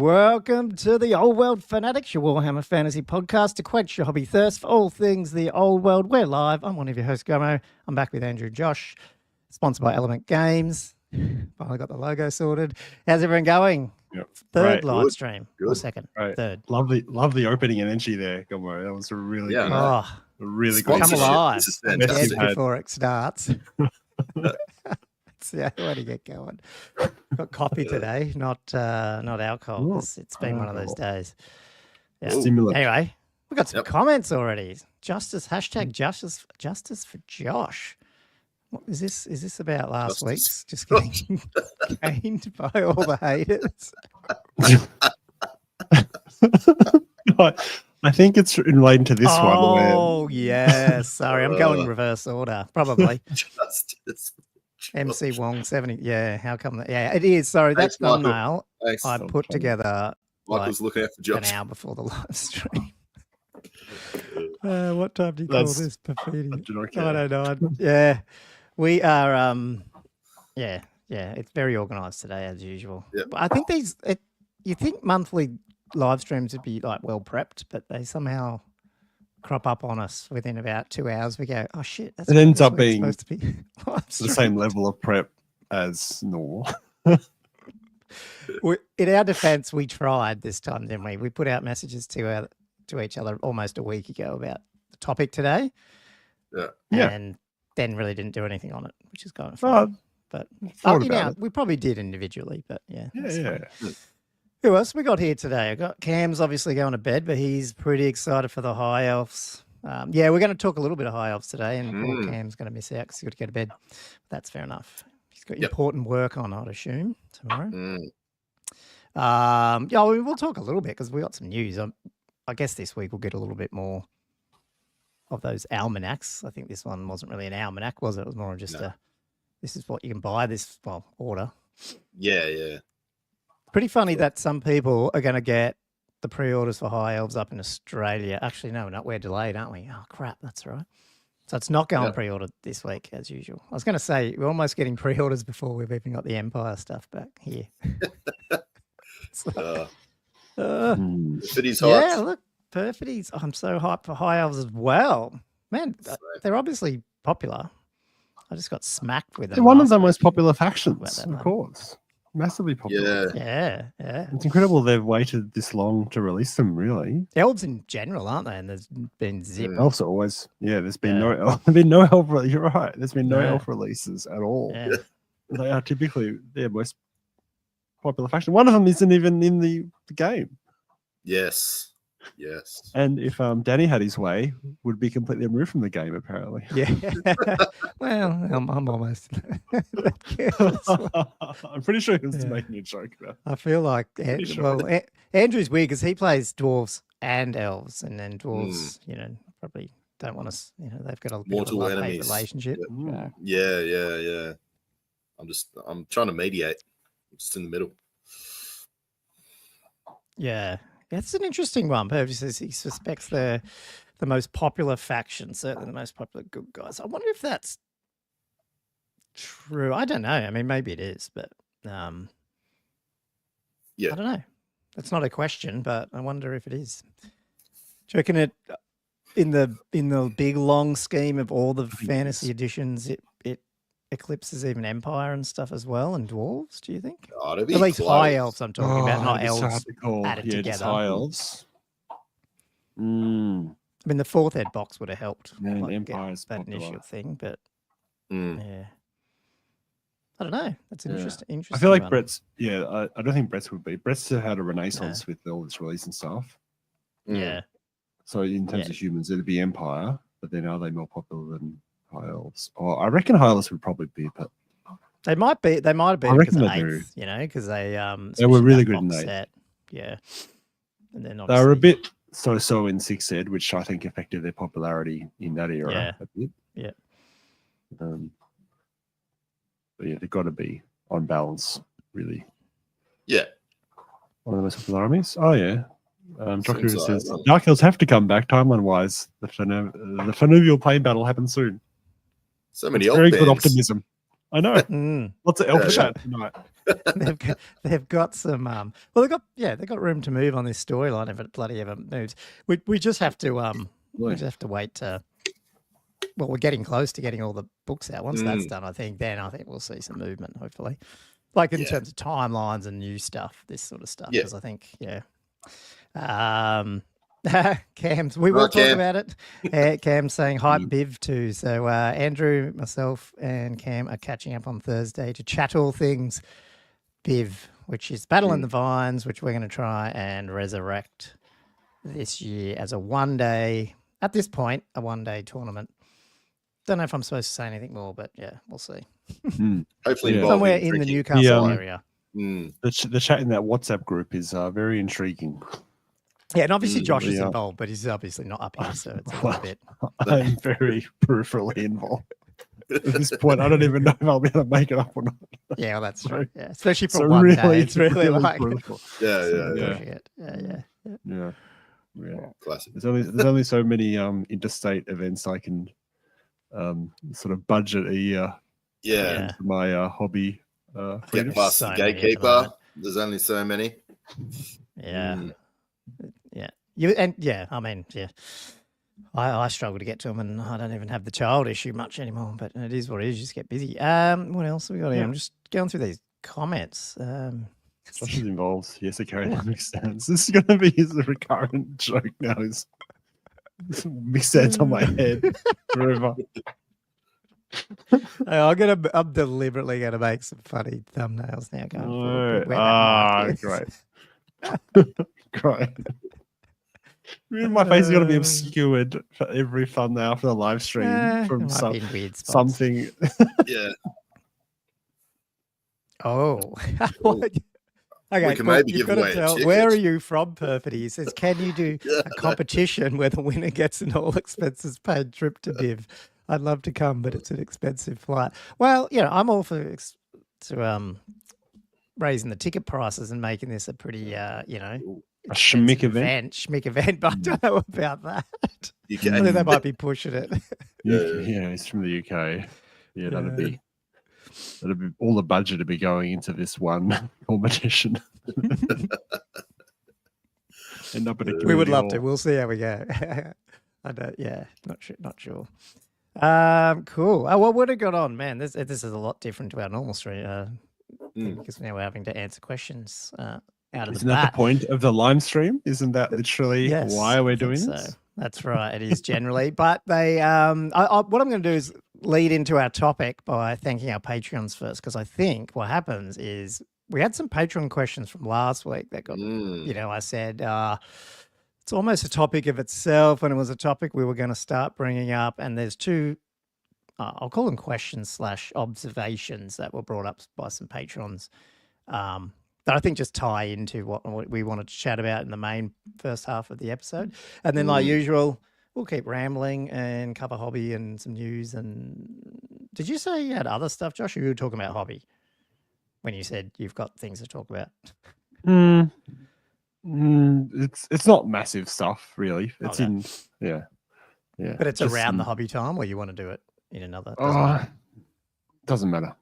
Welcome to the Old World Fanatics, your Warhammer fantasy podcast to quench your hobby thirst for all things the old world. We're live. I'm one of your hosts, Gummo. I'm back with Andrew and Josh, sponsored by Element Games. Finally got the logo sorted. How's everyone going? Yep. Third live stream. Or second? Right. Third. Love the opening energy there, Gummo. That was a really good. Oh, really good. Come alive. This is fantastic. Before it starts. Yeah, where to get going? Got coffee today, not alcohol. It's been one of those days. Yeah. Anyway, we got some comments already. Hashtag justice for Josh. What is this? Is this about last week's? Just getting gained by all the haters. I think it's relating to this one. Oh yeah, sorry, I'm going reverse order. Probably. Justice. MC Wong 70. Yeah, how come that? Yeah, it is. Sorry, that thumbnail I put together. Michael's looking out for Josh. An hour before the live stream. What time do you call this, Perfidi? I don't know. Yeah, we are. Yeah, it's very organised today as usual. Yep. But I think you think monthly live streams would be like well prepped, but they somehow crop up on us within about 2 hours. We go, oh shit! It ends up being supposed to be the same level of prep as normal. In our defence, we tried this time, didn't we? We put out messages to each other almost a week ago about the topic today, and then really didn't do anything on it, which is kind of fun. But we probably did individually, but yeah. Who else we got here today? I got Cam's obviously going to bed, but he's pretty excited for the High Elves. We're going to talk a little bit of High Elves today, and poor Cam's going to miss out because he's got to go to bed. That's fair enough. He's got important work on, I'd assume, tomorrow. We'll talk a little bit because we got some news. I guess this week we'll get a little bit more of those almanacs. I think this one wasn't really an almanac, was it? It was more just this is what you can buy, order. Yeah. Pretty funny that some people are going to get the pre-orders for High Elves up in Australia. Actually, no, we're not. We're delayed, aren't we? Oh, crap. That's right. So it's not going pre-ordered this week, as usual. I was going to say, we're almost getting pre-orders before we've even got the Empire stuff back here. Perfidy's hyped. Yeah, look, Perfidy's. I'm so hyped for High Elves as well. Man, they're obviously popular. I just got smacked with them. They're one of the most popular factions, of course. Massively popular. Yeah. It's incredible they've waited this long to release them, really. Elves in general, aren't they? And there's been zip. Elves are always, there's been no elf. You're right. There's been no elf releases at all. Yeah. They are typically their most popular faction. One of them isn't even in the game. Yes. And if Danny had his way, would be completely removed from the game, apparently. Yeah. Well, I'm almost. I'm pretty sure he was making a joke about it. I feel like, Andrew's weird because he plays dwarves and elves, and then dwarves, probably don't want to, they've got a bit of a love-hate relationship. Yeah. I'm trying to mediate. I'm just in the middle. Yeah. That's an interesting one. Purvis says he suspects the most popular faction, certainly the most popular good guys. I wonder if that's true. I don't know. I mean, maybe it is, but I don't know. That's not a question, but I wonder if it is. Do you reckon it in the big long scheme of all the fantasy editions, it eclipses even Empire and stuff as well, and dwarves, do you think? At least High Elves I'm talking about, not elves added together. High Elves. I mean, the fourth ed box would have helped. Empire's that popular. initial thing, but yeah. I don't know. That's an interesting I feel like one. Brett's, I don't think Brett's would be. Brett's had a renaissance with all this release and stuff. Yeah. So in terms of humans, it'd be Empire, but then are they more popular than High Elves? I reckon High Elves would probably be, but they might have been because of eighth, because they were really good in that. Yeah. And then they were a bit so in 6th ed, which I think affected their popularity in that era a bit. Yeah. But they've got to be on balance, really. Yeah. One of the most popular armies. Oh yeah. Doctor says Dark Elves have to come back timeline-wise. The Fanuvial plane battle happens soon. So many very good optimism. I know. Lots of elf chat tonight. they've got some. Well, they've got room to move on this storyline if it bloody ever moves. We just have to we just have to wait to. Well, we're getting close to getting all the books out. Once that's done, I think we'll see some movement. Hopefully, like in terms of timelines and new stuff, this sort of stuff. Because I think, Cam's. We will talk about it. Cam's saying hype Biv too. So Andrew, myself, and Cam are catching up on Thursday to chat all things Biv, which is Battle in the Vines, which we're going to try and resurrect this year as a one-day. At this point, a one-day tournament. Don't know if I'm supposed to say anything more, but we'll see. Hopefully, somewhere in the Newcastle area. The chat in that WhatsApp group is very intriguing. Yeah, and obviously Josh is involved, but he's obviously not up here, so it's a little bit. I'm very peripherally involved. At this point, I don't even know if I'll be able to make it up or not. Yeah, well, that's true. Yeah, especially for one day. It's really like... Yeah. Classic. There's only so many interstate events I can sort of budget a year. Yeah. Into my hobby. Get past the gatekeeper. There's only so many. Yeah. I struggle to get to them, and I don't even have the child issue much anymore. But it is what it is. You just get busy. What else have we got here? I'm just going through these comments. Josh is involved. He has to carry the mixed stands. This is going to be his recurrent joke now. Is mixed stands on my head forever. I'm deliberately going to make some funny thumbnails now. Great. Great. My face is going to be obscured for every thumbnail for the live stream from something. Yeah. Oh. Okay, we can maybe you've give got away to tell, where are you from, Perfect? He says, can you do a competition where the winner gets an all expenses paid trip to Biv? I'd love to come, but it's an expensive flight. Well, I'm all for raising the ticket prices and making this a pretty, a schmick event. Schmick event, but I don't know about that. I think they might be pushing it. Yeah, he's from the UK. Yeah, that'd be all the budget to be going into this one competition. End up we would love to. We'll see how we go. Not sure. Cool. What would have got on, man? This is a lot different to our normal stream. Because now we're having to answer questions out of Isn't that the point of the live stream? Isn't that literally why we're doing this? So. That's right. It is generally, but they. What I'm going to do is lead into our topic by thanking our Patreons first, because I think what happens is we had some Patreon questions from last week that got. I said it's almost a topic of itself, and it was a topic we were going to start bringing up. And there's two. I'll call them questions / observations that were brought up by some patrons that I think just tie into what we wanted to chat about in the main first half of the episode. And then, like usual, we'll keep rambling and cover hobby and some news. And did you say you had other stuff, Josh, or you were talking about hobby when you said you've got things to talk about? It's not massive stuff, really. It's But it's just around the hobby time, or you want to do it in another? Doesn't matter.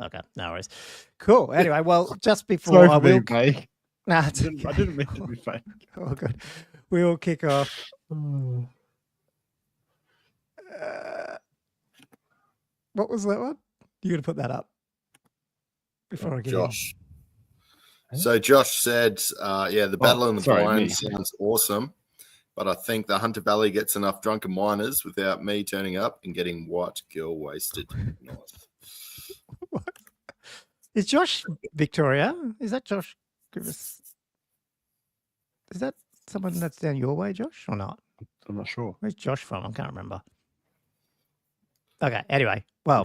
Okay, no worries. Cool. Anyway, well, just before I will... fake. Nah, I didn't mean to be fake. Oh, good. We will kick off. What was that one? You got to put that up before I get Josh. So Josh said, the Battle in the Vines sounds awesome, but I think the Hunter Valley gets enough drunken miners without me turning up and getting white girl wasted. Nice. What? Is Josh Victoria? Is that Josh? Is that someone that's down your way, Josh, or not? I'm not sure. Where's Josh from? I can't remember. Okay, anyway. Well,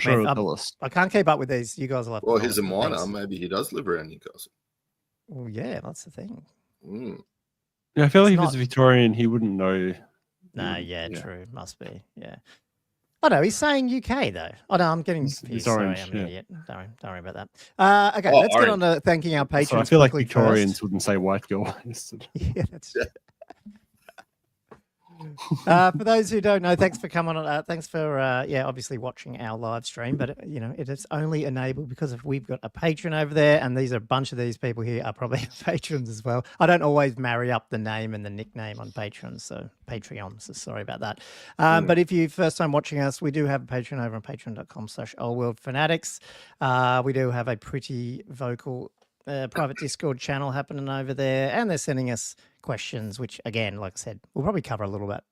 I can't keep up with these. You guys will have to. Well, he's a miner. Maybe he does live around Newcastle. Well, yeah, that's the thing. Yeah, I feel like if he's Victorian, he wouldn't know. No, true. Must be, yeah. Oh, no, he's saying UK, though. Oh, no, I'm getting confused. Sorry, I'm an idiot. Don't worry about that. Okay, let's get on to thanking our patrons. So I feel like Victorians wouldn't say white girl. Yeah, that's For those who don't know, thanks for coming on. Thanks for obviously watching our live stream. But it is only enabled because we've got a patron over there, and a bunch of these people here are probably patrons as well. I don't always marry up the name and the nickname on Patreon, so sorry about that. But if you're first time watching us, we do have a Patreon over on patreon.com/oldworldfanatics. We do have a pretty vocal private Discord channel happening over there, and they're sending us questions, which again, like I said, we'll probably cover a little bit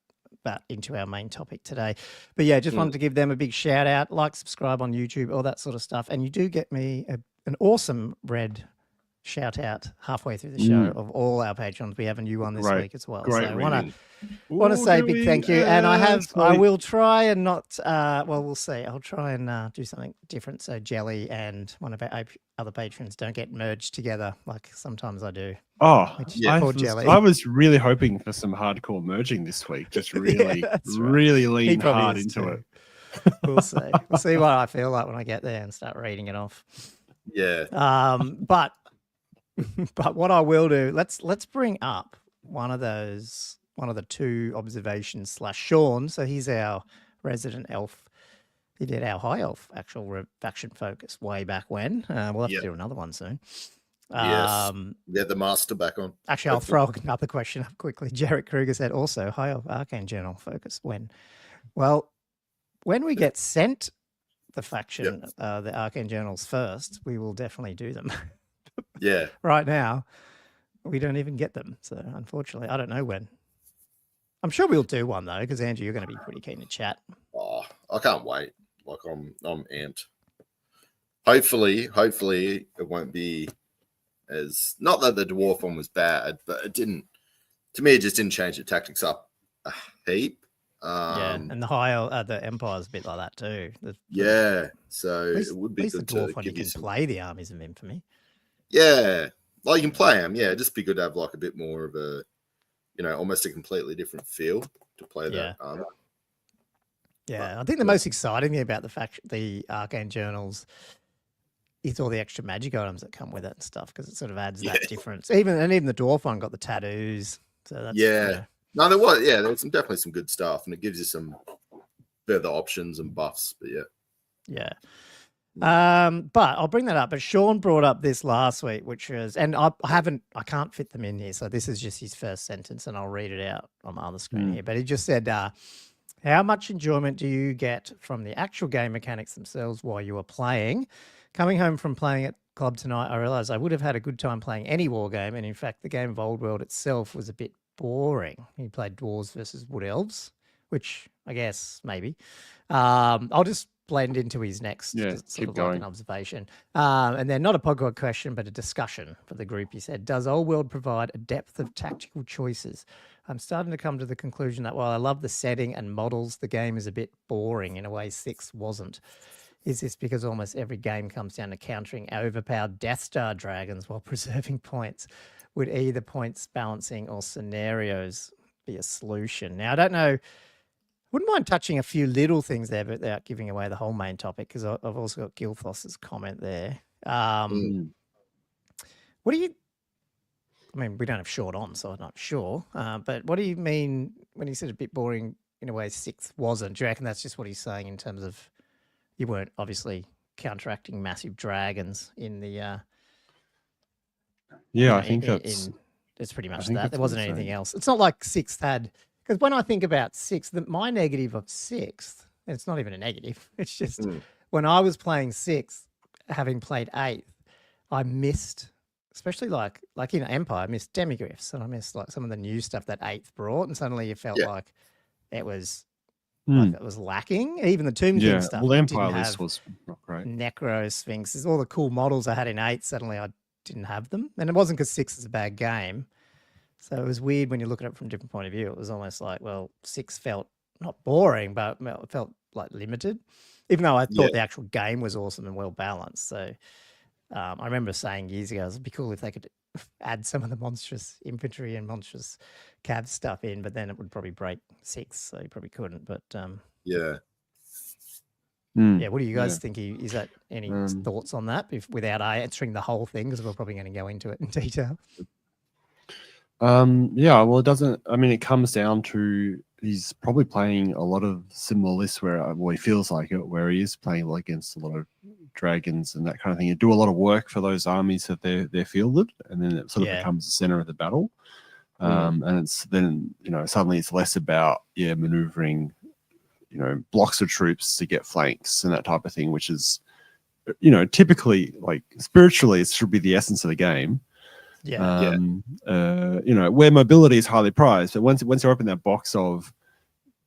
into our main topic today. But yeah, just wanted to give them a big shout out, like, subscribe on YouTube, all that sort of stuff. And you do get me an awesome red shout out halfway through the show of all our patrons. We have a new one this week as well. Great, so I want to say a big thank you. And I will try and not, we'll see. I'll try and do something different. So Jelley and one of our other patrons don't get merged together like sometimes I do. Oh, I was really hoping for some hardcore merging this week. Just really, really lean hard into it. We'll see. We'll see what I feel like when I get there and start reading it off. Yeah. But what I will do, let's bring up one of the two observations / Sean. So he's our resident elf. He did our high elf actual faction focus way back when. We'll have to do another one soon. Yes. Get the master back on. Actually, I'll throw another question up quickly. Jarrett Kruger said also high elf Arcane Journal focus when? Well, when we get sent the faction, the Arcane Journals first, we will definitely do them. Yeah. Right now, we don't even get them. So unfortunately, I don't know when. I'm sure we'll do one though, because Andrew, you're going to be pretty keen to chat. Oh, I can't wait. Like I'm amped. Hopefully it won't be as, not that the dwarf one was bad, but it didn't. To me, it just didn't change the tactics up a heap. And the the Empire's a bit like that too. So it would be good the dwarf to one give you can play the armies of infamy. Yeah, like you can play them. Yeah, just be good to have like a bit more of a, almost a completely different feel to play that army. Yeah, I think the most exciting thing about the Arcane Journals is all the extra magic items that come with it and stuff, because it sort of adds that difference. Even the dwarf one got the tattoos. So that's No, there was definitely some good stuff, and it gives you some further options and buffs. But but I'll bring that up. But Sean brought up this last week, which was, and I can't fit them in here, so this is just his first sentence, and I'll read it out on my other screen here. But he just said, how much enjoyment do you get from the actual game mechanics themselves while you are playing? Coming home from playing at club tonight, I realized I would have had a good time playing any war game, and in fact, the game of Old World itself was a bit boring. He played dwarves versus wood elves, which I guess maybe. I'll just blend into his next keep going. Like an observation. And then not a podcast question, but a discussion for the group. He said, does Old World provide a depth of tactical choices? I'm starting to come to the conclusion that while I love the setting and models, the game is a bit boring in a way 6 wasn't. Is this because almost every game comes down to countering overpowered Death Star dragons while preserving points? Would either points balancing or scenarios be a solution? Now, I don't know. Wouldn't mind touching a few little things there, but without giving away the whole main topic, because I've also got Gilthos's comment there. What do you... I mean, we don't have short on, so I'm not sure. But what do you mean when he said a bit boring in a way 6th wasn't? Do you reckon that's just what he's saying in terms of you weren't obviously counteracting massive dragons in the... I think that's... It's pretty much that. There wasn't anything else. It's not like 6th had... Because when I think about 6th, my negative of 6th, and it's not even a negative, it's just when I was playing 6th, having played 8th, I missed, especially like Empire, I missed demigriffs, and I missed like some of the new stuff that 8th brought, and suddenly you felt like it was like it was lacking. Even the Tomb King stuff. Well, Empire list was not great. Necro Sphinxes, all the cool models I had in 8th, suddenly I didn't have them. And it wasn't because 6 is a bad game. So it was weird when you look at it from a different point of view. It was almost like, well, 6 felt not boring, but it felt like limited, even though I thought the actual game was awesome and well balanced. So I remember saying years ago, it'd be cool if they could add some of the monstrous infantry and monstrous cav stuff in, but then it would probably break 6, so you probably couldn't. But what do you guys think? Is that any thoughts on that without answering the whole thing, because we're probably going to go into it in detail? Well, it doesn't. I mean, it comes down to he's probably playing a lot of similar lists where he feels like it, where he is playing against a lot of dragons and that kind of thing. You do a lot of work for those armies that they're fielded, and then it sort of becomes the center of the battle. And it's then, suddenly it's less about maneuvering, blocks of troops to get flanks and that type of thing, which is, typically, like, spiritually, it should be the essence of the game. Where mobility is highly prized, but once you're up in that box of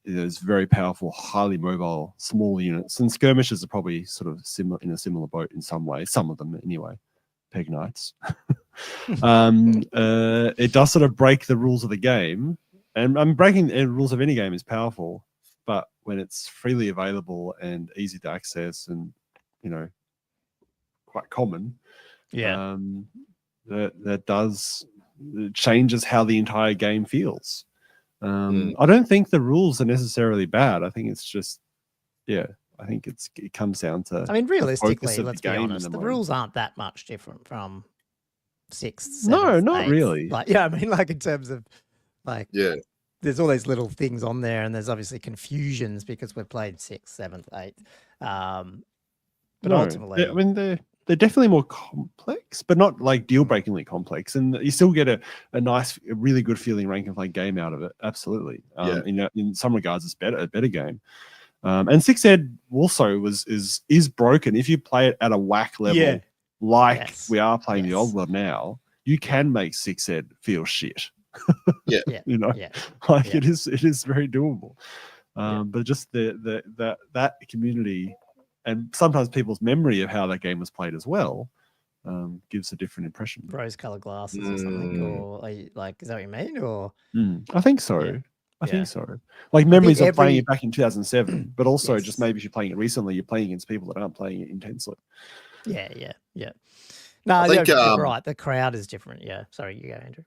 those very powerful, highly mobile small units, and skirmishers are probably sort of in a similar boat in some way, some of them anyway, peg knights. It does sort of break the rules of the game, and breaking the rules of any game is powerful, but when it's freely available and easy to access and quite common, that does changes how the entire game feels. I don't think the rules are necessarily bad. I think it's just, I think it comes down to. I mean, realistically, let's be honest, the rules aren't that much different from 6th, 7th, no, not 8th. really. Like, I mean, like in terms of like, there's all these little things on there, and there's obviously confusions because we've played 6th, 7th, 8th. But ultimately, I mean, they're definitely more complex, but not like deal-breakingly complex. And you still get a nice, a really good feeling rank and play game out of it. Absolutely. In some regards, it's a better game. And 6th Ed also is broken. If you play it at a whack level, we are playing the old world now, you can make 6th Ed feel shit. It is very doable. But just that community, and sometimes people's memory of how that game was played as well, gives a different impression. Rose-colored glasses or something, or is that what you mean? Or I think so. I think so. Like memories of playing it back in 2007, but also just maybe if you're playing it recently, you're playing against people that aren't playing it intensely. Yeah. No, I think, you're right. The crowd is different. Yeah. Sorry, you go, Andrew.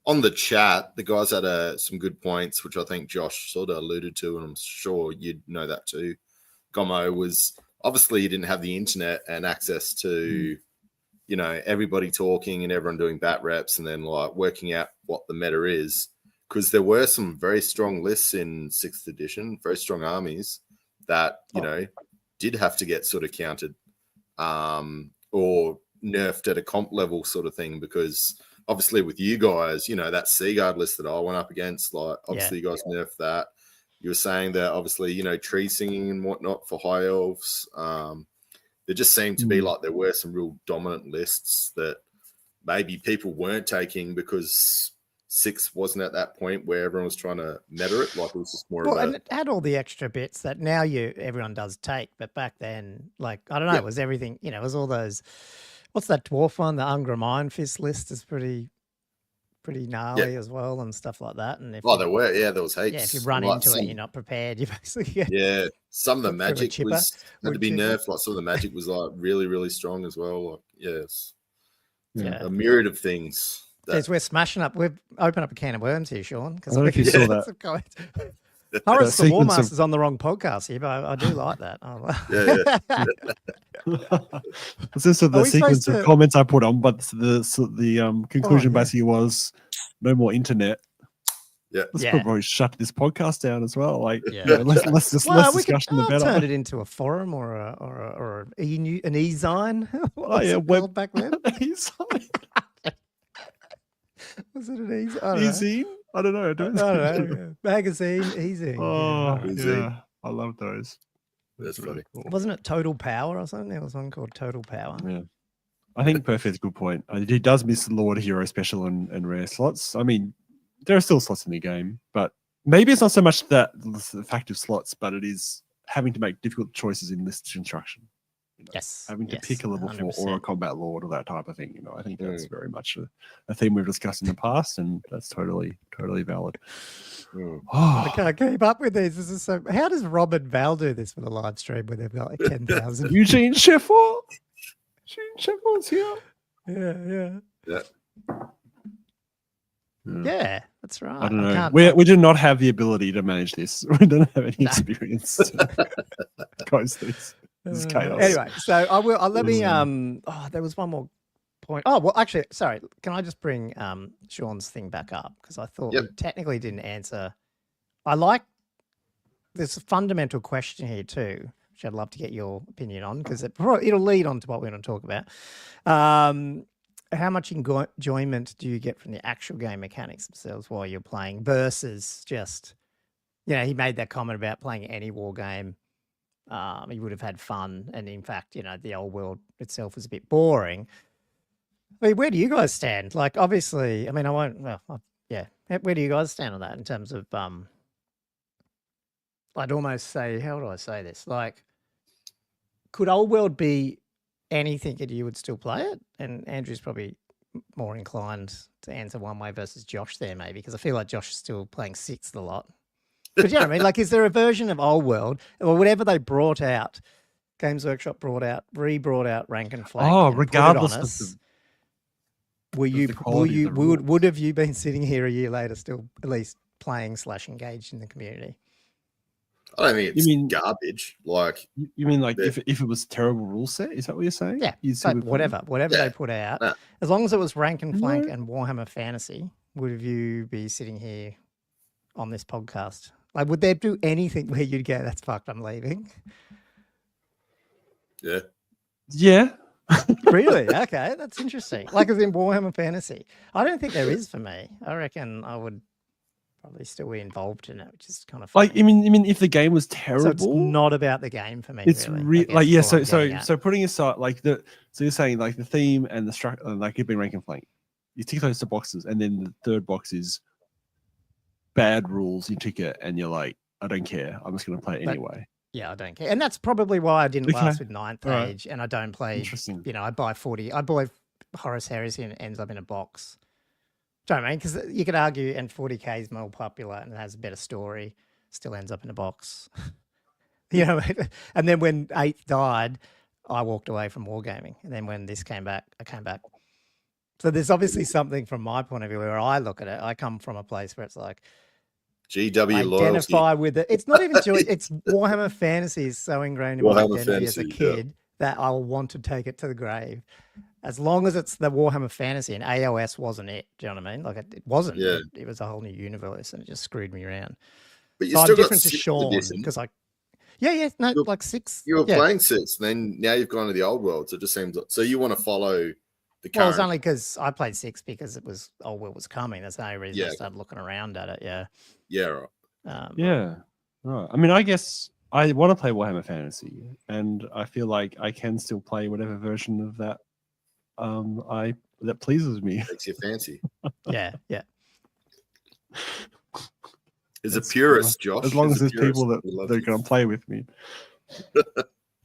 On the chat, the guys had some good points, which I think Josh sort of alluded to, and I'm sure you'd know that too. Gomo was obviously you didn't have the internet and access to, everybody talking and everyone doing bat reps and then like working out what the meta is. Because there were some very strong lists in 6th edition, very strong armies that, did have to get sort of counted or nerfed at a comp level sort of thing. Because obviously with you guys, that Seaguard list that I went up against, like obviously you guys nerfed that. You were saying that obviously, tree singing and whatnot for High Elves. There just seemed to be like there were some real dominant lists that maybe people weren't taking because 6 wasn't at that point where everyone was trying to meta it. Like it was just more about. And it had all the extra bits that now everyone does take, but back then, like I don't know, it was everything. It was all those. What's that dwarf one? The Ungram Iron Fist list is pretty gnarly as well and stuff like that. And if there was heaps. Yeah, if you run into it, you're not prepared. You basically get some of the magic had to be nerfed. Like some of the magic was like really, really strong as well. Like a myriad of things. We're smashing up. We've opened up a can of worms here, Sean. I don't know if you saw that. Horace the War Master's on the wrong podcast here, but I do like that. This is the sequence of comments I put on, but the conclusion basically was no more internet. Let's probably shut this podcast down as well. Like, less discussion the better. Turn it into a forum or an e-zine. Web back then. E-zine. Was it an e-zine? I don't know. I don't know. Magazine, easy. Oh, yeah. I love those. That's funny. Cool. Wasn't it Total Power or something? There was one called Total Power. Yeah. I think Perfect's a good point. He does miss Lord Hero Special and rare slots. I mean, there are still slots in the game, but maybe it's not so much the fact of slots, but it is having to make difficult choices in list construction. Having to pick a level 4 or a combat lord or that type of thing. I think that's very much a theme we've discussed in the past, and that's totally valid. I can't keep up with these. This is so. How does Rob and Val do this for the live stream when they've got like 10,000? Euchene Cheffaw. Euchene Cheffaw's here. Yeah, that's right. I don't know. We do not have the ability to manage this. We don't have any experience to coast this. This is chaos. Anyway, so I'll let me. There was one more point. Oh well, actually, sorry. Can I just bring Sean's thing back up because I thought we technically didn't answer there's a fundamental question here too, which I'd love to get your opinion on, because it'll lead on to what we're going to talk about. How much enjoyment do you get from the actual game mechanics themselves while you're playing versus just, he made that comment about playing any war game. He would have had fun. And in fact, the old world itself was a bit boring. I mean, where do you guys stand? Like, obviously, I mean, where do you guys stand on that in terms of, I'd almost say, how do I say this? Like, could old world be anything that you would still play it? And Andrew's probably more inclined to answer one way versus Josh there, maybe, because I feel like Josh is still playing Sixth a lot. But you know what I mean? Like, is there a version of old world or whatever they brought out, Games Workshop brought out Rank and Flank? Oh, regardless of would have you been sitting here a year later still at least playing / engaged in the community? I don't think it's garbage. Like, you mean like if it was terrible rule set? Is that what you're saying? Yeah, whatever they put out, as long as it was Rank and Flank and Warhammer Fantasy, would you be sitting here on this podcast? Like, would there do anything where you'd go, "That's fucked, I'm leaving"? Yeah. Yeah. Really? Okay, that's interesting. Like, as in Warhammer Fantasy, I don't think there is for me. I reckon I would probably still be involved in it, which is kind of funny. Like, I mean, if the game was terrible, so it's not about the game for me. It's really, So putting aside so you're saying like the theme and the structure, like you've been Rank and Flank, you tick those two boxes, and then the third box is bad rules. You tick it, and you're like, I don't care. I'm just going to play it anyway. Yeah, I don't care, and that's probably why I didn't last with Ninth Age, and I don't play. Interesting. I buy Horus Heresy and it ends up in a box. Do you know what I mean? Because you could argue, and 40k is more popular and it has a better story, still ends up in a box. And then when 8th died, I walked away from wargaming, and then when this came back, I came back. So there's obviously something from my point of view where I look at it. I come from a place where it's like, GW loyalty. Identify with it. It's not even joy. It's Warhammer Fantasy is so ingrained in my identity as a kid that I will want to take it to the grave. As long as it's the Warhammer Fantasy, and AOS wasn't it. Do you know what I mean? Like, it wasn't. Yeah. It was a whole new universe, and it just screwed me around. But you're still different to Sean because like 6. You were playing 6, then now you've gone to the old world. So it just seems so you want to follow the current. Well, it's only because I played 6 because it was old world was coming. That's the only reason I started looking around at it. Yeah. Yeah. Right. Right. I mean, I guess I want to play Warhammer Fantasy, and I feel like I can still play whatever version of that that pleases me. Makes you fancy. Yeah. Is a purist, Josh. As long as there's people that are going to play with me.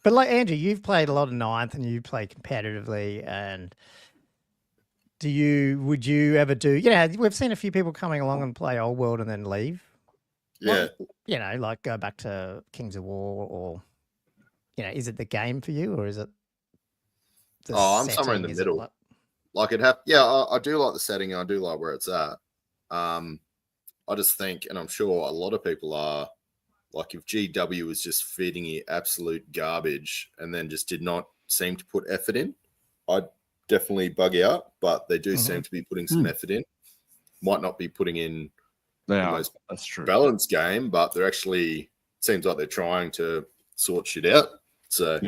But like Andrew, you've played a lot of Ninth, and you play competitively. And would you ever do? We've seen a few people coming along and play Old World and then leave. Yeah. Like go back to Kings of War, or is it the game for you, or is it? I'm somewhere in the middle. I do like the setting, and I do like where it's at. I just think, and I'm sure a lot of people are, like, if GW was just feeding you absolute garbage and then just did not seem to put effort in, I'd definitely bug out. But they do seem to be putting some effort in. Might not be putting in the most balanced game, but they're actually, seems like they're trying to sort shit out. So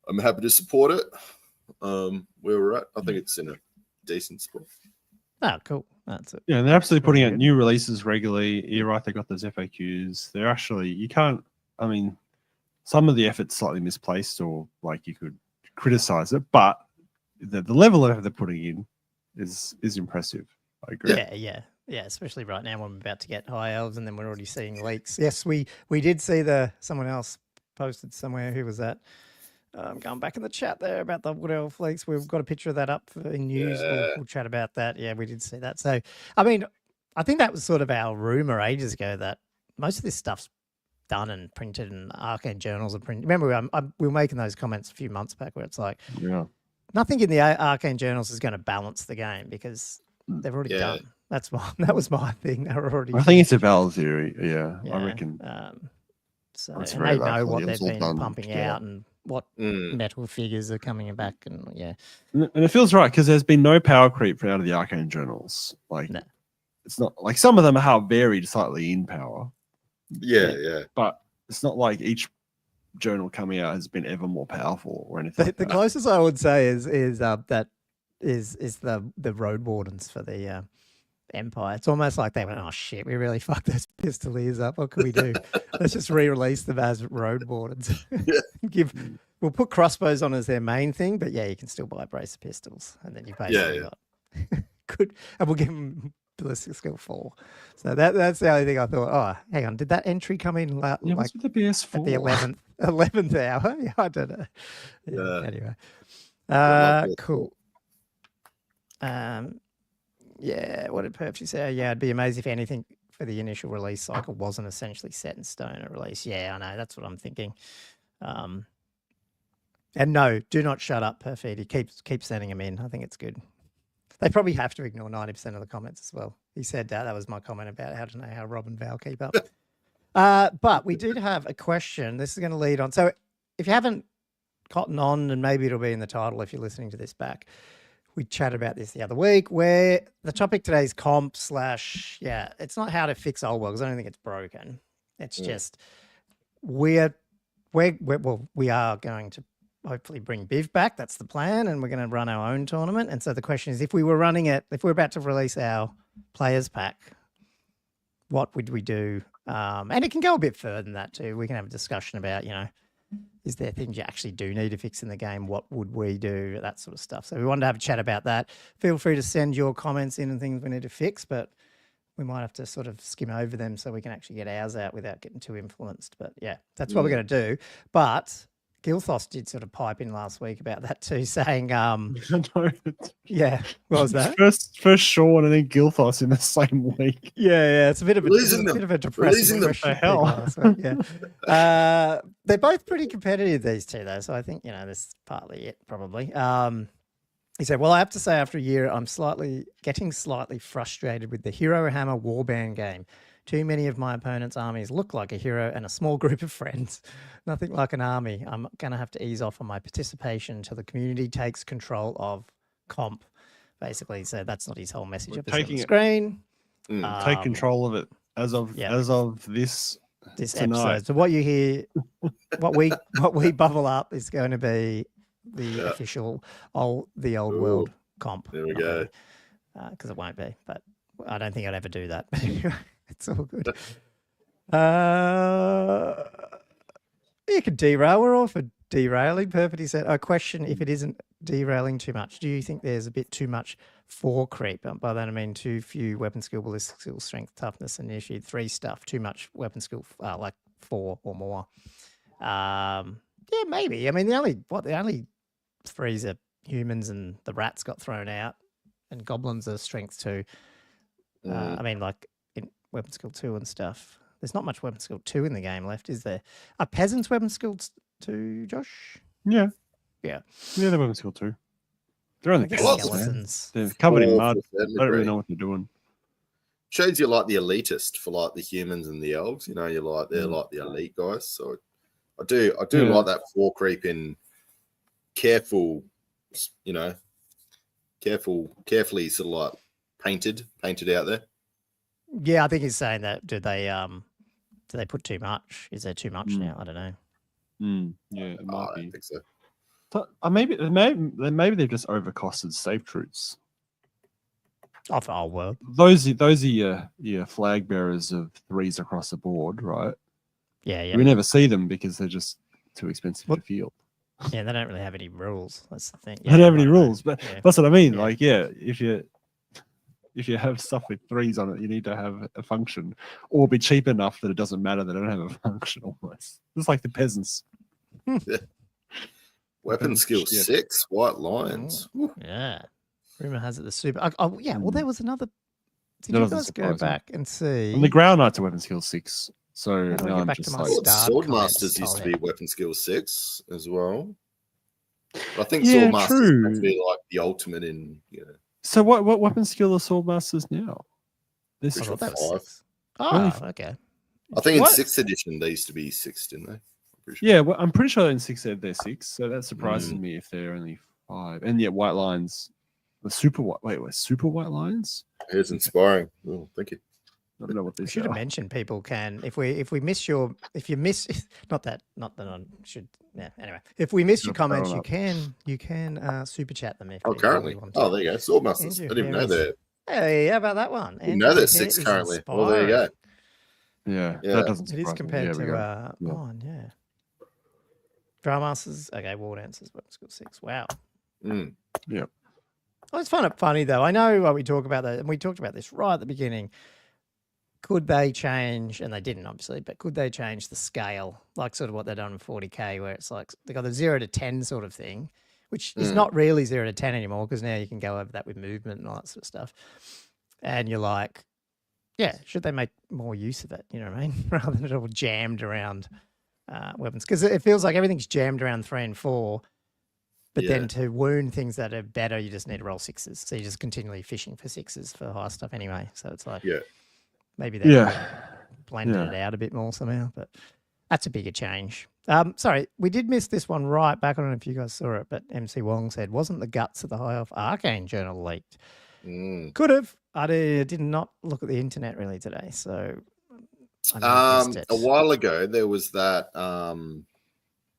I'm happy to support it. Where we're at, I think it's in a decent spot. Oh, cool. That's it. Yeah, and they're absolutely putting out new releases regularly. You're right, they got those FAQs. They're actually, some of the effort's slightly misplaced, or like you could criticize it, but the level of effort they're putting in is impressive. I agree. Yeah, especially right now when we're about to get High Elves, and then we're already seeing leaks. Yes, we did see someone else posted somewhere. Who was that? Going back in the chat there about the Wood Elf leaks. We've got a picture of that up in news. We'll chat about that. Yeah, we did see that. So, I mean, I think that was sort of our rumor ages ago that most of this stuff's done and printed, and Arcane journals are printed. Remember, we were making those comments a few months back where it's like, nothing in the Arcane journals is going to balance the game because they've already done. That was my thing. They were already. I think it's a valid theory. Yeah. I reckon. So and they know what they've been pumping out and what metal figures are coming back, and and it feels right because there's been no power creep out of the Arcane journals. Like, it's not like some of them have varied slightly in power, Yeah. But it's not like each journal coming out has been ever more powerful or anything. The closest I would say is the road wardens for the Empire. It's almost like they went, oh shit, we really fucked those pistoliers up. What can we do? Let's just re-release them as road wardens. We'll put crossbows on as their main thing, but yeah, you can still buy a brace of pistols, and then you basically got good. And we'll give them ballistic skill 4. So that's the only thing I thought. Oh, hang on, did that entry come in like what's with the BS4? at the 11th hour? Yeah, I don't know. Anyway, cool. Yeah, what did Perpsy say? Yeah, I'd be amazed if anything for the initial release cycle wasn't essentially set in stone at release. Yeah, I know. That's what I'm thinking. And no, do not shut up, Perfidi. Keep sending them in. I think it's good. They probably have to ignore 90% of the comments as well. He said that was my comment about how to know how Rob and Val keep up. But we did have a question. This is going to lead on. So if you haven't gotten on, and maybe it'll be in the title if you're listening to this back, we chatted about this the other week, where the topic today is comp / it's not how to fix old world, because I don't think it's broken. It's just we are going to hopefully bring Biv back. That's the plan, and we're going to run our own tournament. And so the question is, if we're about to release our players pack, what would we do? And it can go a bit further than that too. We can have a discussion about, is there things you actually do need to fix in the game? What would we do? That sort of stuff. So we wanted to have a chat about that. Feel free to send your comments in and things we need to fix, but we might have to sort of skim over them so we can actually get ours out without getting too influenced. But yeah, that's what we're going to do. But Gilthos did sort of pipe in last week about that too, saying, what was that? First Sean and then Gilthos in the same week. Yeah, it's a bit of a depressing hell. Yeah, they're both pretty competitive, these two, though. So I think that's partly it, probably. He said, "Well, I have to say, after a year, I'm getting slightly frustrated with the Hero Hammer Warband game. Too many of my opponent's armies look like a hero and a small group of friends. Nothing like an army. I'm going to have to ease off on my participation until the community takes control of comp." Basically, so that's not his whole message up on the screen. Take control of it as of this episode. So what you hear, what we bubble up is going to be the official old world comp. There we go. Because it won't be, but I don't think I'd ever do that. It's all good. You could derail. We're all for derailing. Perfect. Said, I question if it isn't derailing too much. Do you think there's a bit too much 4 creep? By that I mean too few weapon skill, ballistic skill, strength, toughness, and initiative 3 stuff. Too much weapon skill, like 4 or more. Yeah, maybe. I mean, the only 3s are humans, and the rats got thrown out, and goblins are strength 2. I mean, like in weapon skill 2 and stuff. There's not much weapon skill 2 in the game left, is there? Are peasants weapon skill 2, Josh? Yeah. Yeah. Yeah, they're weapon skill 2. They're only skeletons. They're covered in mud. I don't really know what they're doing. Shows you like the elitist for like the humans and the elves. They're like the elite guys. So I do like that 4 creep in carefully sort of like painted out there. Yeah, I think he's saying that. Do they put too much? Is there too much now? I don't know. Yeah, it might be. I think so. Maybe they've just overcosted safe troops. Off our world. Those are your flag bearers of 3s across the board, right? Yeah. We never see them because they're just too expensive to field. Yeah, they don't really have any rules. That's the thing. They don't have any rules, but that's what I mean. Yeah. Like, if you have stuff with 3s on it, you need to have a function, or be cheap enough that it doesn't matter they don't have a function. Almost, it's like the peasants. Weapon skill 6, white lions. Yeah, rumor has it the super. Well, there was another. Did you guys go back and see? And the ground knights are weapon skill 6. So now I'm just like, Swordmasters used to be weapon skill 6 as well. But I think Swordmasters would be like the ultimate in. So what weapon skill are Swordmasters now? This is 5. Oh, okay. I think in 6th edition they used to be 6, didn't they? Yeah, well, I'm pretty sure in 6th they're 6. So that surprises me if they're only 5. And yet white lions, super white lions. Here's inspiring. Oh, thank you. I don't know what We these should have are. mentioned people can if you miss not that I should anyway. If we miss your comments, you can super chat them if Oh, you currently. want to. Oh, there you go. Swordmasters. I Andrew didn't even know Harris. that. Hey, how about that one? Didn't know there's 6 currently. Well, there you go. Yeah, that doesn't It is surprise me. compared There we to go. mine, yeah. Drawmasters, okay, War Dancers, it's got 6. Wow. Yeah. I always find it funny though. I know we talk about that, and we talked about this right at the beginning. Could they change, and they didn't obviously, but could they change the scale, like sort of what they've done in 40k, where it's like they got the 0 to 10 sort of thing, which is not really 0 to 10 anymore, because now you can go over that with movement and all that sort of stuff. And you're like, yeah, should they make more use of it? You know what I mean? Rather than it all jammed around weapons, because it feels like everything's jammed around 3 and 4. But then to wound things that are better, you just need to roll 6s. So you're just continually fishing for 6s for high stuff anyway. So it's like, maybe they blended it out a bit more somehow. But that's a bigger change. Sorry, we did miss this one right back. I don't know if you guys saw it, but MC Wong said, wasn't the guts of the High Elf Arcane journal leaked? Could have. I did not look at the internet really today. So I missed it. A while ago, there was that...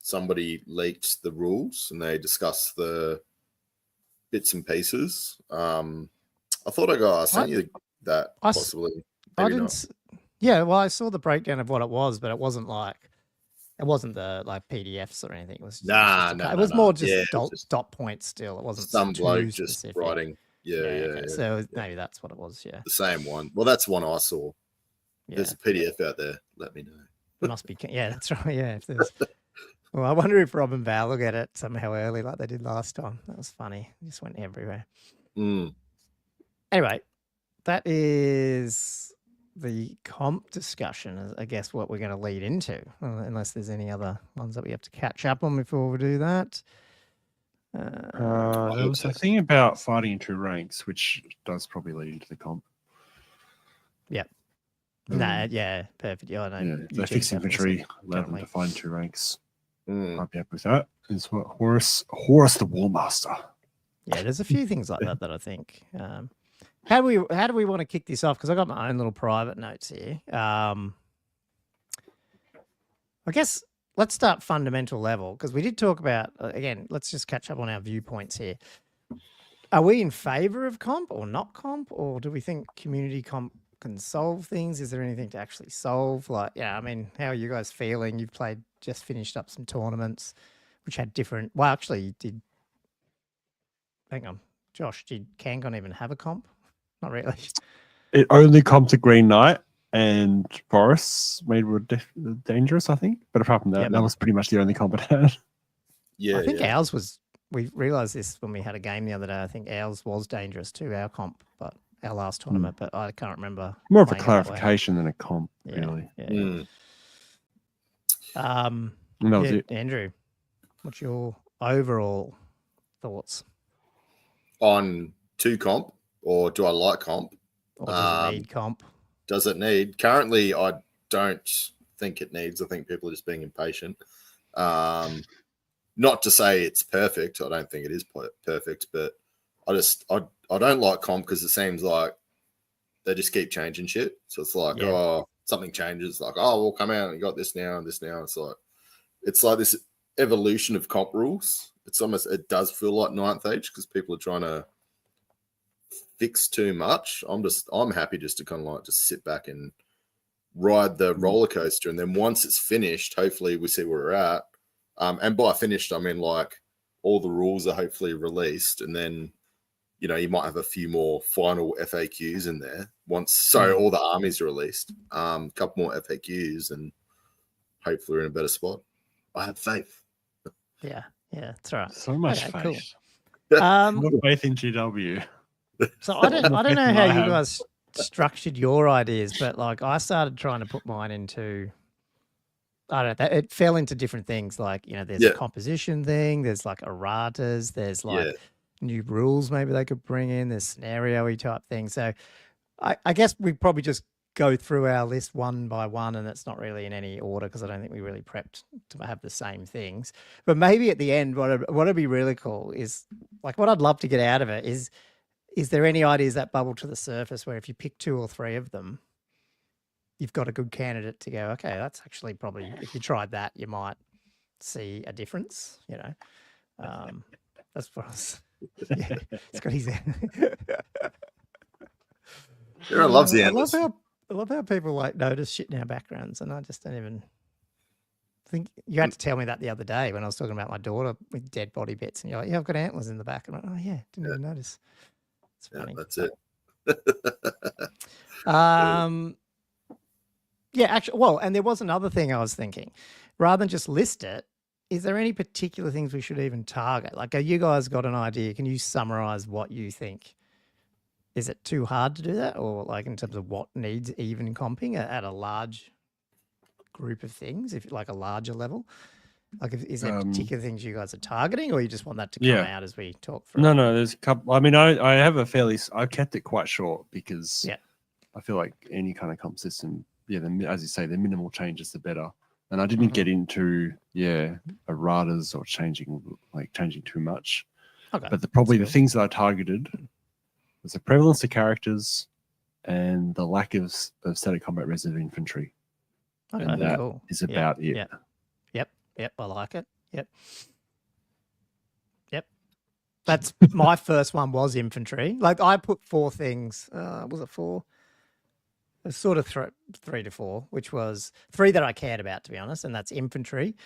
somebody leaked the rules and they discussed the bits and pieces. I thought I sent you that possibly. I didn't. Yeah, well, I saw the breakdown of what it was, but it wasn't the like PDFs or anything. It was it was more just dot points. Still, it wasn't some bloke just specific. writing. Yeah. So maybe that's what it was. Yeah, the same one. Well, that's the one I saw. Yeah. There's a PDF out there. Let me know. It must be. Yeah, that's right. Yeah, if there's. Well, I wonder if Rob and Val will get it somehow early like they did last time. That was funny. It just went everywhere. Anyway, that is the comp discussion, I guess, what we're going to lead into, unless there's any other ones that we have to catch up on before we do that. There was a thing about fighting in 2 ranks, which does probably lead into the comp. Yep. Perfect. Yeah, I know. The fixed infantry allowed them to fight in 2 ranks. I'd be happy with that. Is what Horus the Warmaster. Yeah, there's a few things like that I think. How do we want to kick this off? Because I got my own little private notes here. I guess let's start fundamental level, because we did talk about again. Let's just catch up on our viewpoints here. Are we in favor of comp or not comp, or do we think community comp can solve things? Is there anything to actually solve? Like, I mean, how are you guys feeling? You've just finished up some tournaments which had different. Well, actually, hang on, Josh, did Kangon even have a comp? Not really. It only comped to Green Knight and Forests made were dangerous, I think. But apart from that, that was pretty much the only comp it had. Yeah, I think ours was. We realised this when we had a game the other day. I think ours was dangerous to our comp, but our last tournament. But I can't remember. More of a clarification than a comp, really. Andrew, what's your overall thoughts on 2 comp, or do I like comp? Or does it need comp? Does it need? Currently, I don't think it needs. I think people are just being impatient. Not to say it's perfect. I don't think it is perfect, but I don't like comp because it seems like they just keep changing shit. So it's like, something changes. Like, we'll come out and you got this now and this now. It's like this evolution of comp rules. It does feel like 9th Age because people are trying to fix too much. I'm happy just to kind of like just sit back and ride the roller coaster, and then once it's finished, hopefully we see where we're at. And by finished, I mean like all the rules are hopefully released, and then you might have a few more final FAQs in there once. All the armies are released, a couple more FAQs, and hopefully we're in a better spot. I have faith. Yeah, that's right. So much faith. Cool. More faith in GW. So I don't know how you guys structured your ideas, but like I started trying to put mine into. I don't know. It fell into different things. Like there's a composition thing. There's like erratas. There's like new rules maybe they could bring in. There's scenario-y type things. So I guess we probably just go through our list one by one, and it's not really in any order because I don't think we really prepped to have the same things. But maybe at the end, what'd be really cool is like what I'd love to get out of it is there any ideas that bubble to the surface where if you pick 2 or 3 of them, you've got a good candidate to go, okay, that's actually probably, if you tried that, you might see a difference, you know. That's what I was, yeah, it's got his Everyone loves the I endless. love how people like notice shit in our backgrounds, and I just don't even think. You had to tell me that the other day when I was talking about my daughter with dead body bits, and you're like, yeah, I've got antlers in the back. I'm like, oh yeah, didn't even notice. It's funny. That's it. Yeah, actually, well, and there was another thing I was thinking. Rather than just list it, is there any particular things we should even target? Like, you guys got an idea? Can you summarize what you think? Is it too hard to do that? Or like in terms of what needs even comping at a large group of things, if like a larger level? Like, is there particular things you guys are targeting, or you just want that to come out as we talk through? No, there's a couple. I mean, I have a fairly, I've kept it quite short because I feel like any kind of comp system, as you say, the minimal changes, the better. And I didn't get into, erratas or changing too much. Okay. But the things that I targeted was the prevalence of characters and the lack of static combat resident infantry. Okay, and that is about it. Yep, I like it. Yep. That's my first one was infantry. Like, I put 4 things. Was it 4? It was sort of 3 to 4, which was 3 that I cared about, to be honest, and that's infantry.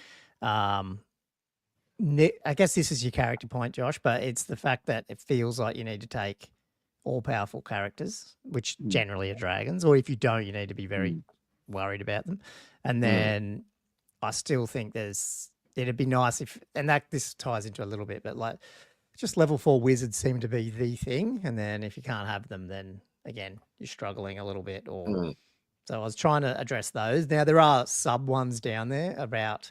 I guess this is your character point, Josh, but it's the fact that it feels like you need to take all-powerful characters, which generally are dragons, or if you don't, you need to be very worried about them. And then I still think it'd be nice if, and this ties into a little bit, but like just level 4 wizards seem to be the thing. And then if you can't have them, then again, you're struggling a little bit. So I was trying to address those. Now there are sub ones down there about,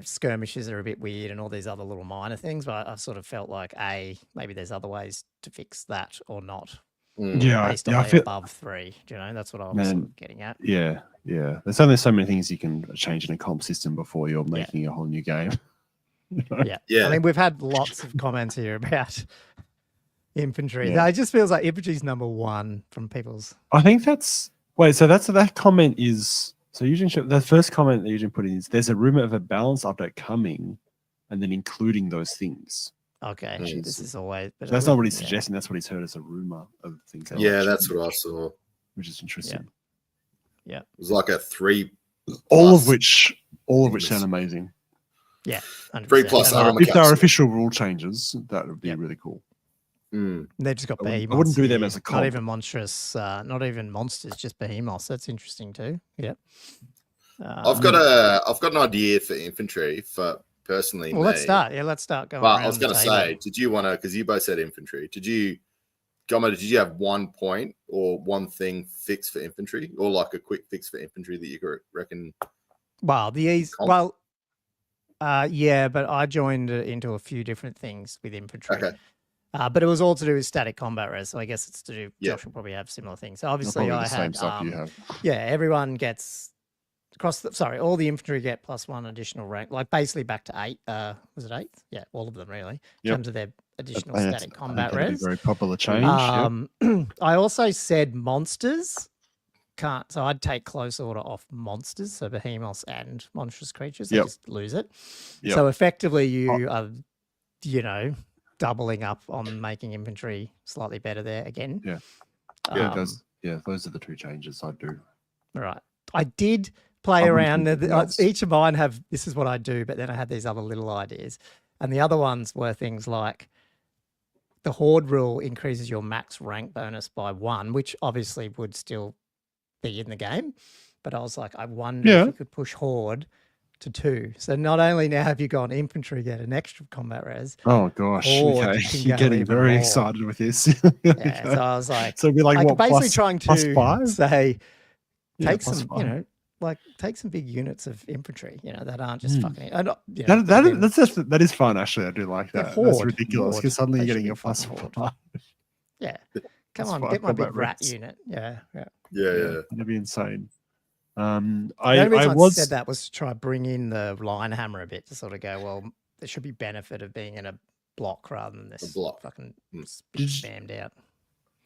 skirmishes are a bit weird and all these other little minor things, but I sort of felt like maybe there's other ways to fix that or not. Based on above 3, that's what I was sort of getting at. Yeah. There's only so many things you can change in a comp system before you're making a whole new game. Yeah. I mean, we've had lots of comments here about infantry. It just feels like infantry's number 1 from people's. I think that's that comment is. So Euchene, the first comment that Euchene put in is there's a rumor of a balance update coming, and then including those things. Okay, this is always. So that's not what he's suggesting. That's what he's heard as a rumor of things. Yeah, that's what I saw. Which is interesting. Yeah. It was like a 3. All of which sound amazing. Yeah. 3+. If there are official rule changes, that would be really cool. They've just got behemoths. I wouldn't do them as a comp. Not even monstrous, not even monsters, just behemoths. That's interesting too. Yeah. I've got an idea for infantry for personally. Well, let's start. Yeah, let's start going. But I was going to say, did you want to? Because you both said infantry. Did you have 1 point or one thing fixed for infantry, or like a quick fix for infantry that you reckon? Well, but I joined into a few different things with infantry. Okay. But it was all to do with static combat res, so I guess it's to do. Josh will probably have similar things. So obviously, I had stuff you have. Everyone gets all the infantry get +1 additional rank, like basically back to 8. Was it 8? Yeah, all of them really. In terms of their additional static combat res. Very popular change. I also said monsters can't, so I'd take close order off monsters, so behemoths and monstrous creatures. They just lose it. So effectively, you are, doubling up on making infantry slightly better there again. Those are the 2 changes I'd do. Right. I did play around. Each of mine have, this is what I do, but then I had these other little ideas. And the other ones were things like the Horde rule increases your max rank bonus by 1, which obviously would still be in the game. But I was like, I wonder if you could push Horde to 2. So not only now have you gone infantry get an extra combat res. Oh gosh, okay. You're getting very excited with this. So I was like, so it'd be like what, basically trying to +5? say, take some, take some big units of infantry, that aren't just fucking. That is fun actually. I do like that. That's ridiculous because suddenly you're getting a +4. Yeah, come on, get my big rat unit. Yeah. That'd be insane. The only reason I said that was to try bring in the line hammer a bit to sort of go, well, there should be benefit of being in a block rather than this fucking spammed out.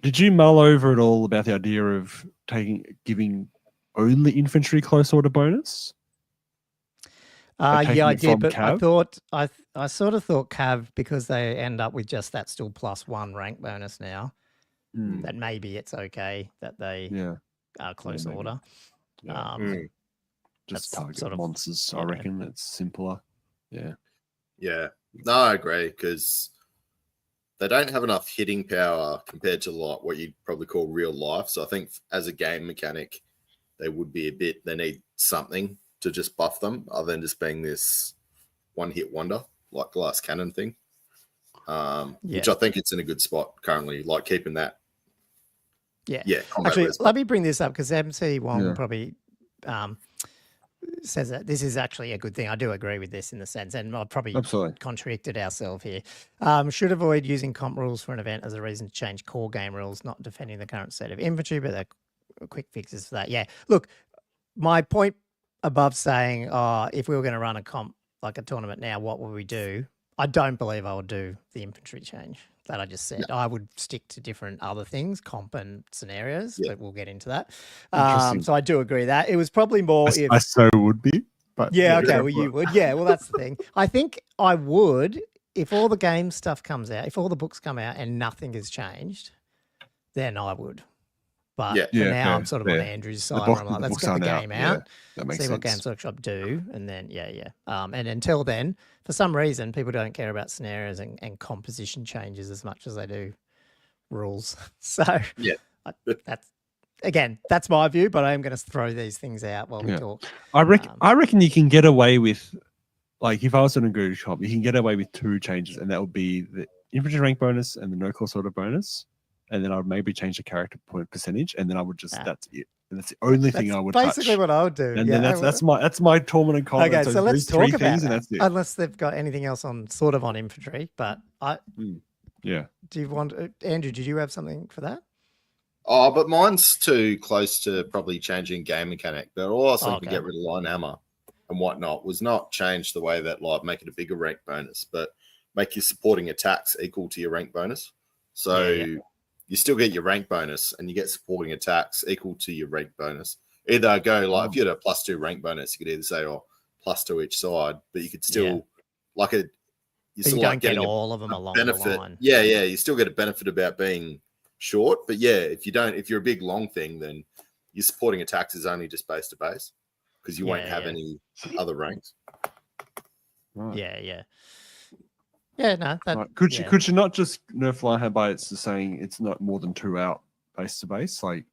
Did you mull over at all about the idea of giving only infantry close order bonus? Yeah, I did, but Cav? I thought I sort of thought Cav, because they end up with just that still +1 rank bonus now. That maybe it's okay that they are close order. Just target sort of monsters. I reckon it's simpler. Yeah. Yeah. No, I agree, because they don't have enough hitting power compared to like what you'd probably call real life. So I think as a game mechanic, they would be they need something to just buff them other than just being this one-hit wonder, like glass cannon thing. Which I think it's in a good spot currently, like keeping that. Yeah. Actually, let me bring this up because MC Wong probably says that this is actually a good thing. I do agree with this in the sense, and I've probably contradicted ourselves here. Should avoid using comp rules for an event as a reason to change core game rules, not defending the current state of infantry, but they're quick fixes for that. Yeah, look, my point above saying, if we were going to run a comp like a tournament now, what would we do? I don't believe I would do the infantry change that I just said. I would stick to different other things, comp and scenarios, but we'll get into that. So I do agree that it was probably more I so would be. But okay, well, you would. Yeah, well, that's the thing. I think I would, if all the game stuff comes out, if all the books come out and nothing has changed, then I would. But for now, I'm sort of on Andrew's side. Where I'm like, let's get the game out, see what Games Workshop do, and then and until then, for some reason, people don't care about scenarios and composition changes as much as they do rules. So that's my view. But I am going to throw these things out while we talk. I reckon you can get away with, like, if I was in a good shop, you can get away with 2 changes, and that would be the infantry rank bonus and the no cost order bonus. And then I would maybe change the character point percentage, and then I would just that's it. And that's the only thing I would basically touch. What I would do. And then that's my torment and comment. Okay, so let's talk about that. Unless they've got anything else on infantry, but do you want Andrew? Did you have something for that? Oh, but mine's too close to probably changing game mechanic. But all I was thinking to get rid of line hammer and whatnot was not change the way that like make it a bigger rank bonus, but make your supporting attacks equal to your rank bonus. So you still get your rank bonus and you get supporting attacks equal to your rank bonus. Either go like if you had a +2 rank bonus, you could either say +2 each side, but you could still you don't get all of them along benefit. The line. Yeah, you still get a benefit about being short, but if you're a big long thing, then your supporting attacks is only just base to base because you won't have any other ranks. Right. Yeah, no. Could you not just nerf line hammer by it's saying it's not more than 2 out base to base, like,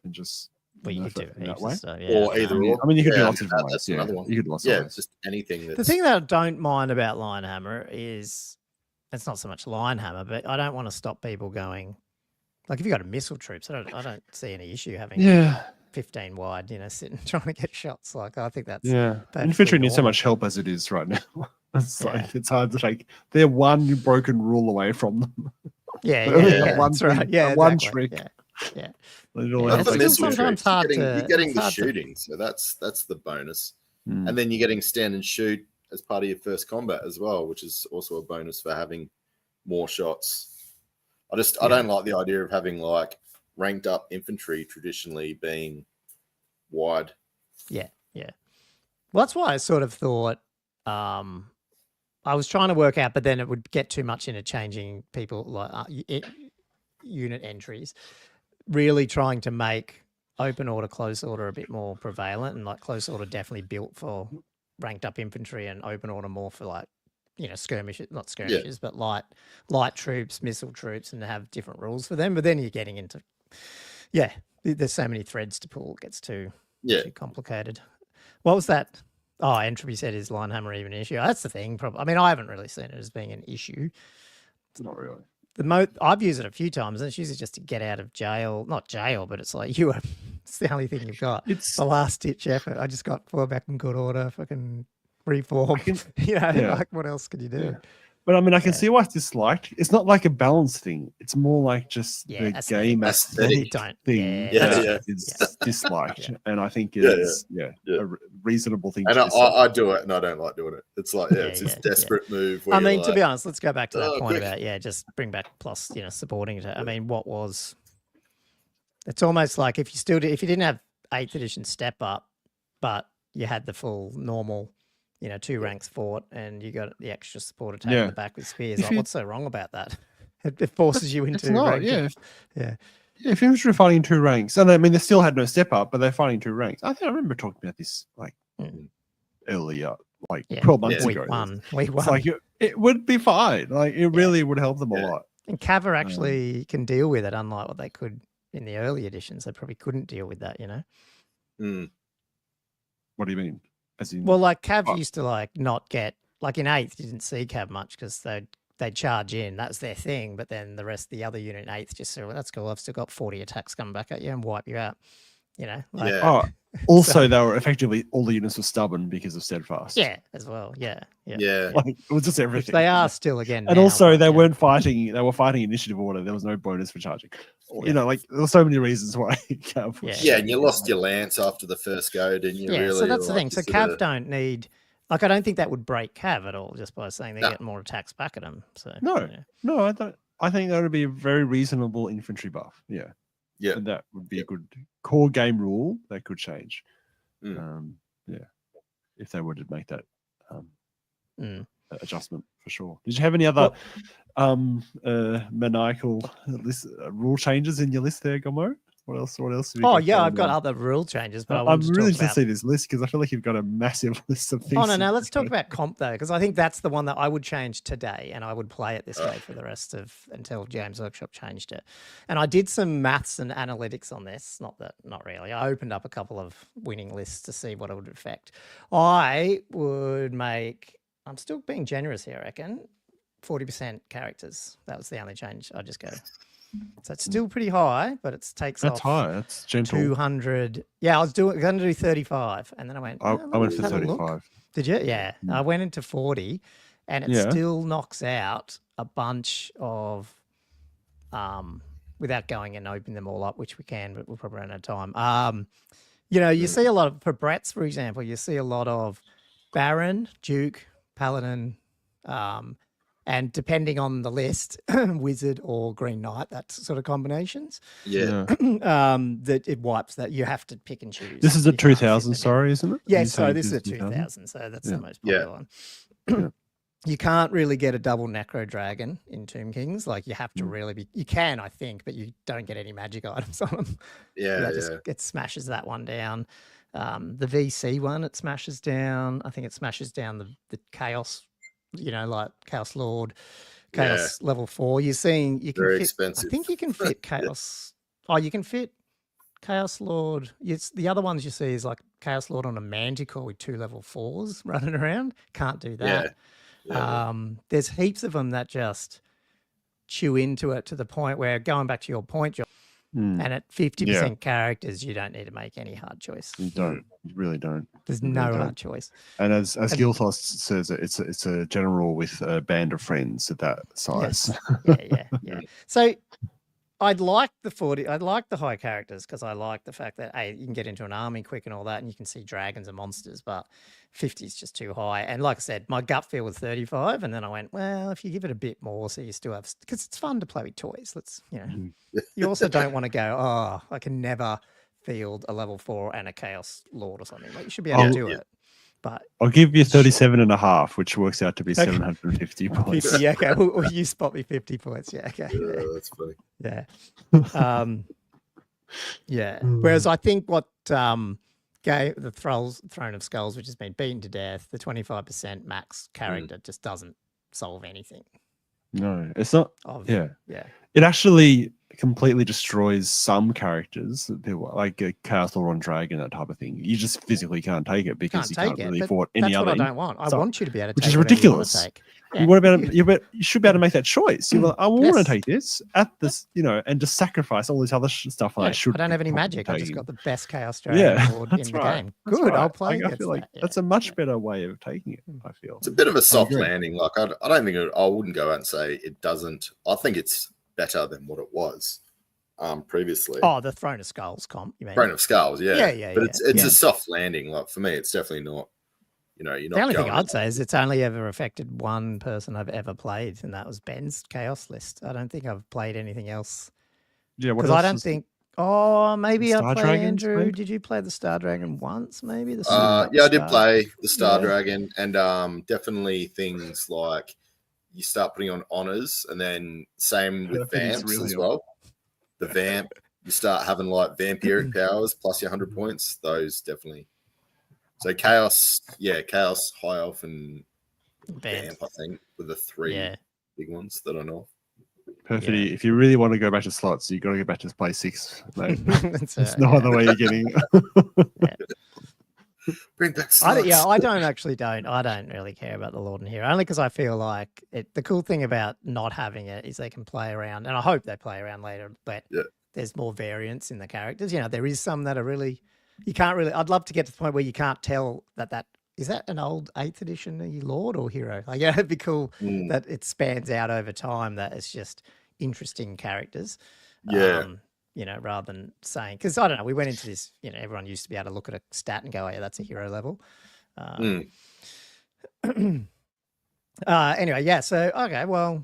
and just you could do it that way, or either or. I mean, you could do lots of ways. You could do lots of ways. Just anything. The thing that I don't mind about line hammer is it's not so much line hammer, but I don't want to stop people going. Like if you got a missile troops, I don't see any issue having 15 wide, sitting trying to get shots. Like I think that's infantry needs so much help as it is right now. It's like it's hard to take. They're one broken rule away from them. That's right. Yeah, one trick. Yeah. It's sometimes hard you're getting the shooting, so that's the bonus, and then you're getting stand and shoot as part of your first combat as well, which is also a bonus for having more shots. I don't like the idea of having like ranked up infantry traditionally being wide. Yeah. Well, that's why I sort of thought. I was trying to work out, but then it would get too much into changing people like unit entries. Really trying to make open order, close order a bit more prevalent, and like close order definitely built for ranked up infantry, and open order more for like skirmishes, not skirmishes, but light troops, missile troops, and have different rules for them. But then you're getting into there's so many threads to pull, it gets too complicated. What was that? Oh, Entropy said, is line hammer even an issue? That's the thing. Probably. I mean, I haven't really seen it as being an issue. It's not really. I've used it a few times, and it's usually just to get out of jail. Not jail, but it's like it's the only thing you've got. It's the last ditch effort. I just got fall back in good order, fucking reform. Like what else could you do? Yeah. But I mean, I can see why it's disliked. It's not like a balance thing. It's more like just the game aesthetic thing. It's disliked, and I think it's a reasonable thing. And I do it, and I don't like doing it. It's like it's this desperate move. I mean, to be honest, let's go back to that point about just bring back plus supporting it. I mean, what was It's almost like if you didn't have 8th edition step up, but you had the full normal, 2 ranks fort, and you got the extra support attack in the back with spears. Like, what's so wrong about that? It forces you into rank. Yeah, if infantry are fighting 2 ranks, and I mean they still had no step up, but they're fighting 2 ranks. I think I remember talking about this like earlier, like 12 months ago. Week one. It's like it would be fine. Like it really would help them a lot. And Cav actually can deal with it, unlike what they could in the early editions. They probably couldn't deal with that, What do you mean? As in, well, like Cav used to like not get, like in 8th, you didn't see Cav much because they'd charge in. That's their thing. But then the rest of the other unit in 8th just said, well, that's cool. I've still got 40 attacks coming back at you and wipe you out. Also, they were effectively all the units were stubborn because of steadfast. Yeah, as well. Yeah. Like, it was just everything. Which they are still again. And now, also, they weren't fighting. They were fighting initiative order. There was no bonus for charging. Like there were so many reasons why. Cav and you lost your lance after the first go, didn't you? Yeah, really, so that's the thing. So Cav don't need. Like, I don't think that would break Cav at all, just by saying they get more attacks back at them. So no, I don't. I think that would be a very reasonable infantry buff. Yeah. And that would be a good core game rule that could change. If they were to make that adjustment for sure. Did you have any other maniacal rule changes in your list there, Gomo? What else? I've got other rule changes, but I'm really interested to see this list because I feel like you've got a massive list of things. Oh no, let's talk about comp though, because I think that's the one that I would change today, and I would play it this way for the rest of until James Workshop changed it. And I did some maths and analytics on this. Not really. I opened up a couple of winning lists to see what it would affect. I would make. I'm still being generous here, I reckon. 40% characters. That was the only change. I just go. So it's still pretty high, but it takes That's off. high. That's gentle. 200. Yeah, I was going to do 35, and then I went. I went for 35. Did you? Yeah, I went into 40, and it still knocks out a bunch of, without going and opening them all up, which we can, but we'll probably run out of time. You see a lot of, for Bretts, for example, you see a lot of Baron, Duke, Paladin, and depending on the list, Wizard or Green Knight, that sort of combinations. That it wipes that. You have to pick and choose. This is a 2000, sorry, isn't it? Yeah, so this is a 2000, so that's the most popular one. You can't really get a double Necro Dragon in Tomb Kings. Like, you have to really be... You can, I think, but you don't get any magic items on them. It smashes that one down. The VC one, it smashes down. I think it smashes down the Chaos, like Chaos Lord, Chaos level 4. You're seeing you can very fit, expensive. I think you can fit Chaos. Oh, you can fit Chaos Lord. The other ones you see is like Chaos Lord on a Manticore with 2 level 4s running around. Can't do that. There's heaps of them that just chew into it to the point where, going back to your point, John, and at 50% characters, you don't need to make any hard choice. You don't. You really don't. There's no hard choice. And as Gilthos says, it's a general with a band of friends at that size. Yes. Yeah. So I'd like the high characters because I like the fact that you can get into an army quick and all that, and you can see dragons and monsters, but 50 is just too high. And like I said, my gut feel was 35, and then I went, well, if you give it a bit more, so you still have, because it's fun to play with toys. You also don't want to go, oh, I can never field a level 4 and a Chaos Lord or something. Like, you should be able to do it. But I'll give you 37.5, which works out to be 750 points. 50, okay. Well, you spot me 50 points. Yeah, okay. Yeah, that's funny. Yeah. Whereas I think what gave the Throne of Skulls, which has been beaten to death, the 25% max character just doesn't solve anything. No, it's not. Yeah. It actually completely destroys some characters, like a Chaos Lord on Dragon, that type of thing. You just physically can't take it because you can't really afford any other. That's what I don't want. I want you to be able to take which is ridiculous. Yeah. You should be able to make that choice. You're like, I want to take this at this, and just sacrifice all this other stuff. I don't have any magic. I just got the best Chaos Dragon Lord in the game. Good, I'll play. I feel like that's a much better way of taking it. I feel it's a bit of a soft landing. Like I don't think I wouldn't go out and say it doesn't. I think it's better than what it was previously. Oh, the Throne of Skulls comp, you mean? Throne of Skulls, yeah. But it's a soft landing. Like, for me, it's definitely not. You're not. The only thing I'd say is it's only ever affected one person I've ever played, and that was Ben's Chaos list. I don't think I've played anything else. Yeah, because I don't think Oh, maybe I Star played Dragons, Andrew. maybe? Did you play the Star Dragon once? Maybe the I did play the Star Dragon, and definitely things like you start putting on honors, and then same with vamps really as well. The vamp, you start having like vampiric powers plus your 100 points. Those definitely. So chaos, high elf, and vamp. I think were the three big ones that I know. Perfectly. Yeah. If you really want to go back to slots, you got to go back to play 6. Mate. There's no other way you're getting. Bring back slots. I don't really care about the Lord and Hero, only because I feel like the cool thing about not having it is they can play around, and I hope they play around later. But there's more variance in the characters. There is some that are really you can't really. I'd love to get to the point where you can't tell that. Is that an old 8th edition Lord or Hero? Like, it'd be cool that it spans out over time, that it's just interesting characters. Yeah. Rather than saying, because I don't know, we went into this, everyone used to be able to look at a stat and go, oh, yeah, that's a hero level. Anyway, yeah. So, okay, well,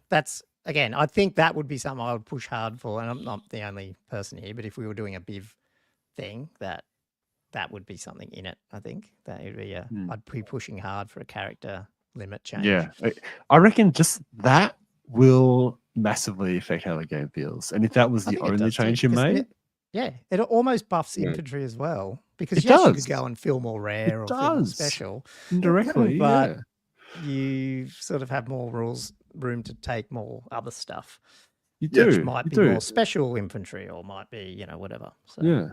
that's, again, I think that would be something I would push hard for. And I'm not the only person here, but if we were doing a BIV thing, that would be something in it. I think that would be I'd be pushing hard for a character limit change. Yeah, I reckon just that will massively affect how the game feels. And if that was the only change you made, it almost buffs infantry as well, because you could go and feel more rare or feel more special indirectly, but you sort of have more room to take more other stuff. You do. Which might be more special infantry, or might be, whatever. So. Yeah.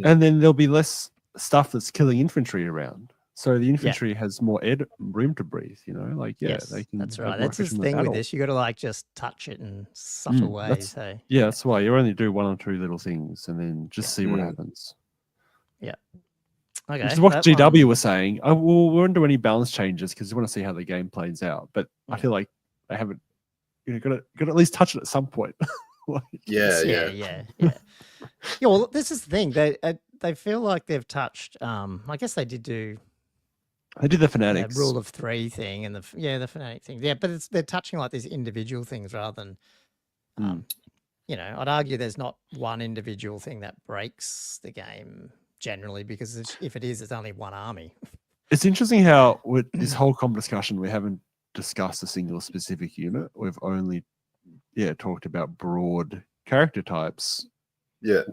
And then there'll be less stuff that's killing infantry around. So the infantry has more room to breathe, they can. That's right. That's the thing with this. You got to just touch it in subtle ways. Yeah, that's why you only do 1 or 2 little things and then just see what happens. Yeah. Okay. Which is what GW was saying. We won't do any balance changes because we want to see how the game plays out. But I feel like they haven't. Got to at least touch it at some point. Yeah. Well, this is the thing. They feel like they've touched. I guess they did do. They did the Fanatics rule of 3 thing and the Fanatic thing. Yeah, but they're touching like these individual things rather than. I'd argue there's not one individual thing that breaks the game generally, because if it is, it's only one army. It's interesting how with this whole discussion we haven't discussed a single specific unit. We've only talked about broad character types,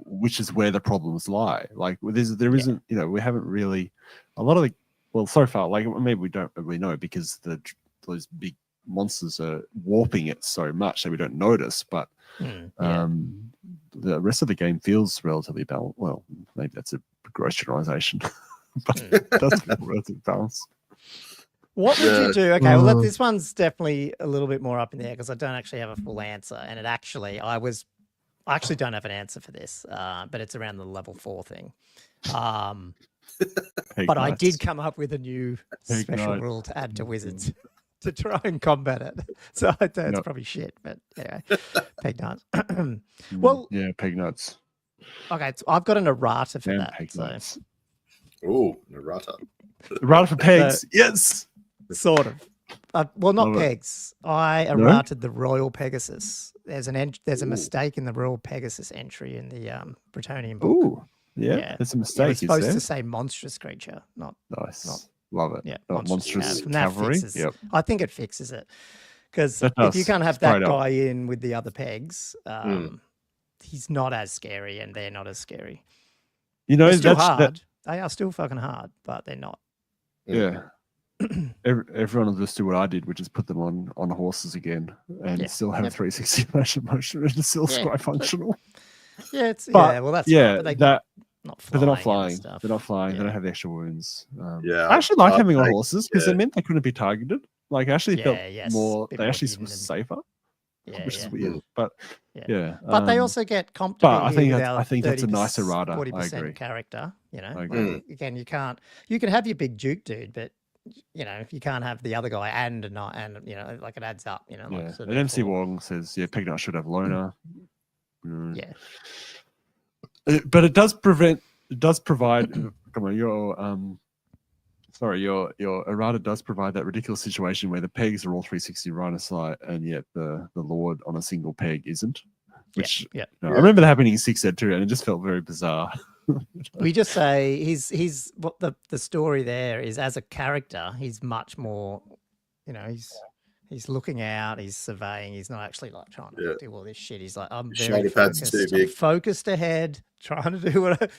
which is where the problems lie. Like there isn't we haven't really a lot of the so far, like maybe we don't really know because those big monsters are warping it so much that we don't notice, but the rest of the game feels relatively balanced. Well, maybe that's a gross generalization, but it does feel relatively balanced. What would you do? Okay, well, this one's definitely a little bit more up in the air because I don't actually have a full answer. And I actually don't have an answer for this, but it's around the level 4 thing. But I did come up with a new special rule to add to Wizards to try and combat it. So I'd say it's probably shit, but anyway, peg nuts. peg nuts. Okay, so I've got an errata for that. Peg nuts. Oh, an errata. Errata for pegs, yes. Sort of. Well, not pegs. I errated the Royal Pegasus. There's a mistake in the Royal Pegasus entry in the Britannique book. Ooh, yeah, there's a mistake. It's supposed to say monstrous creature, not nice. Not, love it. Yeah, not monstrous cavalry. I think it fixes it, because if you can't have that guy in with the other pegs, he's not as scary, and they're not as scary. They're still hard. They are still fucking hard, but they're not. Yeah. Everyone will just do what I did, which is put them on horses again and still have 360 motion and still quite functional. Yeah, well, that's but they're not flying. They're not flying. They don't have the extra wounds. I actually like having on horses because it meant they couldn't be targeted. Like I actually felt more. They actually were safer. Which is weird, but but they also get comp. But I think that's a nice errata. 40% character. Again, you can have your big Duke dude, but if you can't have the other guy and it adds up. And MC Wong says, Pegnut should have loner. Yeah, but it does provide. Come on, your errata does provide that ridiculous situation where the pegs are all 360 right of sight, and yet the Lord on a single peg isn't. Which yeah. I remember that happening in 6th ed too, and it just felt very bizarre. We just say he's what the story there is as a character. He's much more, he's looking out, he's surveying. He's not actually like trying to do all this shit. He's like, I'm very focused. I'm focused ahead, trying to do what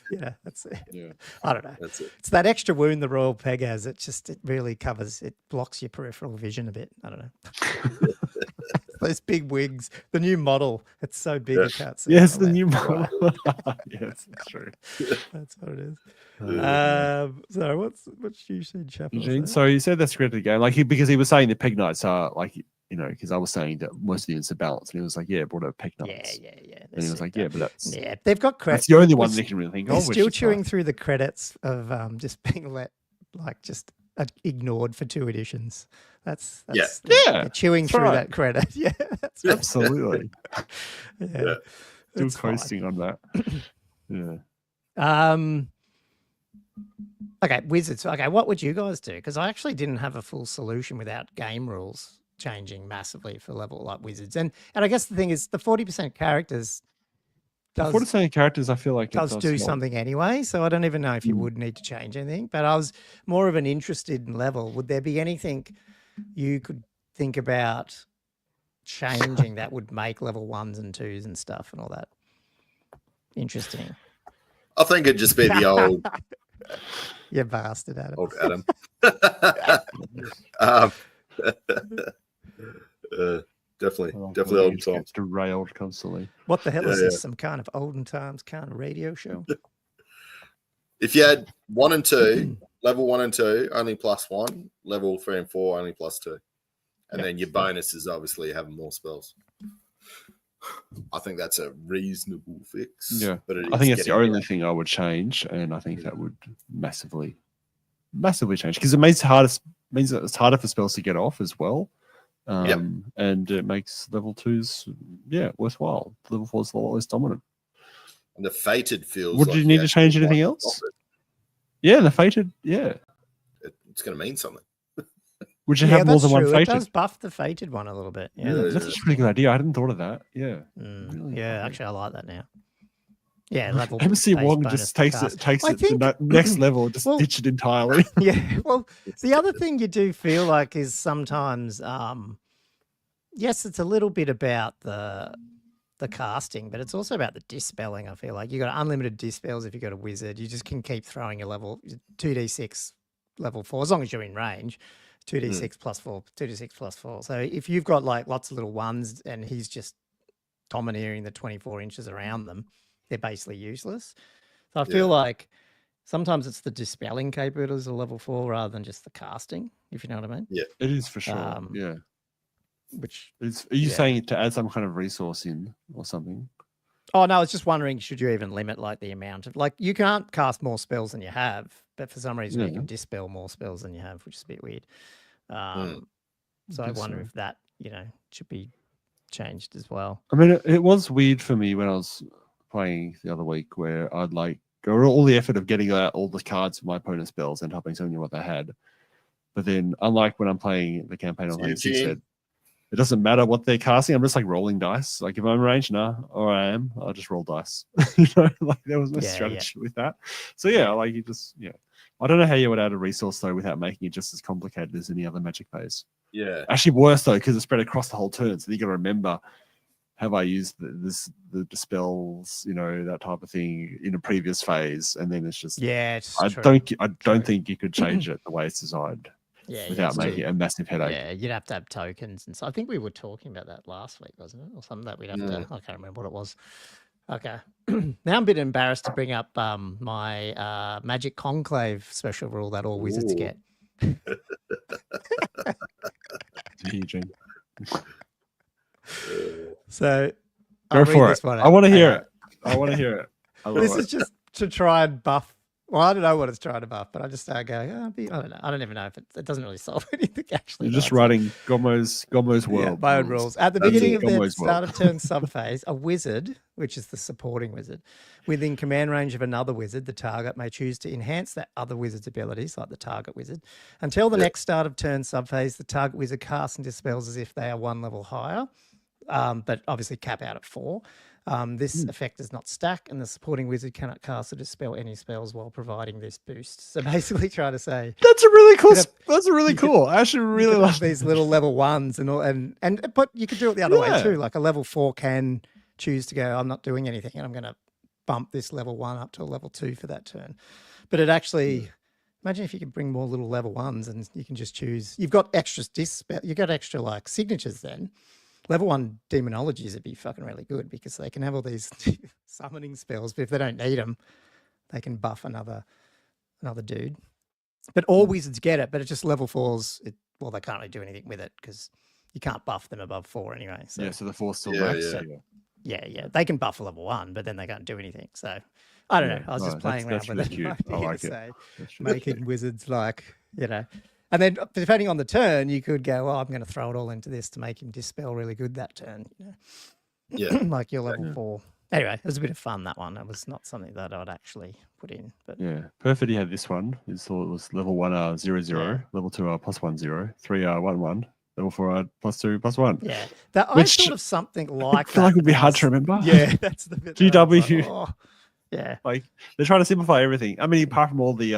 that's it. Yeah. I don't know. That's it. It's that extra wound the Royal Peg has. It really covers, it blocks your peripheral vision a bit. I don't know. Those big wigs, the new model. It's so big you can't see. Yes, the new model. Yes, that's true. That's what it is. So what's you said, Cheffaw? So you said that's scripted game, because he was saying the Peg Knights are because I was saying that most of the units are balanced, and he was like, yeah, brought up Peg Knights. Yeah. And he was like, yeah, but that's they've got credits. That's the only one they can really think of. They're still chewing through the credits of just being ignored for 2 editions. That's they're chewing through that credit. Yeah, that's absolutely. Still coasting on that. Okay, wizards. Okay, what would you guys do? Because I actually didn't have a full solution without game rules changing massively for level like wizards. And I guess the thing is the 40% characters. 40% characters, I feel like does do something anyway. So I don't even know if you would need to change anything. But I was more of an interested in level. Would there be anything you could think about changing that would make level 1s and 2s and stuff and all that interesting? I think it'd just be the old. You bastard, Adam. Old Adam. Definitely old times. Derailed constantly. What the hell is this? Some kind of olden times kind of radio show? If you had 1 and 2, level 1 and 2, only +1. Level 3 and 4, only +2. And then your bonus is obviously having more spells. I think that's a reasonable fix. Yeah, but I think it's the only thing I would change, and I think that would massively change because it means it's harder for spells to get off as well. And it makes level 2s worthwhile. Level 4's a lot less dominant. And the fated feels. Would you need to change anything else? Yeah, the fated. Yeah, it's going to mean something. Would you have more than one fated? It does buff the fated one a little bit. Yeah, that's a pretty good idea. I hadn't thought of that. Yeah. Really actually, I like that now. Yeah, level. MC1 just takes it to the next level, just ditch it entirely. Yeah. Well, the other thing you do feel like is sometimes, yes, it's a little bit about the casting, but it's also about the dispelling. I feel like you got unlimited dispels if you got a wizard. You just can keep throwing a level 2d6 level 4 as long as you're in range. 2d6 +4, 2d6 +4. So if you've got like lots of little ones and he's just domineering the 24 inches around them, they're basically useless. So I feel like sometimes it's the dispelling capabilities of level 4 rather than just the casting, if you know what I mean. Yeah, it is for sure. Are you saying to add some kind of resource in or something? Oh, no, I was just wondering, should you even limit like the amount of, like you can't cast more spells than you have, but for some reason you can dispel more spells than you have, which is a bit weird. So I wonder if that, should be changed as well. I mean, it was weird for me when I was playing the other week where I'd go all the effort of getting out all the cards for my opponent's spells and helping someone what they had. But then, unlike when I'm playing the campaign on Lancaster, it doesn't matter what they're casting. I'm just rolling dice. Like if I'm in range, I'll just roll dice. There was no strategy with that. So I don't know how you would add a resource though without making it just as complicated as any other Magic phase. Yeah. Actually worse though, because it's spread across the whole turn. So you got to remember, have I used the dispels, that type of thing in a previous phase? And then it's just I don't think you could change it the way it's designed. Without making it a massive headache. Yeah, you'd have to have tokens. And so I think we were talking about that last week, wasn't it? Or something that we'd have to, I can't remember what it was. Okay. Now I'm a bit embarrassed to bring up my Magic Conclave special rule that all wizards get. Eugene. So go for it. I want to hear it. I want to hear it. This is just to try and buff. Well, I don't know what it's trying to buff, but I just start going, I don't know. I don't even know if it doesn't really solve anything, actually. You're just writing Gommo's world. Yeah, my own rules. At the beginning of the start of turn subphase, a wizard, which is the supporting wizard, within command range of another wizard, the target may choose to enhance that other wizard's abilities, like the target wizard. Until the next start of turn subphase, the target wizard casts and dispels as if they are 1 level higher, but obviously cap out at 4. This effect does not stack, and the supporting wizard cannot cast or dispel any spells while providing this boost. So basically, trying to say that's a really cool. That's a really cool. I actually really love these little level 1s and all, and but you could do it the other way too. Like a level 4 can choose to go, I'm not doing anything, and I'm going to bump this level 1 up to a level 2 for that turn. But it actually, imagine if you could bring more little level 1s, and you can just choose. You've got extra you've got extra like signatures then. Level 1 demonologies would be fucking really good because they can have all these summoning spells, but if they don't need them, they can buff another dude. But all wizards get it, but it's just level 4s. Well, they can't really do anything with it because you can't buff them above 4 anyway. So. Yeah, so the 4 still Yeah. They can buff a level 1, but then they can't do anything. So I don't know. I was just playing around with it. I like it. Making wizards like, and then depending on the turn, you could go, I'm going to throw it all into this to make him dispel really good that turn. Yeah. Like your level 4. Anyway, it was a bit of fun, that one. It was not something that I'd actually put in. But yeah, Perfect had this one. It was level 1 0/0, level 2 +1 0, 3 1/1, level 4 +2 +1. Yeah, I thought of something like I feel like it would be hard to remember. Yeah, that's the bit. GW. Yeah, like they're trying to simplify everything. I mean, apart from all the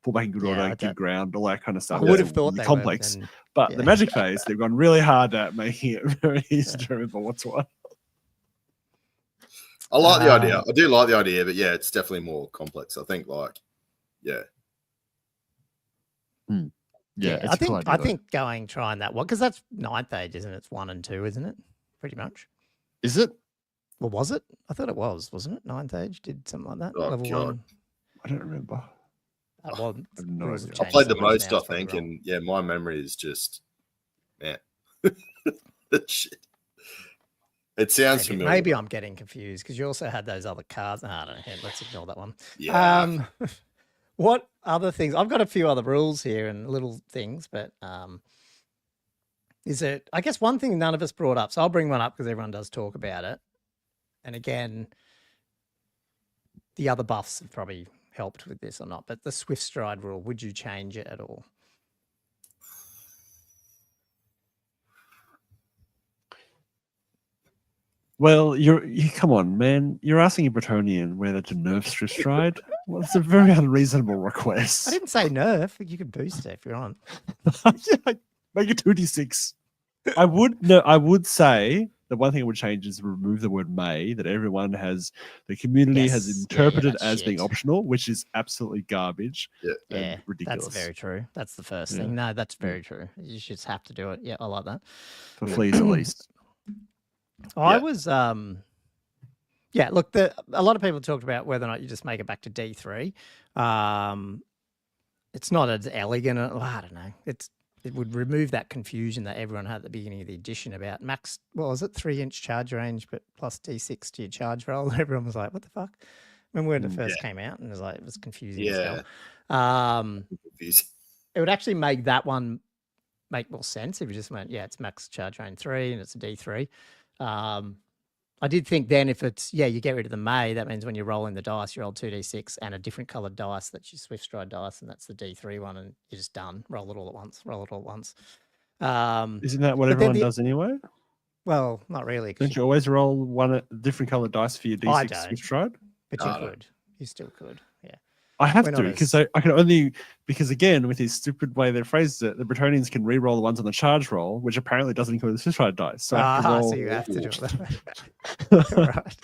pull back in good order, give ground, all that kind of stuff. I would have thought they complex, were, but the magic phase, they've gone really hard at making it very easy to remember what's what. I like the idea. I do like the idea, but yeah, it's definitely more complex. I think, Yeah, I think trying that one because that's 9th age, isn't it? It's 1 and 2, isn't it? Pretty much. Is it? Well, was it? I thought it was, wasn't it? 9th age did something like that. Oh, level God. 1. I don't remember. I played the most, I think, and yeah, my memory is just, shit. It sounds familiar. Maybe I'm getting confused because you also had those other cards. I don't know. Let's ignore that one. Yeah. What other things? I've got a few other rules here and little things, but is it? I guess one thing none of us brought up, so I'll bring one up because everyone does talk about it. And again, the other buffs have probably helped with this or not, but the Swift Stride rule, would you change it at all? Well, you come on, man. You're asking a Bretonian whether to nerf Swift Stride. Well, it's a very unreasonable request. I didn't say nerf. You can boost it if you're on. Make it 2d6. I would say the one thing I would change is remove the word may, that everyone has, the community has interpreted as being optional, which is absolutely garbage. Yeah, ridiculous. That's very true. That's the first thing. No, that's very true. You should just have to do it. Yeah, I like that. For fleas, at least. I was, look, a lot of people talked about whether or not you just make it back to D3. It's not as elegant. I don't know. It would remove that confusion that everyone had at the beginning of the edition about max, 3-inch charge range, but plus D6 to your charge roll. Everyone was like, what the fuck? Remember when it first came out and it was confusing as hell. It would actually make that one make more sense if you just went, it's max charge range 3 and it's a D3. I did think then if it's, you get rid of the may, that means when you're rolling the dice, you roll 2d6 and a different coloured dice. That's your Swift Stride dice, and that's the D3 one, and you're just done. Roll it all at once. Isn't that what everyone does anyway? Well, not really. Don't you always roll one different coloured dice for your D6 Swift Stride? But you could. You still could, yeah. I have to because I can only, because again, with his stupid way they phrased it, the Bretonians can re-roll the ones on the charge roll, which apparently doesn't include the Swift Stride dice. So, so you have to do it. Right.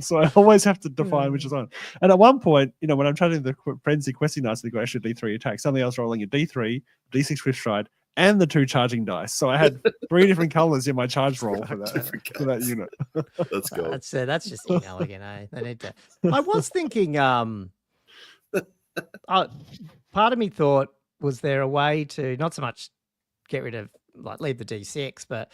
So I always have to define which is on. And at one point, when I'm trying to do the frenzy questing dice, they got extra D3 attack. Suddenly I was rolling a D3, D6 Swift Stride, and the 2 charging dice. So I had 3 different colors in my charge roll for that unit. That's cool. That's just inelegant, eh? They need to. I was thinking, part of me thought, was there a way to not so much get rid of, leave the D6, but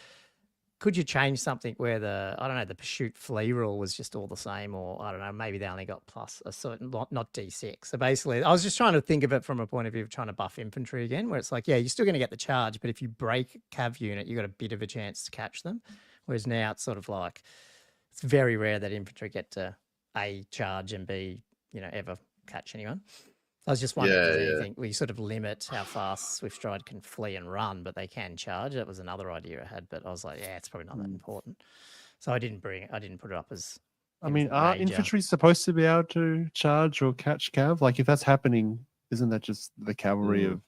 could you change something where the pursuit flee rule was just all the same, or I don't know, maybe they only got plus a certain, not D6. So basically, I was just trying to think of it from a point of view of trying to buff infantry again, where it's like, you're still going to get the charge, but if you break cav unit, you got a bit of a chance to catch them. Whereas now it's sort of like, it's very rare that infantry get to A, charge, and B, ever catch anyone. I was just wondering if anything, we sort of limit how fast Swift Stride can flee and run, but they can charge. That was another idea I had, but I was like, it's probably not that important. So I didn't put it up as I mean, are infantry supposed to be able to charge or catch cav? Like, if that's happening, isn't that just the cavalry have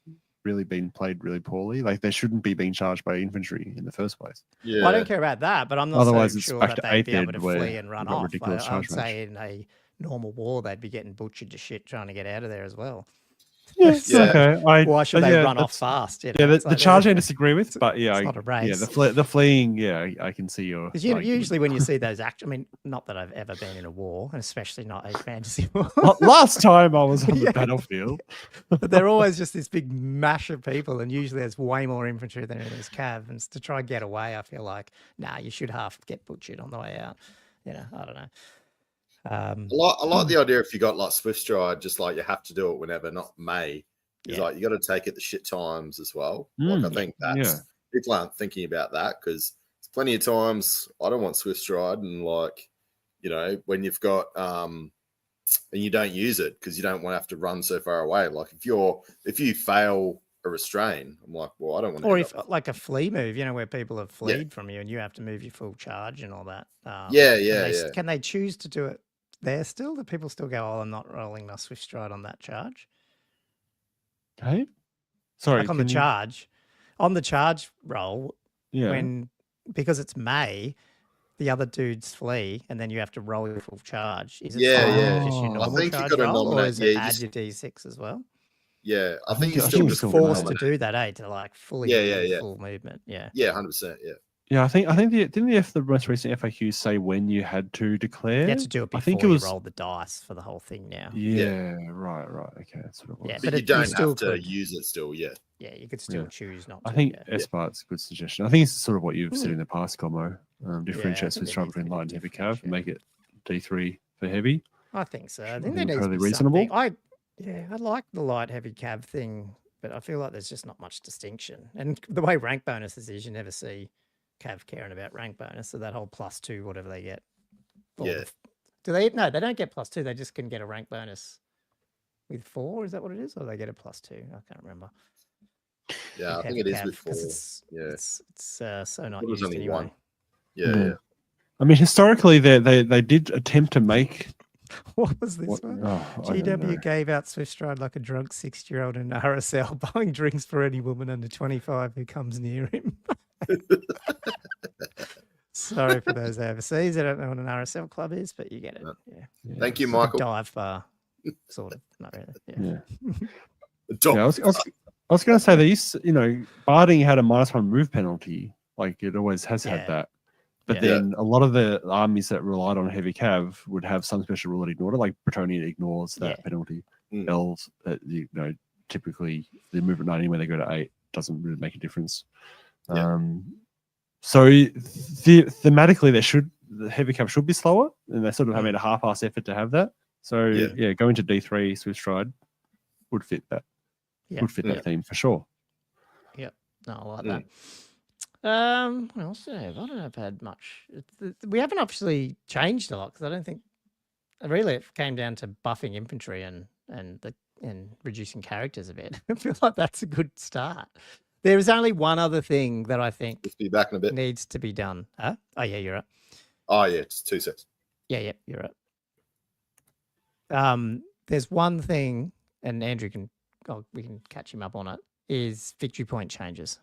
really been played really poorly? Like, they shouldn't be being charged by infantry in the first place. Yeah. Well, I don't care about that, but I'm not so sure that they'd be able to flee and run off. I would say in a normal war, they'd be getting butchered to shit trying to get out of there as well. Yes, okay. Why should they run off fast? You know? Yeah, the charge I disagree with, but yeah, it's not a race. The fleeing, yeah, I can see your. Because usually when you see those I mean, not that I've ever been in a war, and especially not a fantasy war. Last time I was on the battlefield, but they're always just this big mash of people, and usually there's way more infantry than there's cav. And to try and get away, I feel like you should half get butchered on the way out. You know, I don't know. I like the idea if you got like Swift Stride, just like you have to do it whenever, not May. It's like you got to take it the shit times as well. Like I think that's people aren't thinking about that because there's plenty of times I don't want Swift Stride, and like when you've got and you don't use it because you don't want to have to run so far away. Like if you fail a restrain, I'm like, well, I don't want to. Or if like a flee move, where people have fleed from you and you have to move your full charge and all that. Can they choose to do it? There still, do people still go, I'm not rolling my Swift Stride on that charge? Okay. Sorry. Like on the charge roll, because it's May, the other dudes flee, and then you have to roll your full charge. Is it just your normal charge roll, or is it add your D6 as well? Yeah, I think you're still just forced to do that, to like fully full movement. Yeah. Yeah, 100%. Yeah. Yeah, I think didn't the most recent FAQs say when you had to declare? You had to do it before you rolled the dice for the whole thing now. Yeah, right. Okay, that's what it was. Yeah, but you don't have to use it still, Yeah, you could still choose not to. I think Espart's a good suggestion. I think it's sort of what you've said in the past, Commo. Differentiate Swift Stride between light and heavy cav and make it D3 for heavy. I think so. I think that needs to be reasonable. I like the light heavy cav thing, but I feel like there's just not much distinction. And the way rank bonuses is, you never see cav caring about rank bonus, so that whole +2 whatever they get. Do they? No, they don't get +2. They just can get a rank bonus with 4. Is that what it is, or they get a +2? I can't remember. Yeah, I think it is with 4. It's so not used anyway. 1. Yeah. I mean, historically, they did attempt to make. What was this one? GW gave out Swift Stride like a drunk 60-year-old in RSL, buying drinks for any woman under 25 who comes near him. Sorry for those overseas. I don't know what an RSL club is, but you get it. Yeah. Thank you, Michael. Dive bar, sort of. Not really. I was going to say they used, Barding had a -1 move penalty. Like it always has had that. But then a lot of the armies that relied on heavy cav would have some special rule that ignored it. Like Britannique ignores that penalty. Elves, typically they move at 90 when they go to 8 doesn't really make a difference. So thematically, the heavy cav should be slower, and they sort of have made a half-ass effort to have that. So going to D3 Swift Stride would fit that. Would fit that theme for sure. Yep, no, I like that. What else do I have? I don't know if I've had much. We haven't actually changed a lot because I don't think really it came down to buffing infantry and reducing characters a bit. I feel like that's a good start. There is only one other thing that I think be back in a bit. Needs to be done. Huh? Oh yeah, you're right. Oh yeah, it's 2 sets. Yeah, you're right. There's one thing, and Andrew we can catch him up on it. Is victory point changes.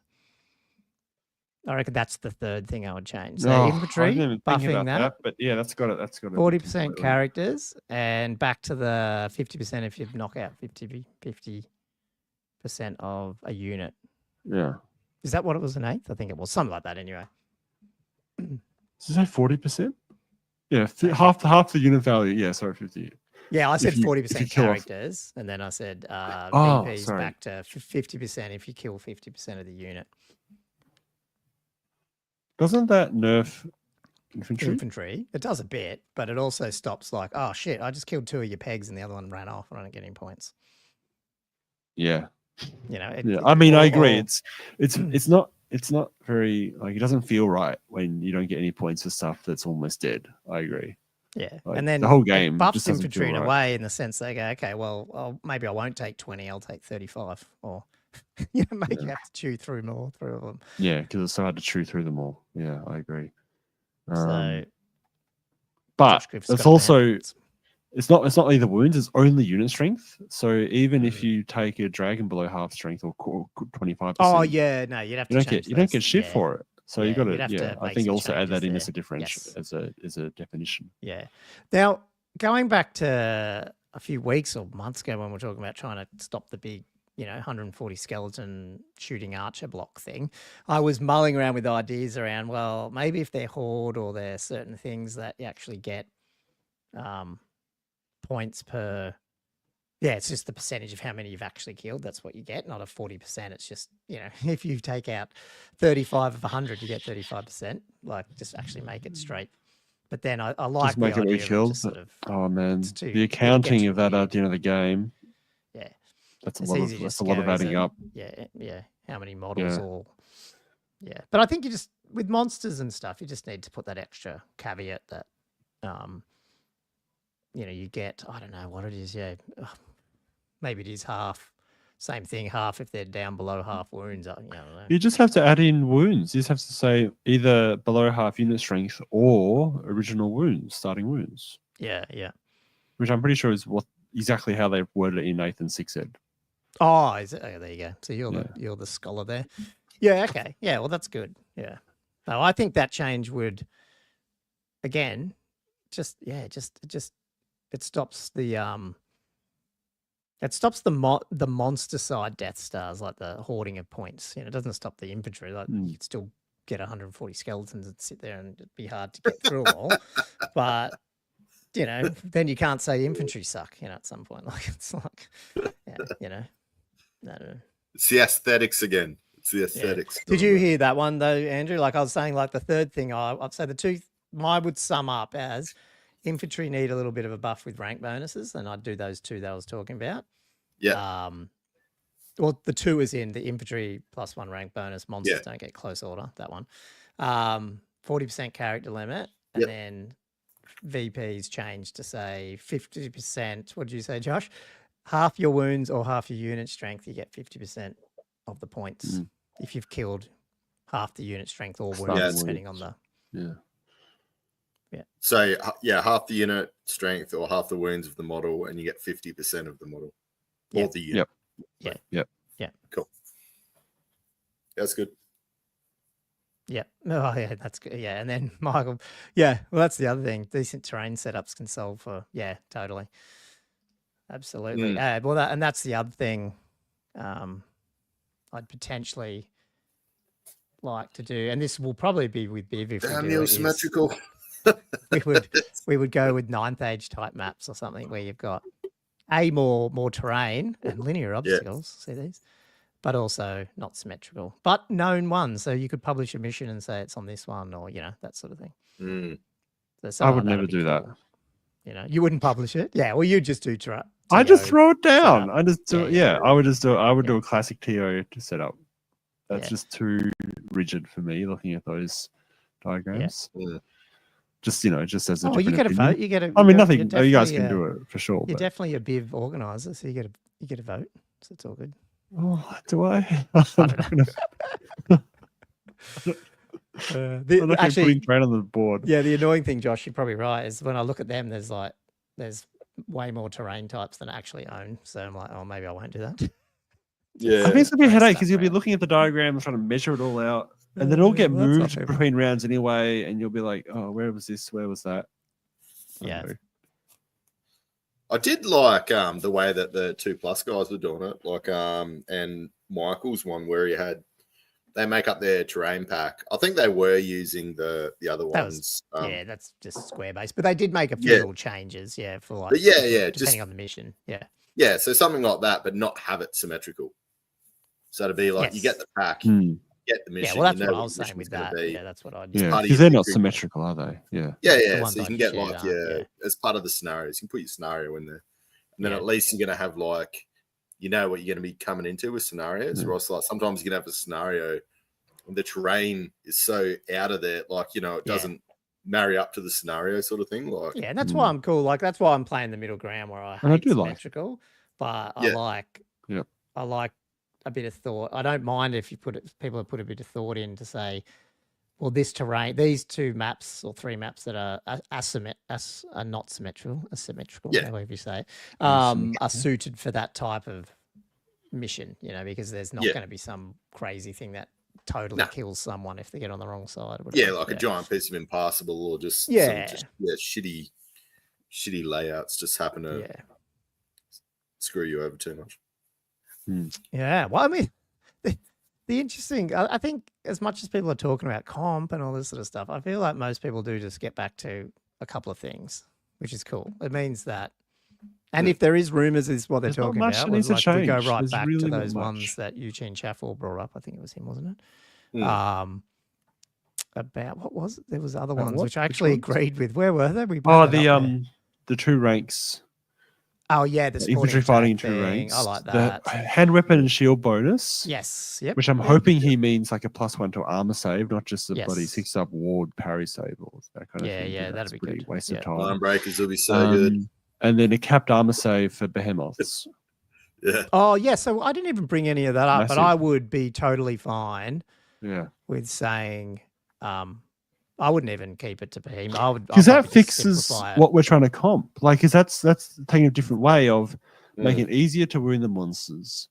I reckon that's the third thing I would change. So infantry, buffing that. But yeah, that's got it. 40% characters, and back to the 50% if you knock out 50% of a unit. Yeah. Is that what it was, an 8th? I think it was something like that anyway. Did you say 40%? Yeah, half the unit value. Yeah, sorry, 50. Yeah, I said 40% characters, and then I said VPs back to 50% if you kill 50% of the unit. Doesn't that nerf infantry? Infantry, it does a bit, but it also stops like, oh shit, I just killed 2 of your pegs and the other one ran off and I don't get any points. Yeah. I mean, I agree. It's not very, like, it doesn't feel right when you don't get any points for stuff that's almost dead. I agree. Yeah, like, and then the whole game buffs infantry in a way, in the sense they go, okay, well, maybe I won't take 20, I'll take 35, or make you have to chew through more through them. Yeah, because it's so hard to chew through them all. Yeah, I agree. But it's also it's not either wounds, it's only unit strength. So even if you take a dragon below half strength or 25%, oh yeah, no, you'd have to you don't get shit for it. So you got to I think also add that in there. as a differential, as a definition. Yeah. Now going back to a few weeks or months ago when we were talking about trying to stop the big, 140 skeleton shooting archer block thing, I was mulling around with ideas around, well, maybe if they're horde or they're certain things that you actually get points per. Yeah, it's just the percentage of how many you've actually killed. That's what you get, not a 40%. It's just, if you take out 35 of 100, you get 35%. Like, just actually make it straight. But then I like just make the it idea killed. Sort of, oh man, the accounting of that at the end of the game. Yeah, that's a lot of adding up. Yeah. How many models or But I think you just with monsters and stuff, you just need to put that extra caveat that you get, I don't know what it is, maybe it is half, same thing, half if they're down below half wounds. I don't know. You just have to add in wounds. You just have to say either below half unit strength or original wounds, starting wounds. Yeah. Which I'm pretty sure is exactly how they worded it in Nathan's 6 ed. Oh, is it? Oh, there you go. So you're the scholar there. Yeah, okay. Yeah, well that's good. Yeah. No, I think that change would again it stops the monster side Death Stars, like the hoarding of points. It doesn't stop the infantry. Like you'd still get 140 skeletons and sit there and it'd be hard to get through them all. But then you can't say infantry suck, at some point. Like it's like I don't know. It's the aesthetics again. It's the aesthetics. Did you hear that one though, Andrew? Like I was saying, like the third thing I'd say the two I would sum up as infantry need a little bit of a buff with rank bonuses, and I'd do those two that I was talking about. Yeah. Well, the two is in the infantry +1 rank bonus. Monsters don't get close order. That one. 40% character limit, and then VP's changed to say 50%. What did you say, Josh? Half your wounds or half your unit strength, you get 50% of the points if you've killed half the unit strength or wounds, depending on the. Yeah. So half the unit strength or half the wounds of the model, and you get 50% of the model or the unit. Yep. Cool. That's good. Yeah. Oh, yeah, that's good. Yeah, and then Michael. Yeah, well, that's the other thing. Decent terrain setups can solve for. Yeah, totally. Absolutely. Well, and that's the other thing. I'd potentially like to do, and this will probably be with Biv if we do it. Symmetrical. we would go with 9th age type maps or something where you've got more terrain and linear obstacles. See these, but also not symmetrical, but known ones. So you could publish a mission and say it's on this one, or that sort of thing. So I would never do that. You wouldn't publish it. Yeah, well, you just do. I just throw it down. I just do. I would just do. I would do a classic TO to set up. That's just too rigid for me. Looking at those diagrams. Yeah. Just just as a you get a vote. You get a. I mean, nothing. You guys can do it for sure. You're definitely a Biv organizer, so you get a vote. So it's all good. Oh, do I? Actually, putting terrain on the board. Yeah, the annoying thing, Josh, you're probably right, is when I look at them, there's way more terrain types than I actually own. So I'm like, oh, maybe I won't do that. Yeah, I think it's gonna be a headache because you'll be looking at the diagrams, trying to measure it all out. And then it'll get moved between rounds anyway, and you'll be like, "Oh, where was this? Where was that?" I did like the way that the 2+ guys were doing it, like and Michael's one where they make up their terrain pack. I think they were using the other ones. That's just square based, but they did make a few little changes. Yeah, for like depending on the mission. Yeah, so something like that, but not have it symmetrical. So to be like you get the pack. Get the mission. Yeah, well, that's what I was saying with that. Yeah, that's what I did. Yeah, because they're not symmetrical, are they? Yeah. Yeah. So you can get as part of the scenarios, you can put your scenario in there, and then at least you're gonna have what you're gonna be coming into with scenarios. Or else, like sometimes you can have a scenario, and the terrain is so out of there, it doesn't marry up to the scenario, sort of thing. Like, and that's why I'm cool. Like that's why I'm playing the middle ground where I hate symmetrical, but I like a bit of thought. I don't mind if people have put a bit of thought in to say, well, this terrain, these 2 maps or 3 maps that are not symmetrical, asymmetrical, however you say, are suited for that type of mission, because there's not going to be some crazy thing that totally kills someone if they get on the wrong side. Like a giant piece of impassable or just shitty layouts just happen to screw you over too much. Yeah, well, I mean, the interesting, I think as much as people are talking about comp and all this sort of stuff, I feel like most people do just get back to a couple of things, which is cool. It means that, and if there is rumors, is what they're talking about. Was like we go right back to those ones that Euchene Cheffaw brought up. I think it was him, wasn't it? About what was it? There was other ones which I actually agreed with. Where were they? The 2 ranks. Oh yeah, the infantry fighting in 2 ranks. I like that. The hand weapon and shield bonus. Yes. Yep. Which I'm hoping he means like a +1 to armor save, not just a bloody 6-up ward parry save or that kind of thing. Yeah, that'd be good. Waste of time. Line breakers will be so good. And then a capped armor save for behemoths. Oh yeah. So I didn't even bring any of that up, but I would be totally fine. With saying, I wouldn't even keep it to behemoth. I would, because that fixes what we're trying to comp. Like, because that's taking a different way of making it easier to wound the monsters.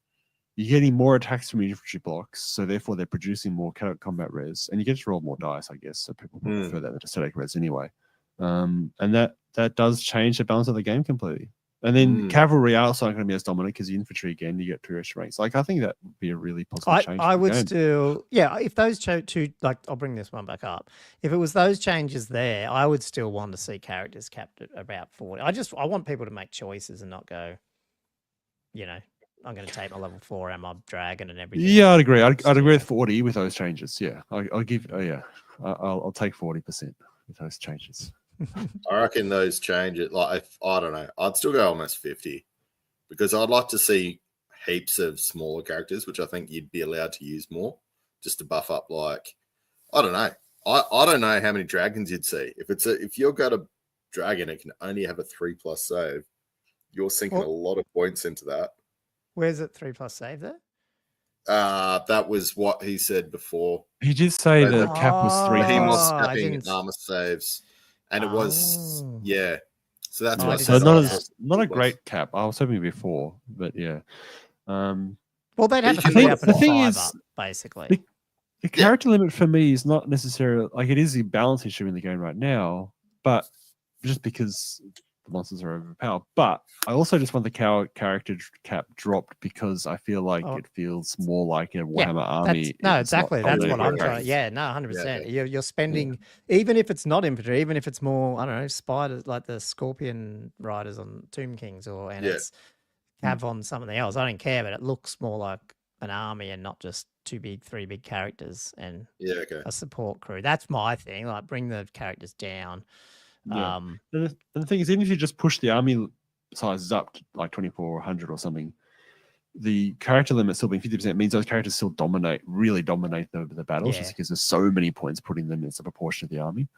You're getting more attacks from infantry blocks, so therefore they're producing more combat res, and you get to roll more dice, I guess. So people prefer that to static res anyway. And that does change the balance of the game completely. And then cavalry are also not going to be as dominant because the infantry, again, you get 2 extra ranks. Like, I think that would be a really positive change. I would still, if those 2, like, I'll bring this one back up. If it was those changes there, I would still want to see characters capped at about 40. I want people to make choices and not go, I'm going to take my level 4 and my dragon and everything. Yeah, I'd agree. I'd agree with 40 with those changes. Yeah, I'll give, I'll take 40% with those changes. I reckon those changes, like, I don't know, I'd still go almost 50 because I'd like to see heaps of smaller characters, which I think you'd be allowed to use more just to buff up. Like, I don't know. I don't know how many dragons you'd see. If you've got a dragon, it can only have a 3+ save. You're sinking a lot of points into that. Where's it 3+ save there? That was what he said before. He did say the cap was 3. He was stepping armor saves. And it was, So that's why. So not a great cap. I was hoping before, but yeah. Well, they'd have to be up at 5 up, basically. The character limit for me is not necessarily like it is a balance issue in the game right now, but just because the monsters are overpowered. But I also just want the character cap dropped because I feel like it feels more like a Warhammer army. Exactly. That's what I'm trying. Yeah, no, 100%. You're spending, even if it's not infantry, even if it's more, I don't know, spiders like the Scorpion Riders on Tomb Kings it's cav on something else. I don't care, but it looks more like an army and not just 3 big characters and a support crew. That's my thing. Like, bring the characters down. Yeah. The thing is, even if you just push the army sizes up to like 24 or 100 or something, the character limit still being 50% means those characters still really dominate the battles just because there's so many points putting them as a proportion of the army.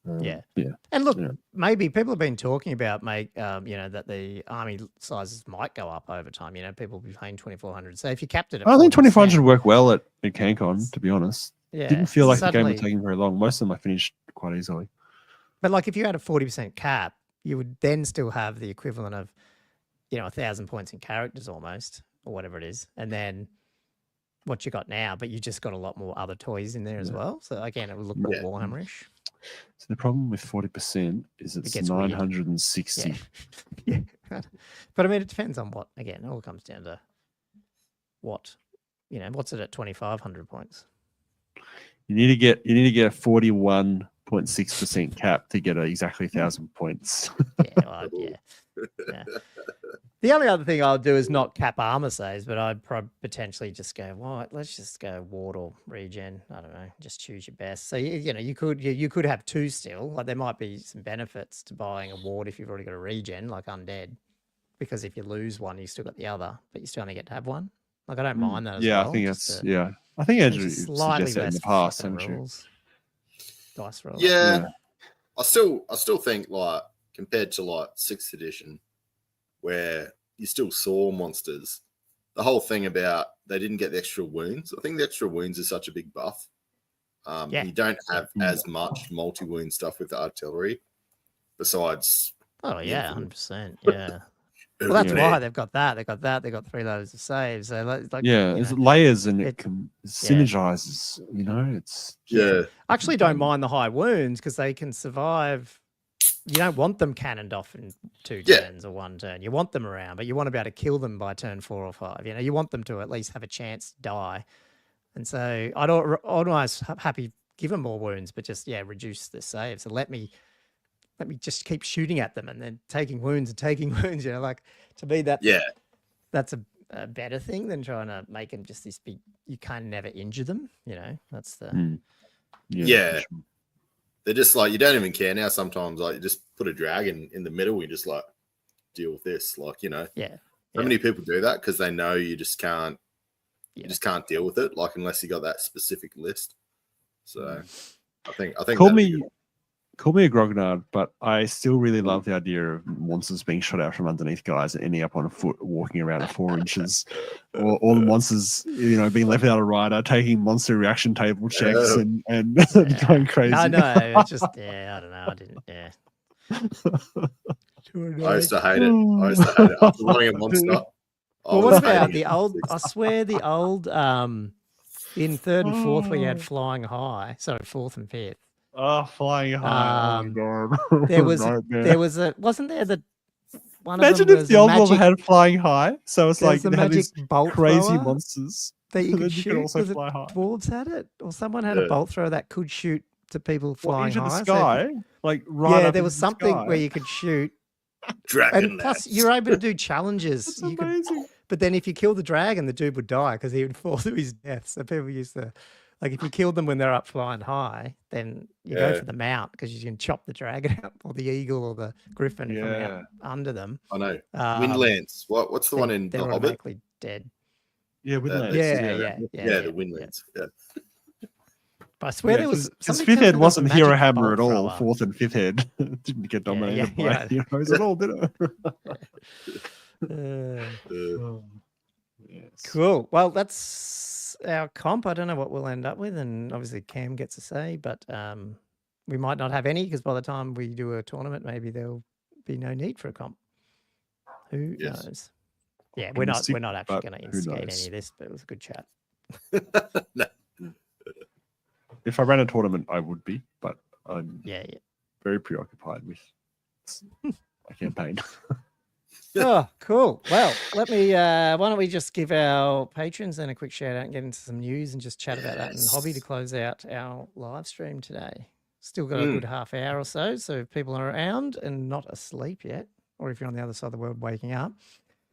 And look, maybe people have been talking about that the army sizes might go up over time. People will be paying 2,400. So if you capped it at I think 2,400 work well at CanCon, to be honest. Yeah, didn't feel like the game was taking very long. Most of them I finished quite easily. But like, if you had a 40% cap, you would then still have the equivalent of, 1,000 points in characters almost, or whatever it is. And then what you got now, but you just got a lot more other toys in there as well. So again, it would look more Warhammer-ish. So the problem with 40% is it's 960. Yeah. But I mean, it depends on what, again, it all comes down to what, what's it at 2,500 points? You need to get a 41.6% cap to get exactly 1,000 points. The only other thing I'll do is not cap armor saves, but I'd probably potentially just go, let's just go ward or regen. I don't know, just choose your best. So you could have 2 still. Like, there might be some benefits to buying a ward if you've already got a regen, like undead, because if you lose one, you still got the other, but you still only get to have one. Like, I don't mind that as well. I think that's I think Andrew suggested that in the past, haven't you? Dice roll. Yeah. I still think, like, compared to like 6th edition, where you still saw monsters, the whole thing about they didn't get the extra wounds. I think the extra wounds is such a big buff. You don't have as much multi-wound stuff with the artillery, besides. Oh yeah, 100%. Yeah. Well, that's why they've got that. They've got 3 loads of saves. So there's layers and it synergizes. You know, it's I actually don't mind the high wounds because they can survive. You don't want them cannoned off in 2 turns or 1 turn. You want them around, but you want to be able to kill them by turn 4 or 5. You know, you want them to at least have a chance to die. And so I'd almost happy give them more wounds, but just reduce the save. So let me just keep shooting at them and then taking wounds and taking wounds. You know, like to me that's a better thing than trying to make them just this big. You can never injure them. You know, that's the They're just like, you don't even care now. Sometimes like you just put a dragon in the middle. You just like deal with this. Like, you know, how many people do that? Because they know you just can't, you just can't deal with it. Like, unless you got that specific list. So I think call me a grognard, but I still really love the idea of monsters being shot out from underneath guys and ending up on a foot, walking around at 4 inches, or all the monsters, you know, being left out of rider, taking monster reaction table checks and going crazy. I know. It's just I don't know. I didn't. I used to hate it. After running a monster. Well, what about the old? I swear the old in 3rd and 4th where you had flying high. Sorry, 4th and 5th. Oh, flying high! Oh God. There was a wasn't there the one? Imagine of them if the old world had flying high, so it's like the they had magic these bolt crazy monsters that you could shoot. Could also fly high. Dwarves had it, or someone had a bolt thrower that could shoot to people flying into high. The sky, like right up there was something sky. where you could shoot. Dragon and plus, you're able to do challenges. That's amazing. But then if you kill the dragon, the dude would die because he would fall to his death. So people used to, like, if you killed them when they're up flying high, then you go for the mount because you can chop the dragon out, or the eagle, or the griffin from out under them. I know. Windlands. What's the one in the Hobbit? Automatically dead. Yeah, Windlands. The Windlands. Yeah. But I swear there was. Because 5th Ed wasn't Hero Hammer at all. 4th and 5th Ed didn't get dominated by heroes at all, did it? Cool. Well, that's our comp. I don't know what we'll end up with, and obviously Cam gets a say, but we might not have any because by the time we do a tournament, maybe there'll be no need for a comp. Who knows? Yeah, we're not actually going to instigate any of this, but it was a good chat. No. If I ran a tournament, I would be, but I'm very preoccupied with my campaign. Oh, cool. Well, let me. Why don't we just give our patrons then a quick shout out and get into some news and just chat about that and hobby to close out our live stream today. Still got a good half hour or so, so if people are around and not asleep yet, or if you're on the other side of the world waking up.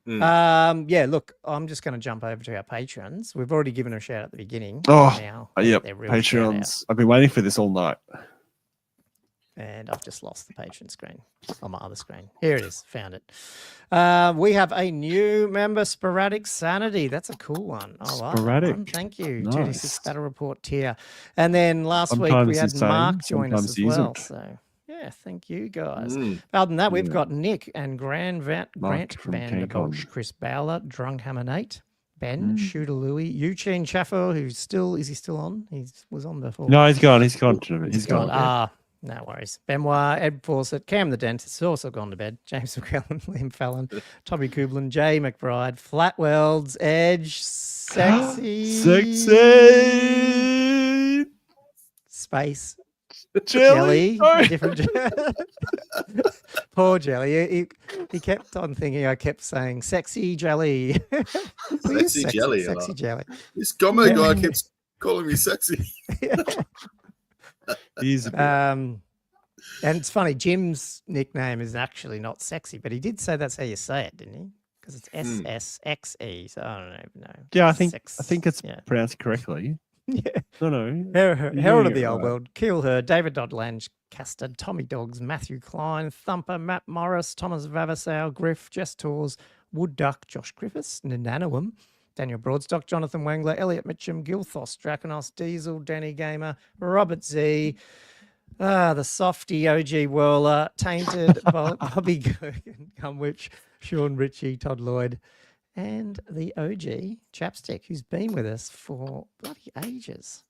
Look, I'm just going to jump over to our patrons. We've already given a shout out at the beginning. Patrons. I've been waiting for this all night. And I've just lost the patron screen on my other screen. Here it is. Found it. We have a new member, SporadicSanity. That's a cool one. I like that one. Thank you. Nice. 2D6 Battle Report tier. And then last week we had Mark join us as well. So yeah, thank you guys. Other than that, we've got Nick and Grant Van Der Bosch, Chris Bowler, DrunkhammerNate, Ben, ShooterLouie, Euchene Cheffaw, who's is he still on? He was on before. No, he's gone. He's gone. No worries. Benoît, Ed Fawcett, Cam the Dentist has also gone to bed. James McQuellin, Liam Fallon, Tommy Kublin, JAYE McBride, flatworldsedge, sexy, space, Jelley, different. Poor Jelley. He kept on thinking I kept saying sexy Jelley. Sexy Jelley. Sexy Jelley. This comment guy keeps calling me sexy. And it's funny, Jim's nickname is actually not sexy, but he did say that's how you say it, didn't he? Because it's SSXE, so I don't even know. Yeah, I think it's pronounced correctly. Yeah. No. Herald of the Old World, Kiel Hurd, David Lancaster, Tommydogs, Matthew Klein, Thumper, Matt Morris, Thomas Vavasow, Griff, Jess Tors, Wood Duck, Josh Griffiths, Nananawam, Daniel Broadstock, Jonathan Wangler, Elliot Mitchum, Gilthos, Draconos, Diesel, Danny Gamer, Robert Z, the Softy, OG Whirler, Tainted, Bobby Gergen, Cumwich, Sean Ritchie, Todd Lloyd, and the OG Chapstick, who's been with us for bloody ages.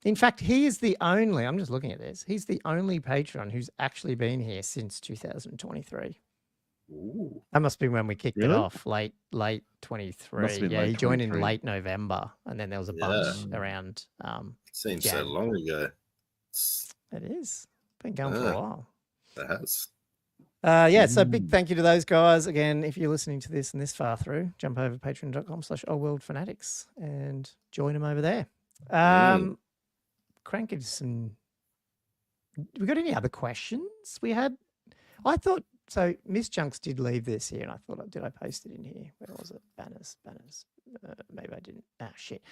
In fact, he is the only, I'm just looking at this, he's the only patron who's actually been here since 2023. Ooh. That must be when we kicked it off, late 23. Yeah, he joined in late November, and then there was a bunch around. Seems so long ago. It is. Been going for a while. It has. So big thank you to those guys. Again, if you're listening to this and this far through, jump over to patreon.com/oldworldfanatics and join them over there. Cranking some. We got any other questions? I thought. So Miss Junks did leave this here, and I thought, did I paste it in here? Where was it? Banners. Maybe I didn't. Ah, shit.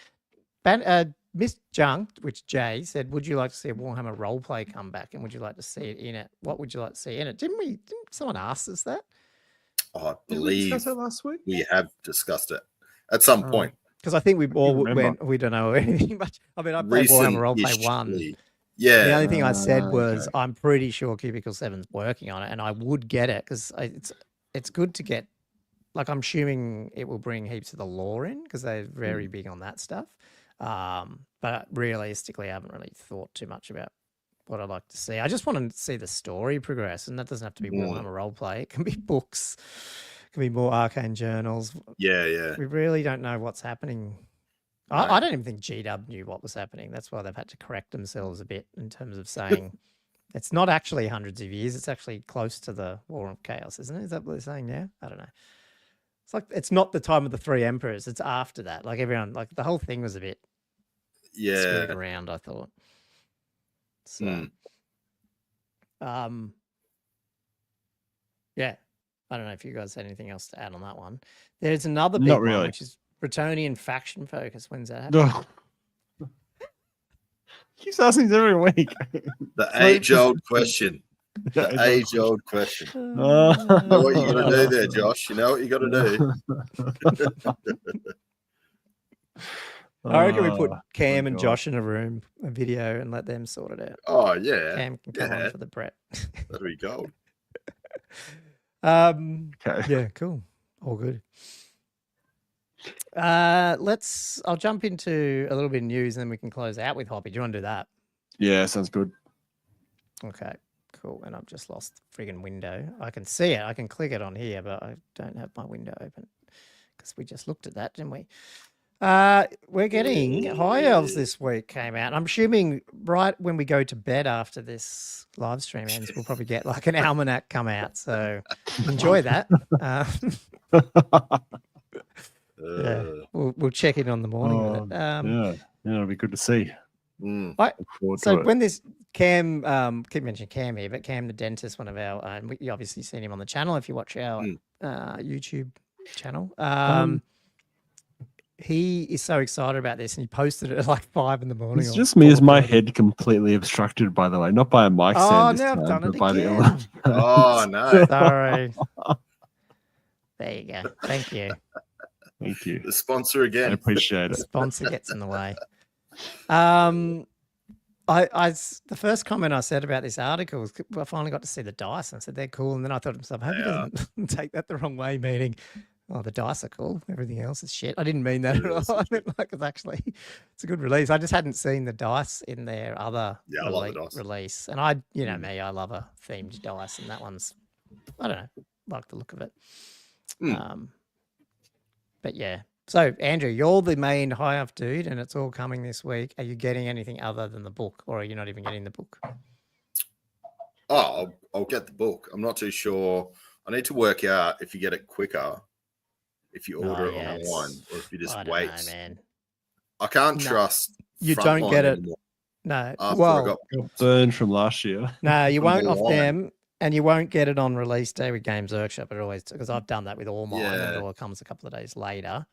Miss Junk, which Jay said, would you like to see a Warhammer roleplay come back, and would you like to see it in it? What would you like to see in it? Didn't someone ask us that? I believe we discuss it last week? We have discussed it at some point. Because I think we don't know anything much. I mean, I played Warhammer Roleplay 1. Yeah. The only thing I said was I'm pretty sure Cubicle 7's working on it, and I would get it because it's good to get. Like, I'm assuming it will bring heaps of the lore in because they're very big on that stuff. But realistically, I haven't really thought too much about what I'd like to see. I just want to see the story progress, and that doesn't have to be Warhammer Roleplay. It can be books. It can be more Arcane journals. Yeah. We really don't know what's happening. No. I don't even think GW knew what was happening. That's why they've had to correct themselves a bit in terms of saying it's not actually hundreds of years. It's actually close to the War of Chaos, isn't it? Is that what they're saying now? I don't know. It's like it's not the time of the three emperors. It's after that. Like everyone, like the whole thing was a bit screwed around, I thought. So, yeah. I don't know if you guys had anything else to add on that one. There's another big one, which is Bretonian faction focus. When's that happening? No. Keeps asking this every week. The age-old question. The age-old question. You know what you got to do there, Josh? You know what you got to do. I reckon we put Cam and Josh in a room, a video, and let them sort it out. Oh, yeah. Cam can come on for the Brett. That'll be gold. Okay. Yeah, cool. All good. I'll jump into a little bit of news and then we can close out with Hoppy. Do you want to do that? Yeah, sounds good. Okay, cool. And I've just lost the friggin' window. I can see it. I can click it on here, but I don't have my window open because we just looked at that, didn't we? We're getting High Elves this week came out. I'm assuming right when we go to bed after this live stream ends, we'll probably get like an almanac come out. So enjoy that. Yeah, we'll check in on the morning with it. It'll be good to see. So when this Cam, keep mentioning Cam here, but Cam the dentist, one of our, you obviously seen him on the channel if you watch our YouTube channel. He is so excited about this, and he posted it at like 5 in the morning. It's just me. Is my head completely obstructed? By the way, not by a mic stand. Oh, now I've done it again. Oh no! Sorry. There you go. Thank you. Thank you. The sponsor again. I appreciate it. The sponsor gets in the way. The first comment I said about this article was I finally got to see the dice, and I said they're cool, and then I thought to myself, I hope he doesn't take that the wrong way, meaning, oh, the dice are cool. Everything else is shit. I didn't mean that at all. I meant like it's a good release. I just hadn't seen the dice in their other release. And I, you know me, I love a themed dice, and that one's, I don't know, like the look of it. But yeah. So Andrew, you're the main High Elf dude, and it's all coming this week. Are you getting anything other than the book, or are you not even getting the book? Oh, I'll get the book. I'm not too sure. I need to work out if you get it quicker. If you order it online, or if you just wait, know, man. I can't trust. You don't get it. Anymore. No. Well, I got burned from last year. No, you won't off them, and you won't get it on release day with Games Workshop. It always, because I've done that with all mine, and it all comes a couple of days later.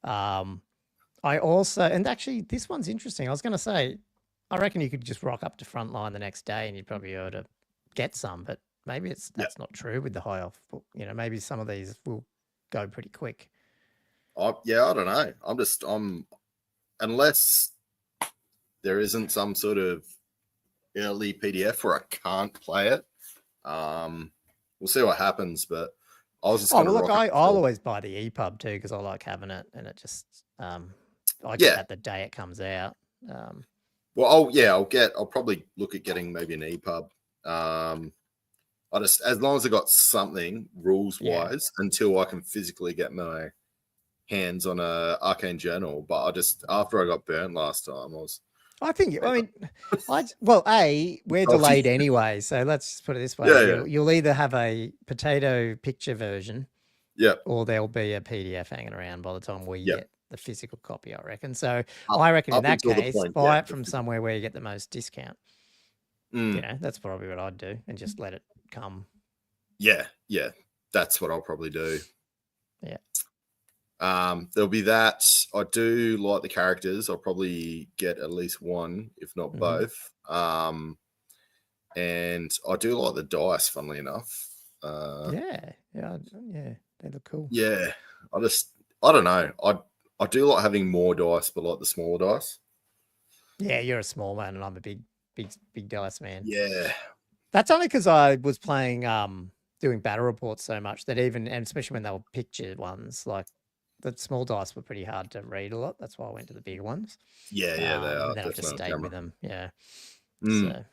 I also, and actually, this one's interesting. I was going to say, I reckon you could just rock up to Frontline the next day, and you'd probably be able to get some. But maybe that's not true with the High Elf book. You know, maybe some of these will go pretty quick. I don't know. Unless there isn't some sort of early PDF where I can't play it. We'll see what happens, but I was just I'll always buy the EPUB too because I like having it, and it just I get that the day it comes out. Well, I'll probably look at getting maybe an EPUB. As long as I got something rules wise until I can physically get my hands on a Arcane Journal. But after I got burnt last time, we're delayed anyway, so let's put it this way. You'll either have a potato picture version, or there'll be a PDF hanging around by the time we get the physical copy, I reckon. So I reckon in that case, buy it from somewhere where you get the most discount. You know, that's probably what I'd do, and just let it come. Yeah, that's what I'll probably do. Yeah. There'll be that. I do like the characters. I'll probably get at least one, if not both. And I do like the dice, funnily enough. They look cool. Yeah, I don't know. I do like having more dice, but like the smaller dice. Yeah, you're a small man, and I'm a big dice man. Yeah, that's only because I was playing, doing battle reports so much that and especially when they were picture ones, like the small dice were pretty hard to read a lot. That's why I went to the bigger ones. Yeah, they are. And then I just stayed with them. Yeah. So.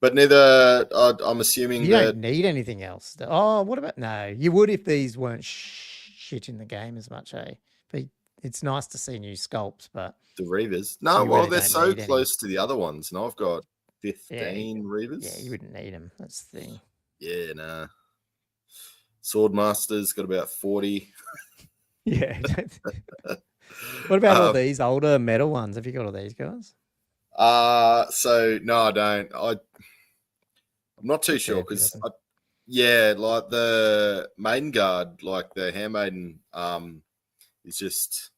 But neither, I'm assuming you don't need anything else. What about, no, you would if these weren't shit in the game as much, eh? But it's nice to see new sculpts, but. The Reavers. No, well, they're so close to the other ones. And I've got 15 Reavers. Yeah, you wouldn't need them. That's the thing. Yeah, nah. Swordmaster's got about 40. Yeah. What about all these older metal ones? Have you got all these guys? So no, I don't. I'm not too sure because like the Maiden Guard, like the Handmaiden, is just.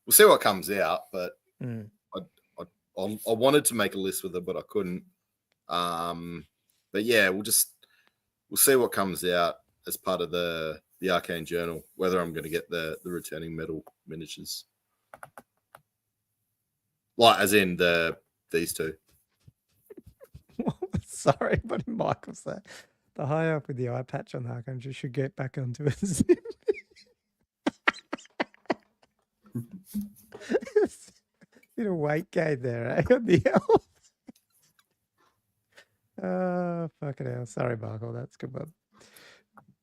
We'll see what comes out, but I wanted to make a list with it, but I couldn't. But yeah, we'll see what comes out as part of the Arcane Journal, whether I'm going to get the returning metal miniatures, like as in these two. Sorry, but Michael said the high up with the eye patch on the Arcane just should get back onto it. Bit of weight gain there, eh? On the elf. Oh, fucking hell. Sorry, Michael. That's good one.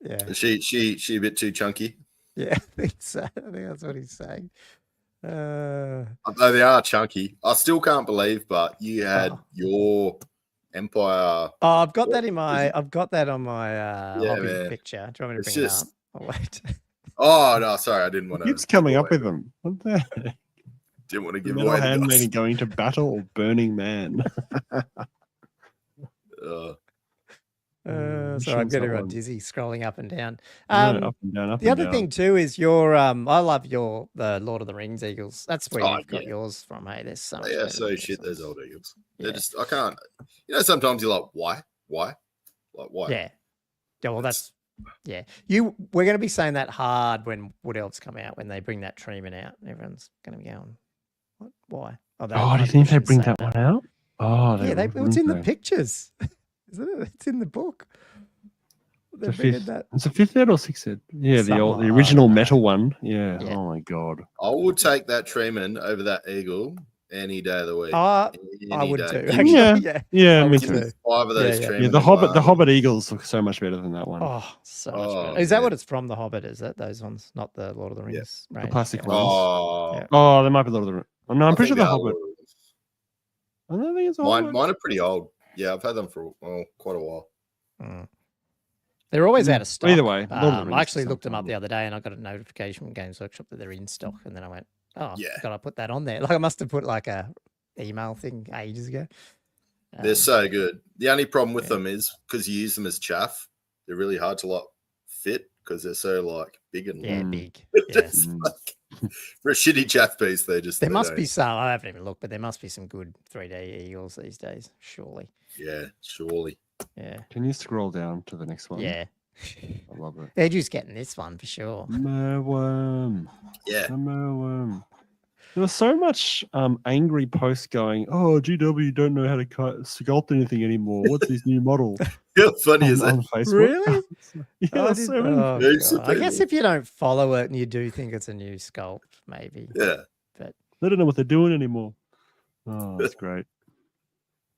Yeah. Is she a bit too chunky? Yeah, I think so. I think that's what he's saying. Although they are chunky. I still can't believe, but you had your Empire. Oh, I've got that on my hobby picture. Do you want me to bring it up? Oh, wait. Oh no, sorry, I didn't want to. Keeps coming up with them. What the heck? Didn't want to give away. Handmaiden going to battle or Burning Man. Sorry, I'm getting everyone dizzy scrolling up and down. Up and down. The other thing too is your I love the Lord of the Rings eagles. That's where you've got yours from. Hey, there's so much. Yeah, so shit. Those old eagles. They're just I can't. You know, sometimes you're like, why? Like why? Yeah. Well, that's. Yeah, we're going to be saying that hard when Wood Elves come out, when they bring that treatment out. Everyone's going to be going, what? Why? Do you think they bring that one out? Oh, yeah, it's in the pictures. Isn't it? It's in the book. It's a 5th ed or 6th ed? Yeah, the original metal one. Yeah. Oh my god. I would take that treatment over that eagle any day of the week. I would too. Actually. Yeah. Me too. 5 of those treatments. The Hobbit Eagles look so much better than that one. Oh, so much better. Is that what it's from? The Hobbit? Is that those ones? Not the Lord of the Rings? The plastic ones. Oh, they might be Lord of the Rings. No, I'm pretty sure the Hobbit. I don't think it's mine are pretty old. Yeah, I've had them for quite a while. They're always out of stock. Either way, I actually looked them up the other day, and I got a notification from Games Workshop that they're in stock, and then I went, "Oh, God, I put that on there." Like I must have put like a email thing ages ago. They're so good. The only problem with them is because you use them as chaff, they're really hard to fit because they're so big and long. Big. Just, for a shitty chaff piece, there must be some. I haven't even looked, but there must be some good 3D eagles these days, surely. Yeah, surely. Yeah. Can you scroll down to the next one? Yeah. I love it. Edgew's getting this one for sure. Merworm. Yeah. Merworm. There was so much angry posts going, "Oh, GW don't know how to sculpt anything anymore. What's this new model?" How funny is that? Really? I guess if you don't follow it and you do think it's a new sculpt, maybe. Yeah. But they don't know what they're doing anymore. Oh, that's great.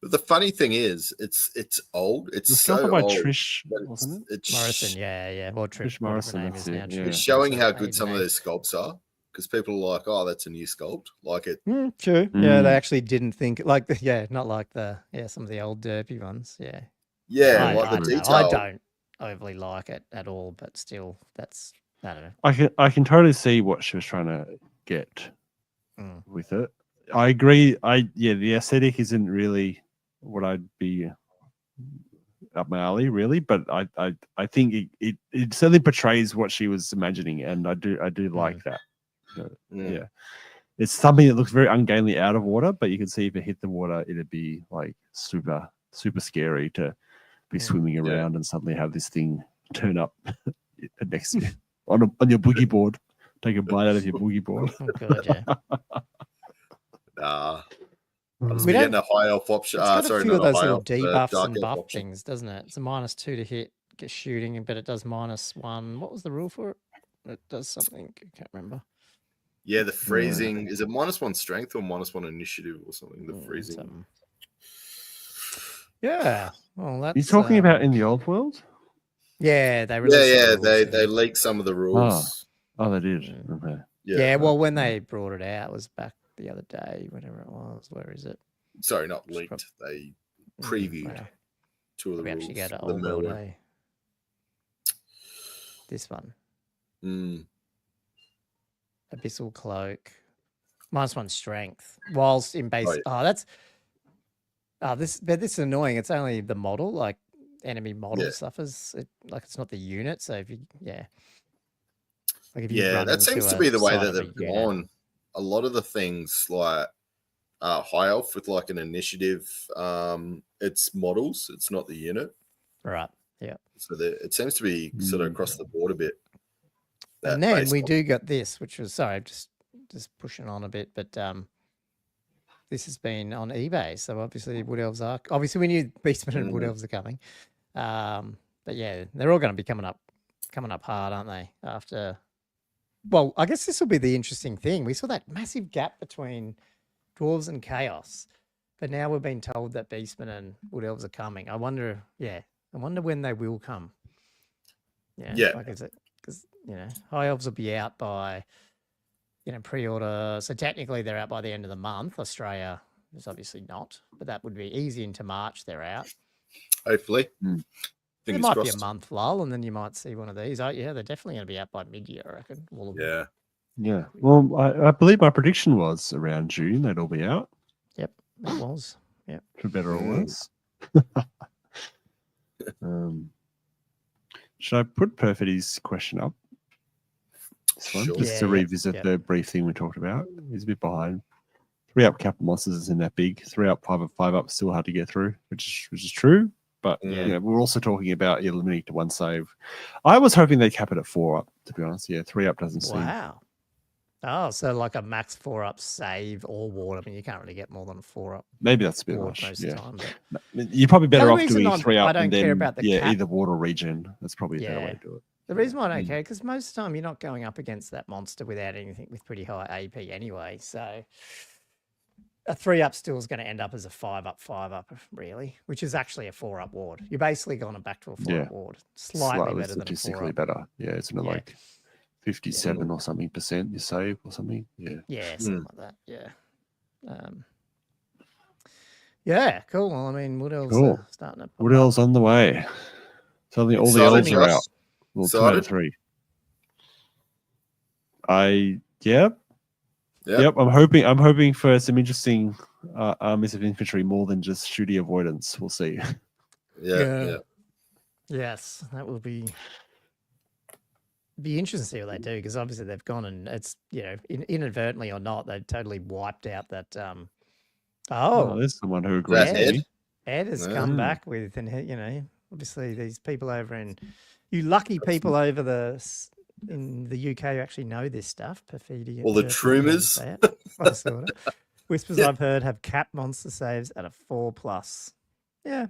But the funny thing is, it's old. It's so by old. Trish, wasn't it? It's Morrison, yeah. Well, Trish Morrison, that's it, yeah. It's showing how good some of those sculpts are, because people are like, "Oh, that's a new sculpt." Like it. True. Yeah, they actually didn't think like not like some of the old derpy ones. Yeah. Yeah, I the detail. I don't overly like it at all, but still, that's I don't know. I can totally see what she was trying to get with it. I agree. The aesthetic isn't really what I'd be up my alley, really, but I think it certainly portrays what she was imagining, and I do like that. Yeah, it's something that looks very ungainly out of water, but you can see if it hit the water, it'd be like super scary to be swimming around and suddenly have this thing turn up next to you on your boogie board, take a bite out of your boogie board. Oh god, yeah. We getting a high elf option. It's got a few of those little debuffs and buff things, doesn't it? It's a -2 to hit, get shooting, but it does -1. What was the rule for it? It does something. I can't remember. Yeah, the freezing. Is it -1 strength or -1 initiative or something? The freezing. Yeah. Well, that's. You're talking about in the old world? Yeah, they they leaked some of the rules. Oh, they did. Okay. Yeah. Well, when they brought it out, it was back the other day, whatever it was. Where is it? Sorry, not leaked. They previewed two of the rules. Actually go to old world, eh? This one. Abyssal cloak, -1 strength. Whilst in base, this is annoying. It's only the model, like enemy model suffers. Like it's not the unit. So if you, like if you that seems to be the way that they've gone. A lot of the things like high elf with like an initiative, it's models. It's not the unit. Right. Yeah. So it seems to be sort of across the board a bit. And then we do get this, which was just pushing on a bit, but this has been on eBay. So obviously Wood Elves are we knew Beastmen and Wood Elves are coming. But yeah, they're all going to be coming up hard, aren't they? After, well, I guess this will be the interesting thing. We saw that massive gap between Dwarves and Chaos, but now we've been told that Beastmen and Wood Elves are coming. I wonder when they will come. Yeah. Like, is it? Because, High Elves will be out by, pre-order. So technically they're out by the end of the month. Australia is obviously not, but that would be easy into March. They're out. Hopefully. There might be a month lull, and then you might see one of these. They're definitely going to be out by mid-year, I reckon. All of them. Yeah. Well, I believe my prediction was around June they'd all be out. Yep, it was. Yep. For better or worse. Should I put Perfidy's question up? Sure. Just to revisit the brief thing we talked about. He's a bit behind. 3-up capital monsters isn't that big. 3-up, 5-up, 5-up still hard to get through, which is true. But we're also talking about limiting to 1 save. I was hoping they'd cap it at 4-up, to be honest. 3-up doesn't seem. Wow. Oh, so like a max 4-up save or ward. I mean, you can't really get more than a 4-up. Maybe that's a bit much. Most of the time, but... You're probably better off doing 3-up. I don't care about the cap. Either ward or regen. That's probably a better way to do it. The reason why I don't care, because most of the time you're not going up against that monster without anything with pretty high AP anyway. So a 3-up still is going to end up as a 5-up, 5-up, really, which is actually a 4-up ward. You're basically going back to a 4-up ward. Slightly better than a 4-up. Statistically better. Yeah, it's not like 57 or something % you save or something. Yeah, something like that. Yeah. Cool. Well, I mean, Wood Elves are starting to... Wood Elves on the way. Suddenly all the elves are out. Well, 2 out of 3. Yep. I'm hoping for some interesting armies of infantry more than just shooty avoidance. We'll see. Yeah. Yes, that will be interesting to see what they do, because obviously they've gone and it's inadvertently or not, they've totally wiped out that. There's someone who agrees. Ed has come back with, and obviously these people over in. You lucky people over in the UK who actually know this stuff. Perfidy. All the Troomers. Whispers I've heard have cap monster saves at a 4+. Yeah.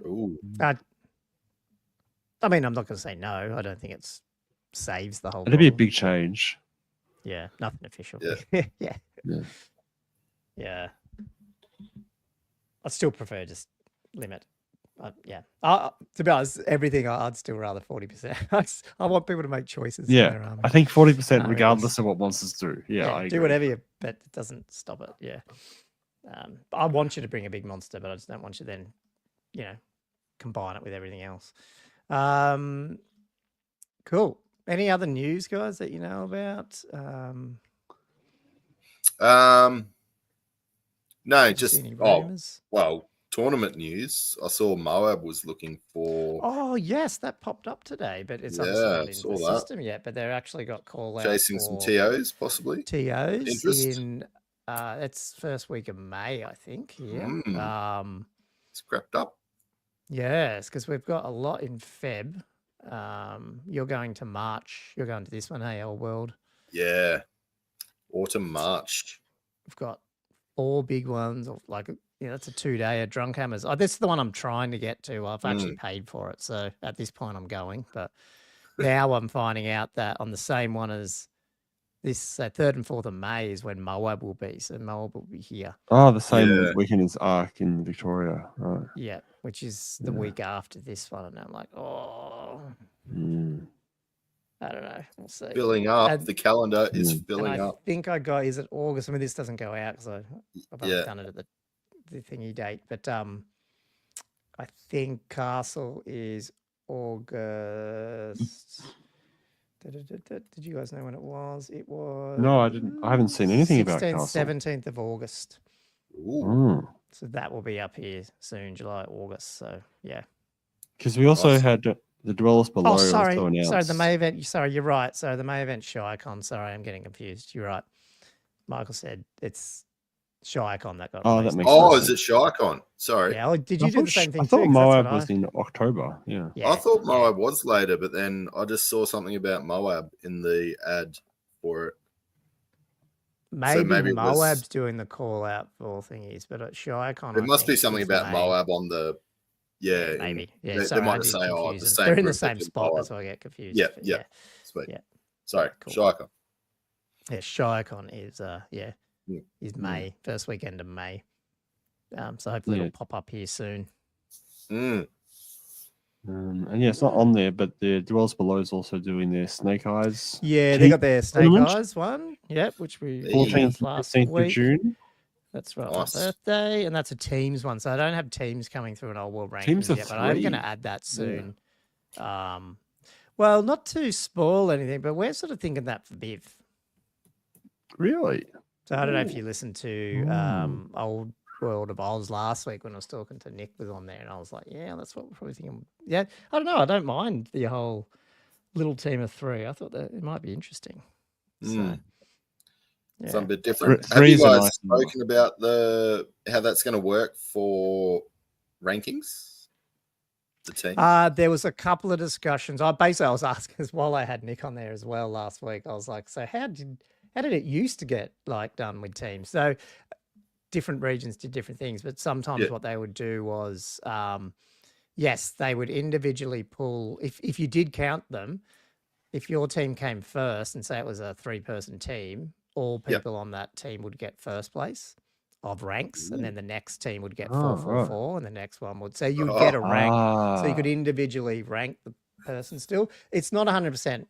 I mean, I'm not going to say no. I don't think it saves the whole. It'd be a big change. Yeah, nothing official. Yeah. Yeah. I still prefer just limit. Yeah. To be honest, everything I'd still rather 40%. I want people to make choices. Yeah, in their army. I think 40% regardless of what monsters do. Yeah, I agree. Do whatever you, but it doesn't stop it. Yeah. I want you to bring a big monster, but I just don't want you then, combine it with everything else. Cool. Any other news, guys, that you know about? No, just tournament news. I saw Moab was looking for. Oh yes, that popped up today, but it's obviously not in the system yet. But they've actually got call out chasing some TOs, possibly. TOs in it's first week of May, I think. Yeah. It's crept up. Yes, because we've got a lot in Feb. You're going to March. You're going to this one, Hey Old World. Yeah. Autumn March. We've got 4 big ones, that's a 2-day at Drunkhammers. Oh, this is the one I'm trying to get to. I've actually paid for it, so at this point I'm going. But now I'm finding out that on the same one as this 3rd and 4th of May is when Moab will be. So Moab will be here. Oh, the same weekend as Arc in Victoria, right? Yeah, which is the week after this one, and I'm like, I don't know. We'll see. Filling up. The calendar is filling up. I think is it August? I mean, this doesn't go out because I've only done it at the thingy date. But I think Castle is August. Did you guys know when it was? It was. No, I didn't. I haven't seen anything about Castle. 17th of August. Ooh. So that will be up here soon, July, August. So yeah. Because we also had the Dwellers Below. Oh, sorry. Sorry, the May event. Sorry, you're right. So the May event ShyCon. Sorry, I'm getting confused. You're right. Michael said it's ShyCon that got. Oh, that makes sense. Oh, is it ShyCon? Sorry. Yeah. Did you do the same thing? I thought Moab was in October. Yeah. I thought Moab was later, but then I just saw something about Moab in the ad for it. Maybe Moab's doing the call out for thingies, but at ShyCon, there must be something about Moab on the. Yeah, maybe. Yeah, they might say, the same. They're in the same spot, that's why I get confused. Yeah. Sweet. Yeah. Sorry, cool. ShyCon. Yeah, ShyCon is is May, first weekend of May. So hopefully it'll pop up here soon. And it's not on there, but the Dwellers Below is also doing their Snake Eyes. Yeah, they got their Snake Eyes one. Yep, which we 14th last week. Of June. That's right, nice. My birthday, and that's a Teams one. So I don't have Teams coming through an Old World rankings Teams yet, but I'm going to add that soon. Yeah. Well, not to spoil anything, but we're sort of thinking that for Biv. Really? So I don't know if you listened to Old World of Oz last week when I was talking to Nick was on there, and I was like, yeah, that's what we're probably thinking. Yeah, I don't know. I don't mind the whole little team of 3. I thought that it might be interesting. So. Yeah. Something a bit different. Have you guys spoken about how that's going to work for rankings? The team. There was a couple of discussions. I was asking as while I had Nick on there as well last week. I was like, so how did it used to get done with teams? So different regions did different things, but sometimes what they would do was, yes, they would individually pull. If you did count them, if your team came first and say it was a 3-person team. All people on that team would get first place of ranks, and then the next team would get 4, and the next one would. So you would get a rank, so you could individually rank the person. Still, it's not 100%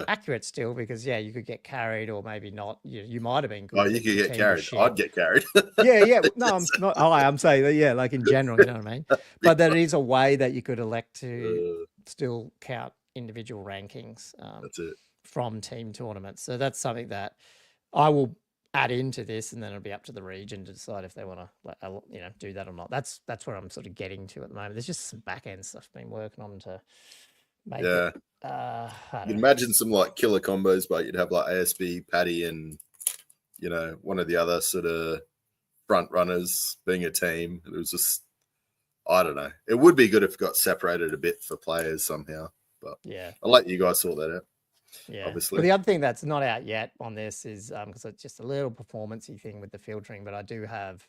accurate still because you could get carried or maybe not. You might have been good. Oh, you could get carried. I'd get carried. Yeah. No, I'm not. I'm saying that. Like in general, you know what I mean. But there is a way that you could elect to still count individual rankings. That's it. From team tournaments. So that's something that I will add into this, and then it'll be up to the region to decide if they want to, do that or not. That's where I'm sort of getting to at the moment. There's just some back end stuff I've been working on to make it. You'd imagine some killer combos, but you'd have ASB, Paddy, and one of the other sort of front runners being a team. It was just, I don't know. It would be good if it got separated a bit for players somehow, but I'll let you guys sort that out. Yeah, obviously. But the other thing that's not out yet on this is because it's just a little performance-y thing with the filtering, but I do have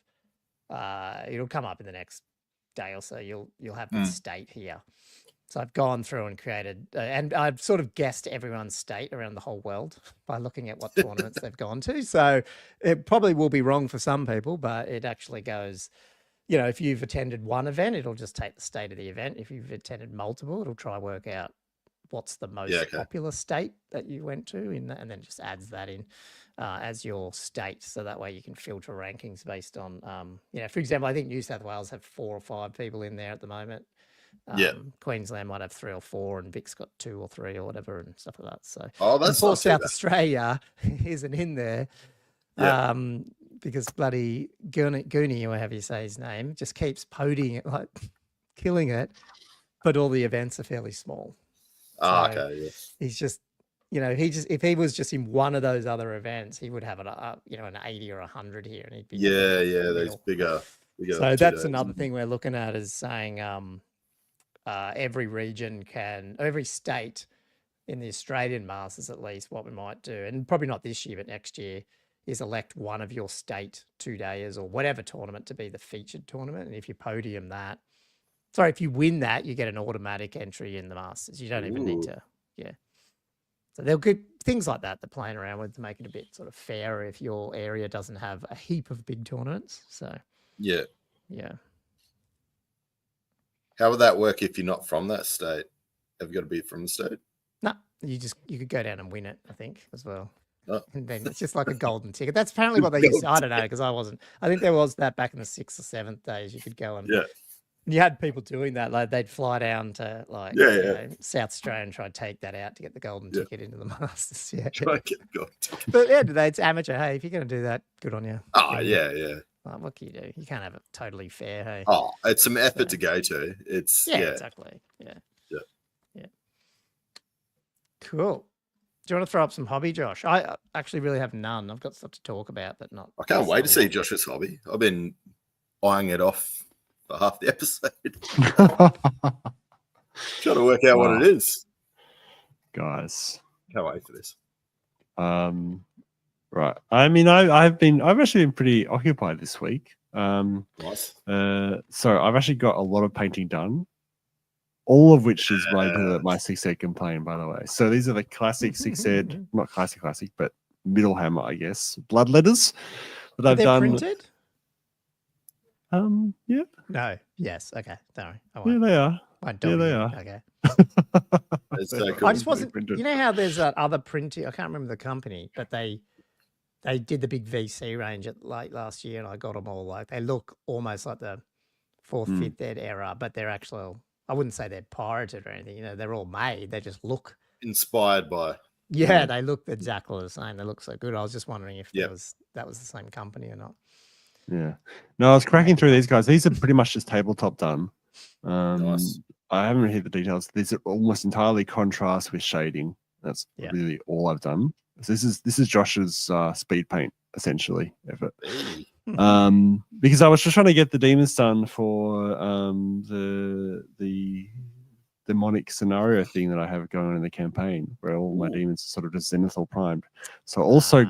it'll come up in the next day or so. You'll have the state here. So I've gone through and created, and I've sort of guessed everyone's state around the whole world by looking at what tournaments they've gone to. So it probably will be wrong for some people, but it actually goes, if you've attended one event, it'll just take the state of the event. If you've attended multiple, it'll try to work out what's the most popular state that you went to and then just adds that in as your state. So that way you can filter rankings based on, for example, I think New South Wales have 4 or 5 people in there at the moment. Queensland might have 3 or 4 and Vic's got 2 or 3 or whatever and stuff like that. So that's not South Australia isn't in there. Because bloody Goonie, or however you say his name, just keeps podiing it, like killing it, but all the events are fairly small. He's just, if he was just in one of those other events, he would have an 80 or 100 here, and he'd be those bigger. So that's another thing we're looking at is saying every region every state in the Australian Masters at least, what we might do, and probably not this year, but next year, is elect one of your state 2-dayers or whatever tournament to be the featured tournament. And if you podium that, if you win that, you get an automatic entry in the Masters. You don't even need to, So they'll get things like that they're playing around with to make it a bit sort of fairer if your area doesn't have a heap of big tournaments. So, yeah. How would that work if you're not from that state? Have you got to be from the state? No, you could go down and win it, I think, as well. And then it's just like a golden ticket. That's apparently what they used to, I don't know, because I wasn't. I think there was that back in the 6th or 7th days. You could go and you had people doing that. Like they'd fly down to South Australia and try to take that out to get the golden ticket into the Masters. Try to get the golden ticket. But it's amateur. Hey, if you're going to do that, good on you. Oh, yeah. Like, what can you do? You can't have it totally fair. Hey. Oh, it's some effort to go to. It's exactly. Yeah. Cool. Do you want to throw up some hobby, Josh? I actually really have none. I've got stuff to talk about, but not. I can't wait to see Josh's hobby. I've been eyeing it off for half the episode. Trying to work out what it is. Guys. Can't wait for this. Right. I mean, I've actually been pretty occupied this week. Nice. So I've actually got a lot of painting done. All of which is related to my 6-ed campaign, by the way. So these are the classic 6-ed, not classic, but middle hammer, I guess. Blood letters that I've done. Printed? Yeah. No. Yes. Okay. Sorry. Yeah, they are. Yeah, they are. Okay. It's so cool. I just wasn't. You know how there's that other printing? I can't remember the company, but they did the big VC range at late last year, and I got them all. Like they look almost like the 4th, 5th ed era, but they're actually. I wouldn't say they're pirated or anything. They're all made. They just look inspired by. Yeah, they look exactly the same. They look so good. I was just wondering if that was the same company or not. Yeah. No, I was cracking through these guys. These are pretty much just tabletop done. Nice. I haven't heard the details. These are almost entirely contrast with shading. That's really all I've done. So this is Josh's speed paint essentially effort. Because I was just trying to get the demons done for the demonic scenario thing that I have going on in the campaign, where all my demons are sort of just zenithal primed. So I also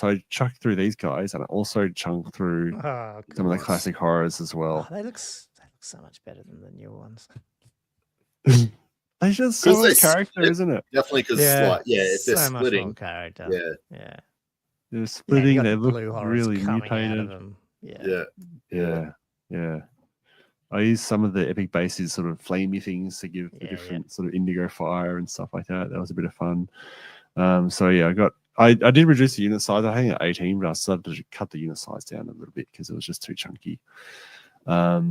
I chucked through these guys, and I also chunked through some of the classic horrors as well. They look so much better than the new ones. They just so much character, isn't it? Definitely, because if they're so splitting, much character. Yeah. They're splitting. They look really mutated. Yeah. I use some of the epic bases, sort of flamey things to give the different sort of indigo fire and stuff like that. That was a bit of fun. I did reduce the unit size. I think at 18, but I started to cut the unit size down a little bit because it was just too chunky. Are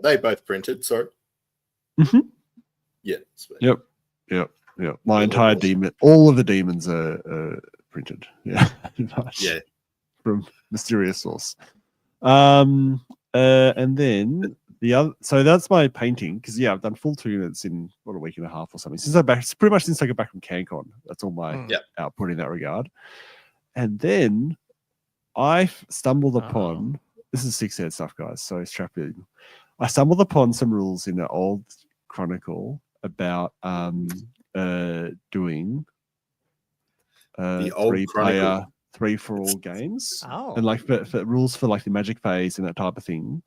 they both printed? Sorry. Mm-hmm. Yeah. Sweet. Yep. My entire demon, all of the demons are printed. Yeah. Yeah. From mysterious source. And then the other, so that's my painting because I've done full 2 units in a week and a half or something since pretty much since I got back from CanCon. That's all my output in that regard. And then I stumbled upon this is 6-ed stuff, guys. So strap in. I stumbled upon some rules in an old chronicle about doing the old 3-player 3-for-all games, and like for rules for like the magic phase and that type of thing.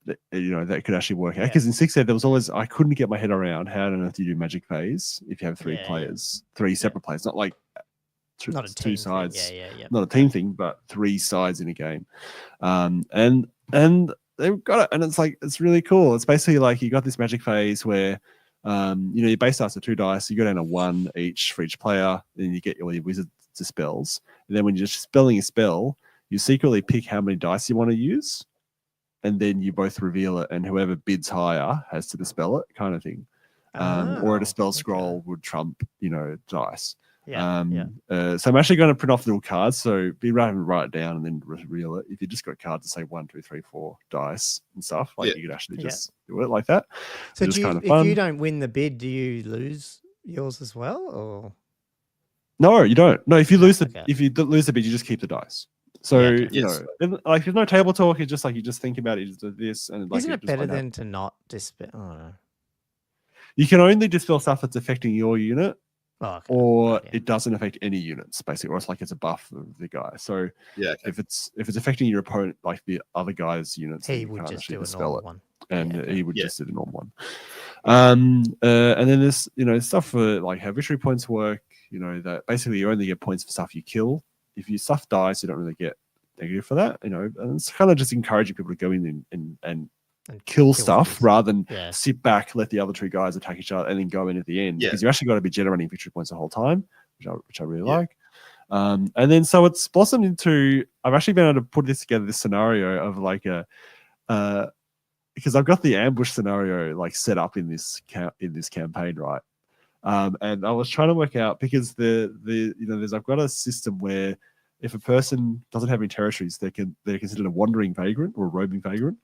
That could actually work out because in 6ed there was always I couldn't get my head around how on earth do you do magic phase if you have 3 players, 3 separate players, not like not a 2 sides, thing. not a team thing, but 3 sides in a game. And and they've got it, and it's really cool. It's basically like you got this magic phase where your base starts at 2 dice, you go down to 1 each for each player, then you get all your wizards to spells, and then when you're just spelling a spell, you secretly pick how many dice you want to use, and then you both reveal it, and whoever bids higher has to dispel it, kind of thing. Or a dispel scroll would trump, dice. So I'm actually going to print off little cards, so be rather than write it down and then reveal it. If you just got cards that say 1, 2, 3, 4 dice and stuff, you could actually just do it like that. So if you don't win the bid, do you lose yours as well, or? No, you don't. No, if you lose if you lose the bid, you just keep the dice. So if there's no table talk, it's just like you just think about it, you just do this, and isn't it better than to not dispel? I don't know. You can only dispel stuff that's affecting your unit. Oh, okay. Or it doesn't affect any units, basically, or it's like it's a buff of the guy. So if it's affecting your opponent, like the other guy's units, he would just do a normal one, and he would just do the normal one. And then there's stuff for like how victory points work. That basically you only get points for stuff you kill. If your stuff dies, you don't really get negative for that. And it's kind of just encouraging people to go in and kill stuff rather than sit back, let the other 2 guys attack each other, and then go in at the end. Because you actually got to be generating victory points the whole time, which I really like. And then so it's blossomed into. I've actually been able to put this together, this scenario of like because I've got the ambush scenario like set up in this campaign, right? And I was trying to work out because I've got a system where if a person doesn't have any territories, they're considered a wandering vagrant or a roaming vagrant.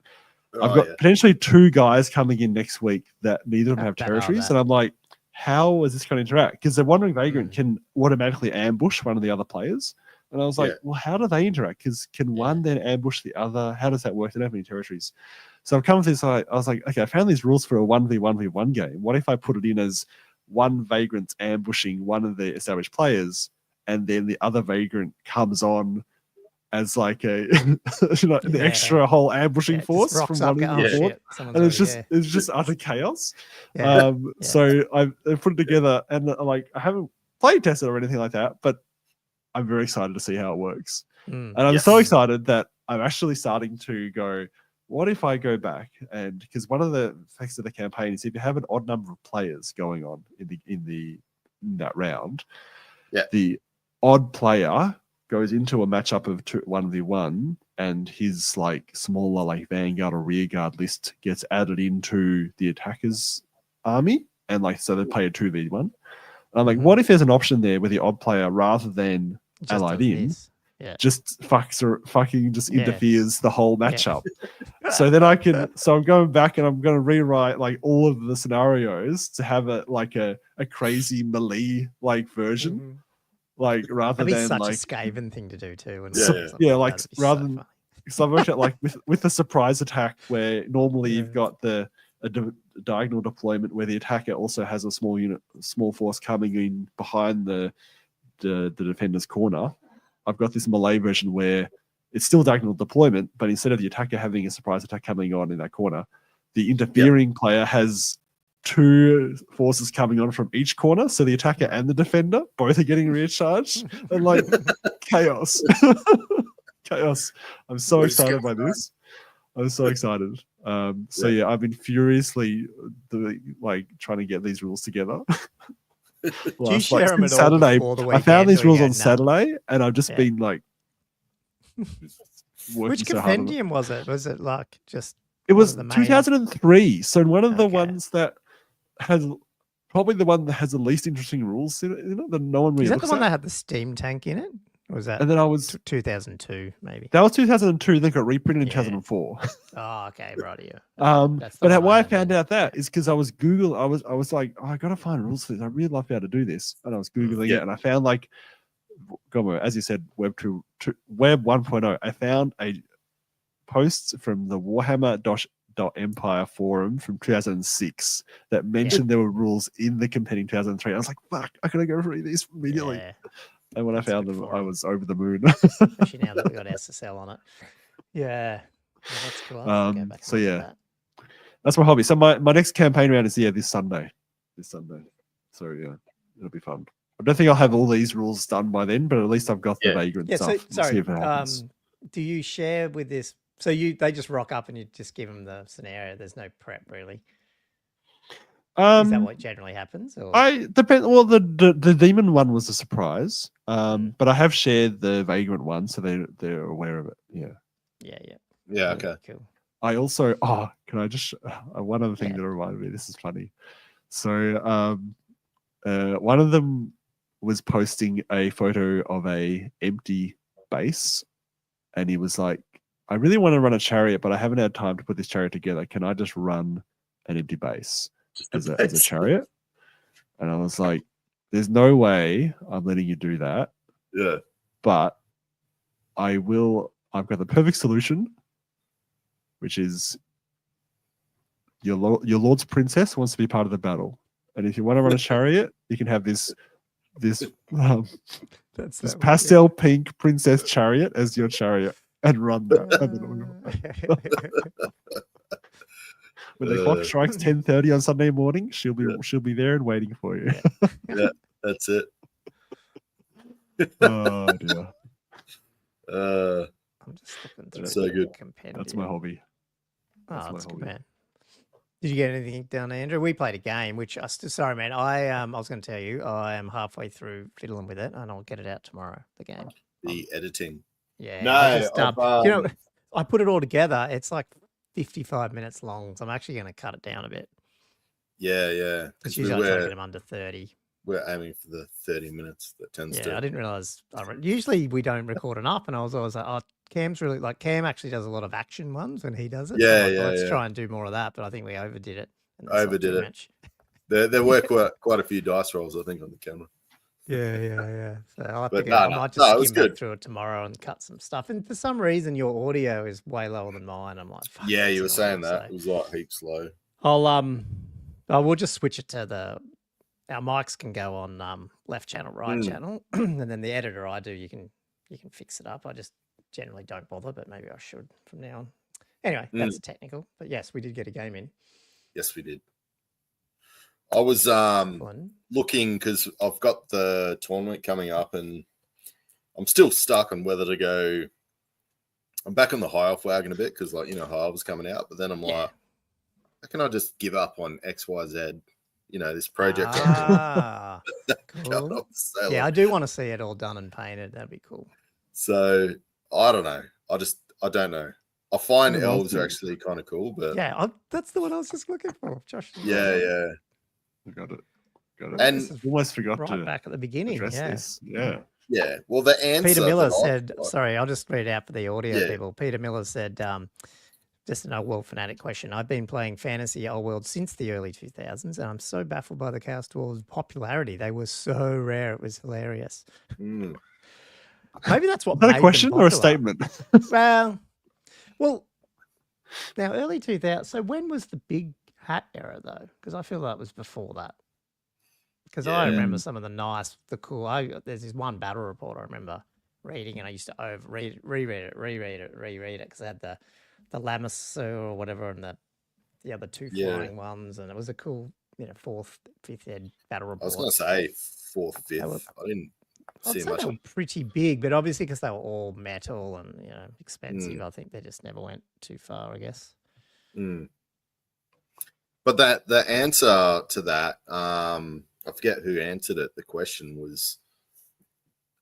I've got potentially 2 guys coming in next week that neither of them have territories, and I'm like, how is this going to interact? Because the wandering vagrant can automatically ambush one of the other players, and I was like, well, how do they interact? Because can one then ambush the other? How does that work? They don't have any territories. So I've come with this. I was like, okay, I found these rules for a 1v1v1 game. What if I put it in as one vagrant ambushing one of the established players, and then the other vagrant comes on as like an extra whole ambushing force from one of the board, and it's just utter chaos. So I put it together, and I haven't play tested or anything like that, but I'm very excited to see how it works. And I'm so excited that I'm actually starting to go, what if I go back and because one of the effects of the campaign is if you have an odd number of players going on in that round, the odd player goes into a matchup of 1v1, and his like smaller like vanguard or rearguard list gets added into the attacker's army, and like so they play a 2v1. And I'm like, what if there's an option there where the odd player, rather than just allied in, just interferes the whole matchup? So then I'm going back and I'm going to rewrite like all of the scenarios to have a crazy melee like version. Like rather than such like a Skaven thing to do too, and rather than because I've worked out like with the surprise attack where normally you've got a diagonal deployment where the attacker also has a small force coming in behind the defender's corner. I've got this melee version where it's still diagonal deployment, but instead of the attacker having a surprise attack coming on in that corner, the interfering player has 2 forces coming on from each corner, so the attacker and the defender both are getting recharged, and like chaos. I'm so excited by this. I'm so excited. I've been furiously trying to get these rules together. Do you share them at Saturday? All I found these rules on Saturday, and I've just been like working Which compendium was it? Was it like just? It was 2003. So one of the ones that has probably the one that has the least interesting rules in it, that no one really. Is that the one that had the steam tank in it? Or was that? And then I was 2002 maybe. That was 2002. Then got reprinted in 2004. Oh, okay, right here. But why I found out that is because I was Googling. I was like, I got to find rules for this. I really love how to do this, and I was Googling it, and I found like, as you said, Web 1.0. I found a post from the Warhammer.Empire forum from 2006 that mentioned there were rules in the compendium 2003. I was like, fuck, I gotta go read these immediately. Yeah. And when I found them, I was over the moon. Especially now that we got SSL on it. Yeah. That's cool. That's my hobby. So my next campaign round is this Sunday. So it'll be fun. I don't think I'll have all these rules done by then, but at least I've got the vagrant stuff. So, sorry, do you share with this So they just rock up and you just give them the scenario. There's no prep really. Is that what generally happens? Or? Well, the demon one was a surprise. But I have shared the vagrant one, so they're aware of it. Yeah. Okay. Cool. I also can I just one other thing that reminded me. This is funny. So one of them was posting a photo of a empty base, and he was like, "I really want to run a chariot, but I haven't had time to put this chariot together. Can I just run an empty base as a chariot?" And I was like, "There's no way I'm letting you do that." Yeah, but I will. I've got the perfect solution, which is your lord's princess wants to be part of the battle, and if you want to run a chariot, you can have this pastel pink princess chariot as your chariot and run that. When the clock strikes 10:30 on Sunday morning, she'll be there and waiting for you. Yeah, that's it. Oh dear. I'm just looking through. So good. That's my hobby. That's good, man. Did you get anything done, Andrew? We played a game, which sorry, man. I was going to tell you, I am halfway through fiddling with it, and I'll get it out tomorrow. The game. The editing. Yeah. No. I put it all together. It's like 55 minutes long, so I'm actually going to cut it down a bit. Yeah. Because usually I try to get them under 30. We're aiming for the 30 minutes. That tends to. I didn't realize. Usually we don't record enough, and I was always like, "Oh, Cam's really like Cam actually does a lot of action ones when he does it." Let's try and do more of that, but I think we overdid it. Overdid it. There were quite a few dice rolls, I think, on the camera. Yeah. So I'll have I might just skim back through it tomorrow and cut some stuff. And for some reason, your audio is way lower than mine. I'm like, fuck, yeah, you were saying that it was like heaps low. We'll just switch it to our mics can go on left channel, right channel, and then the editor I do, you can fix it up. I just generally don't bother, but maybe I should from now on. Anyway, that's technical. But yes, we did get a game in. Yes, we did. I was looking because I've got the tournament coming up, and I'm still stuck on whether to go. I'm back on the High Elf wagon a bit because, High Elf was coming out, but then I'm like, how can I just give up on XYZ? This project. Cool. Yeah, I do want to see it all done and painted. That'd be cool. So I don't know. I don't know. I find elves are actually kind of cool, but that's the one I was just looking for, Josh. Yeah. I got it. And almost forgot to back at the beginning. This. Yeah. Well, the answer. Peter Miller said, sorry, I'll just read it out for the audio people. Peter Miller said, just an old world fanatic question. I've been playing fantasy old world since the early 2000s, and I'm so baffled by the Chaos Dwarves' popularity. They were so rare; it was hilarious. Maybe that's what. Is that a question or a statement? Well, now early 2000s. So when was the big hat era though? Because I feel that was before that. Because I remember some of the cool. There's this one battle report I remember reading, and I used to reread it because I had the Lamassu or whatever, and the other two flying ones, and it was a cool, 4th, 5th ed battle report. I was going to say 4th, 5th. I didn't see much. They were pretty big, but obviously because they were all metal and expensive, I think they just never went too far, I guess. But the answer to that, I forget who answered it. The question was,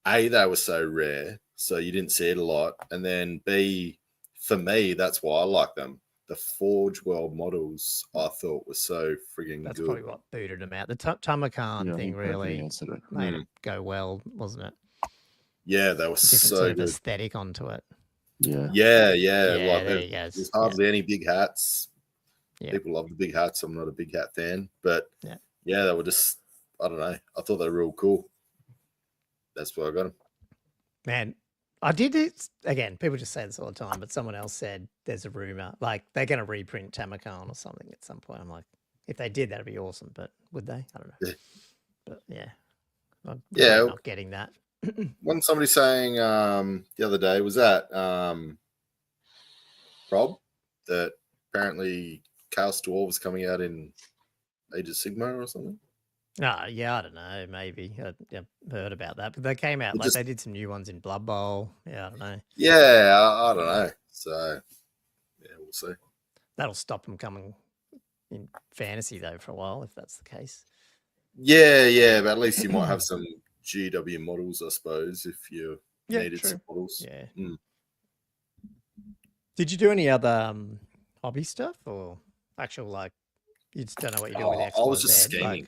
A, they were so rare, so you didn't see it a lot, and then B, for me, that's why I like them. The Forge World models I thought were so frigging good. That's probably what booted them out. The Tumakan thing really made it go well, wasn't it? Yeah, they were so sort of good. Aesthetic onto it. Yeah. Like there's hardly any big hats. Yeah. People love the big hats. I'm not a big hat fan, but they were just, I don't know. I thought they were real cool. That's why I got them. Man, I did it again. People just say this all the time, but someone else said there's a rumor like they're going to reprint Tamakan or something at some point. I'm like, if they did, that'd be awesome. But would they? I don't know. Yeah. But I'm not getting that. Wasn't somebody saying the other day, was that Rob, that apparently Chaos Dwarf was coming out in Age of Sigma or something? I don't know. Maybe I heard about that, but they came out they did some new ones in Blood Bowl. Yeah, I don't know. Yeah, I don't know. So we'll see. That'll stop them coming in fantasy though for a while if that's the case. Yeah, but at least you might have some GW models, I suppose, if you needed some models. Yeah. Did you do any other hobby stuff or actual you just don't know what you're doing with X? I was just scheming.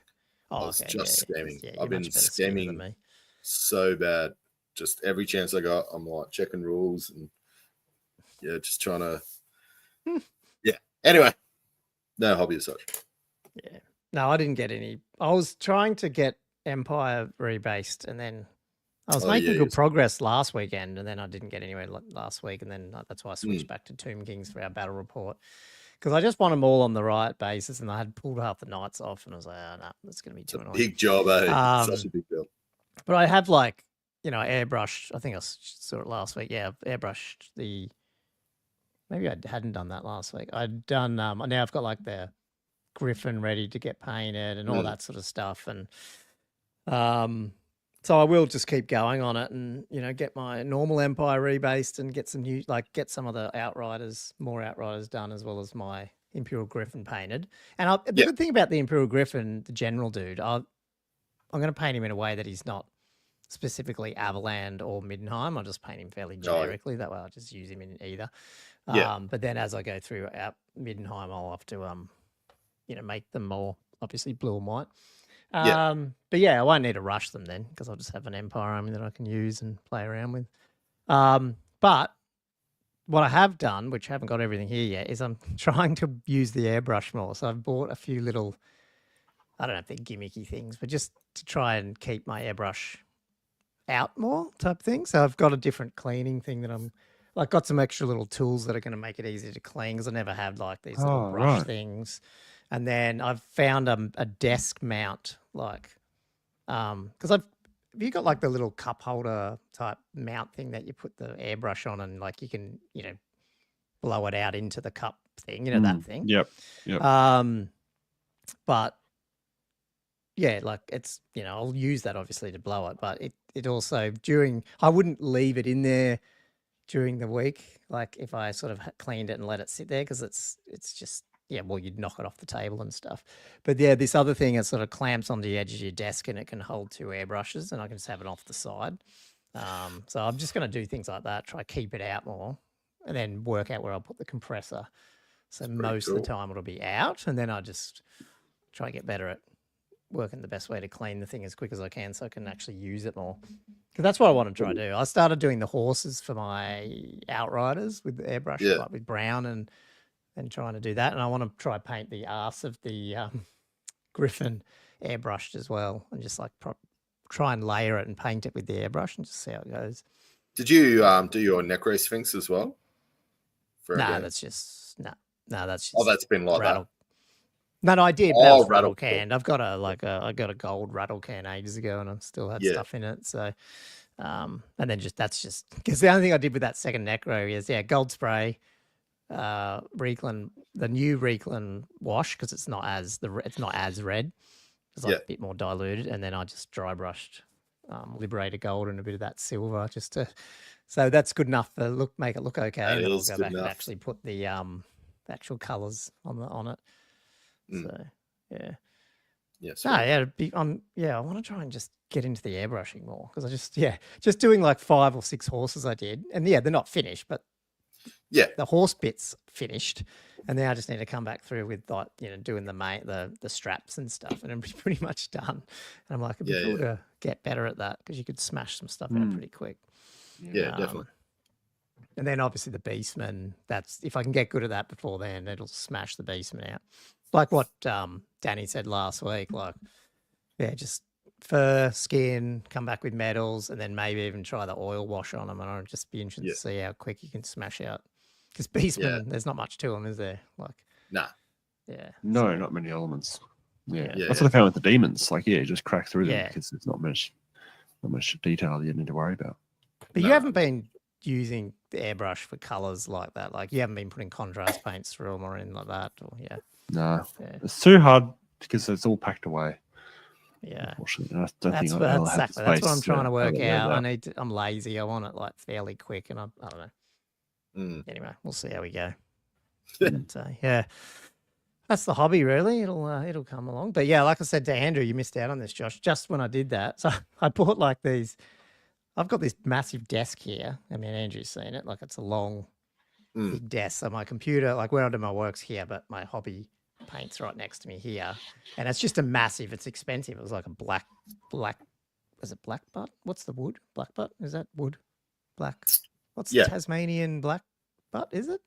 Scheming. Yeah, I've been scheming so bad. Just every chance I got, I'm like checking rules and just trying to. Anyway, no hobby as such. Yeah. No, I didn't get any. I was trying to get Empire rebased, and then I was making good progress last weekend, and then I didn't get anywhere last week, and then that's why I switched back to Tomb Kings for our battle report because I just want them all on the right basis, and I had pulled half the knights off, and I was like, oh, no, that's going to be too annoying. Big job, such a big job. But I have airbrushed. I think I saw it last week. Yeah, airbrushed the. Maybe I hadn't done that last week. I'd done. Now I've got the Griffin ready to get painted and all that sort of stuff, and so I will just keep going on it, and get my normal Empire rebased and get some new, get some of the more Outriders done, as well as my Imperial Griffin painted. And the good thing about the Imperial Griffin, the general dude, I'm going to paint him in a way that he's not specifically Avaland or Middenheim. I'll just paint him fairly generically. That way I'll just use him in either. But then as I go through Middenheim, I'll have to, make them more obviously blue and white. But I won't need to rush them then because I'll just have an Empire army that I can use and play around with. But what I have done, which I haven't got everything here yet, is I'm trying to use the airbrush more. So I've bought a few little, I don't know if they're gimmicky things, but just to try and keep my airbrush out more type thing. So I've got a different cleaning thing that I'm got some extra little tools that are going to make it easier to clean because I never had these little brush things. And then I've found a desk mount, because have you got the little cup holder type mount thing that you put the airbrush on and you can, blow it out into the cup thing, that thing. Yep. But yeah, it's, I'll use that obviously to blow it, but it also I wouldn't leave it in there during the week. If I sort of cleaned it and let it sit there, because it's just, you'd knock it off the table and stuff. But this other thing, it sort of clamps on the edge of your desk and it can hold 2 airbrushes and I can just have it off the side. So I'm just going to do things like that, try to keep it out more and then work out where I'll put the compressor. So most of the time it'll be out, and then I just try to get better at working the best way to clean the thing as quick as I can so I can actually use it more. Because that's what I want to try to do. I started doing the horses for my Outriders with the airbrush, with brown and trying to do that. And I want to try paint the arse of the Griffin airbrushed as well, and just try and layer it and paint it with the airbrush and just see how it goes. Did you do your Necro Sphinx as well? That's just that's been like that. No, I did. That was rattle canned. I've got I got a gold rattle can ages ago, and I still had stuff in it. So, and then that's just because the only thing I did with that second Necro is gold spray, Reclin, the new Reclin wash, because it's not as red. It's a bit more diluted, and then I just dry brushed Liberator Gold and a bit of that silver so that's good enough to make it look okay. And then I'll go back and actually put the actual colours on it. So I want to try and just get into the airbrushing more, because I just doing 5 or 6 horses I did, and they're not finished, but the horse bit's finished, and then I just need to come back through with doing the straps and stuff, and I'm pretty much done. And I'm it'd be cool to get better at that, because you could smash some stuff out pretty quick. Yeah, definitely. And then obviously the Beastman, that's if I can get good at that before then, it'll smash the Beastman out. Like what Danny said last week, just fur, skin, come back with metals, and then maybe even try the oil wash on them. And I'll just be interested to see how quick you can smash out. Because Beastmen, there's not much to them, is there? Nah. Yeah. No, not many elements. Yeah. That's what I found with the demons. Just crack through them because there's not much detail you need to worry about. But you haven't been using the airbrush for colours like that. You haven't been putting contrast paints through them or anything like that, or No, it's too hard because it's all packed away. Yeah, that's what I'm trying to work out. I'm lazy. I want it fairly quick, and I don't know. Anyway, we'll see how we go. But, yeah, that's the hobby, really. It'll come along. But yeah, like I said to Andrew, you missed out on this, Josh. Just when I did that, so I bought like these. I've got this massive desk here. I mean, Andrew's seen it. Like it's a long, big desk. So my computer, like where I do my work's here, but my hobby paint's right next to me here, and it's just a massive. It's expensive. It was like a black. Is it black butt? What's the wood? Black butt? Is that wood? Black. What's the Tasmanian black butt? Is it?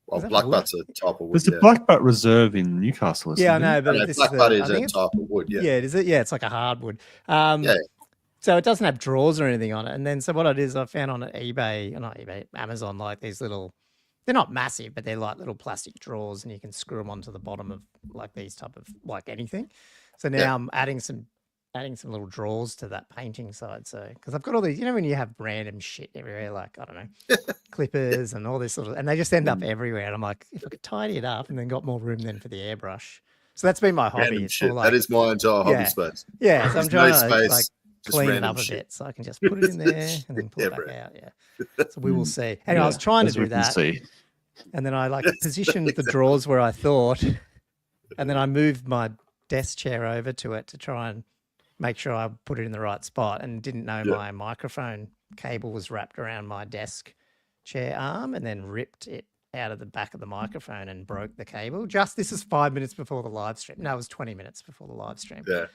Well, black butt's a type of wood. There's a black butt reserve in Newcastle. Yeah, I know, but this black butt is a type of wood. Yeah, is it? Yeah, it's like a hardwood. So it doesn't have drawers or anything on it. And then so what I did is I found on eBay, Amazon, like these little. They're not massive, but they're like little plastic drawers, and you can screw them onto the bottom of like these type of like anything. So now I'm adding some little drawers to that painting side. So because I've got all these, when you have random shit everywhere, like I don't know, clippers and all this sort of, and they just end up everywhere. And I'm like, if I could tidy it up and then got more room then for the airbrush. So that's been my hobby. Like, that is my entire hobby space. Yeah, so I'm trying to like clean it up a bit, so I can just put it in there and then pull it back out. Yeah. So we will see. Anyway, I was trying to do that, and then I like positioned the drawers where I thought, and then I moved my desk chair over to it to try and make sure I put it in the right spot, and didn't know my microphone cable was wrapped around my desk chair arm, and then ripped it out of the back of the microphone and broke the cable. This is 5 minutes before the live stream. No, it was 20 minutes before the live stream. Yeah.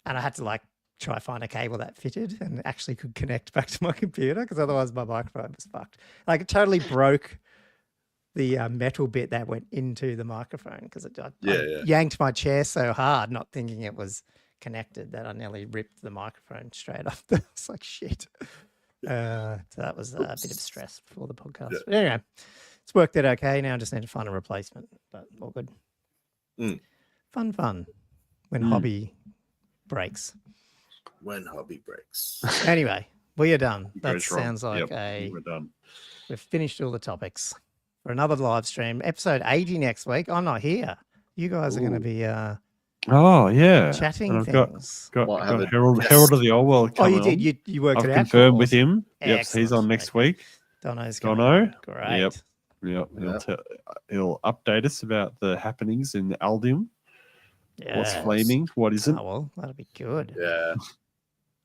And I had to like try to find a cable that fitted and actually could connect back to my computer, because otherwise my microphone was fucked. Like it totally broke the metal bit that went into the microphone, because I yanked my chair so hard, not thinking it was connected, that I nearly ripped the microphone straight off. It's like shit. So that was a bit of stress before the podcast. Yeah. But anyway, it's worked out okay. Now I just need to find a replacement, but all good. Fun when hobby breaks. When hobby breaks. Anyway, we are done. That sounds like we're done. We've finished all the topics for another live stream. Episode 80 next week. I'm not here. You guys are going to be chatting things. Got Herald of the Old World coming. Oh, you did. You worked it out. I've confirmed with him. Yep, he's on next week. Dono. Great. Yep. He'll update us about the happenings in Aldium. Yeah. What's flaming? What isn't? Oh, well, that'll be good. Yeah.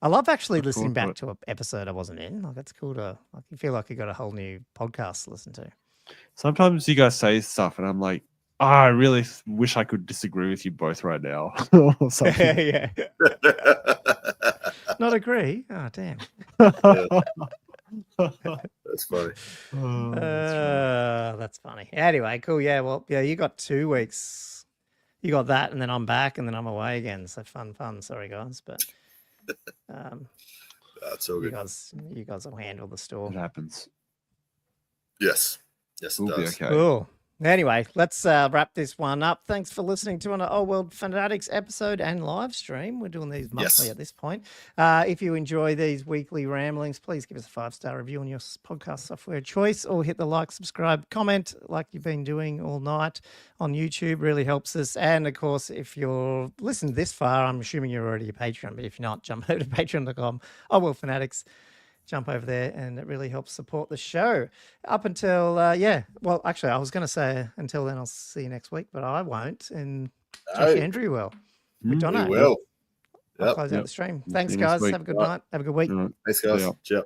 I love actually listening back to an episode I wasn't in. Like, it's cool to, like, you feel like you got a whole new podcast to listen to. Sometimes you guys say stuff and I'm like, I really wish I could disagree with you both right now. Or something. Yeah. Not agree? Oh, damn. That's funny. That's funny. Anyway, cool. Yeah, well, you got 2 weeks. You got that, and then I'm back, and then I'm away again. So fun. Sorry, guys, but that's all good. You guys will handle the store. It happens. Yes, it does. Okay. Cool. Anyway, let's wrap this one up. Thanks for listening to an Old World Fanatics episode and live stream. We're doing these monthly at this point. If you enjoy these weekly ramblings, please give us a 5-star review on your podcast software of choice, or hit the like, subscribe, comment like you've been doing all night on YouTube. Really helps us. And, of course, if you're listening this far, I'm assuming you're already a Patreon, but if you're not, jump over to patreon.com, Old World Fanatics. Jump over there, and it really helps support the show. Up until, well, actually, I was going to say until then, I'll see you next week, but I won't. And Josh Andrew will. McDonough. We will. I'll close out the stream. Thanks, guys. Have a good night. Have a good week. Thanks, guys. Ciao.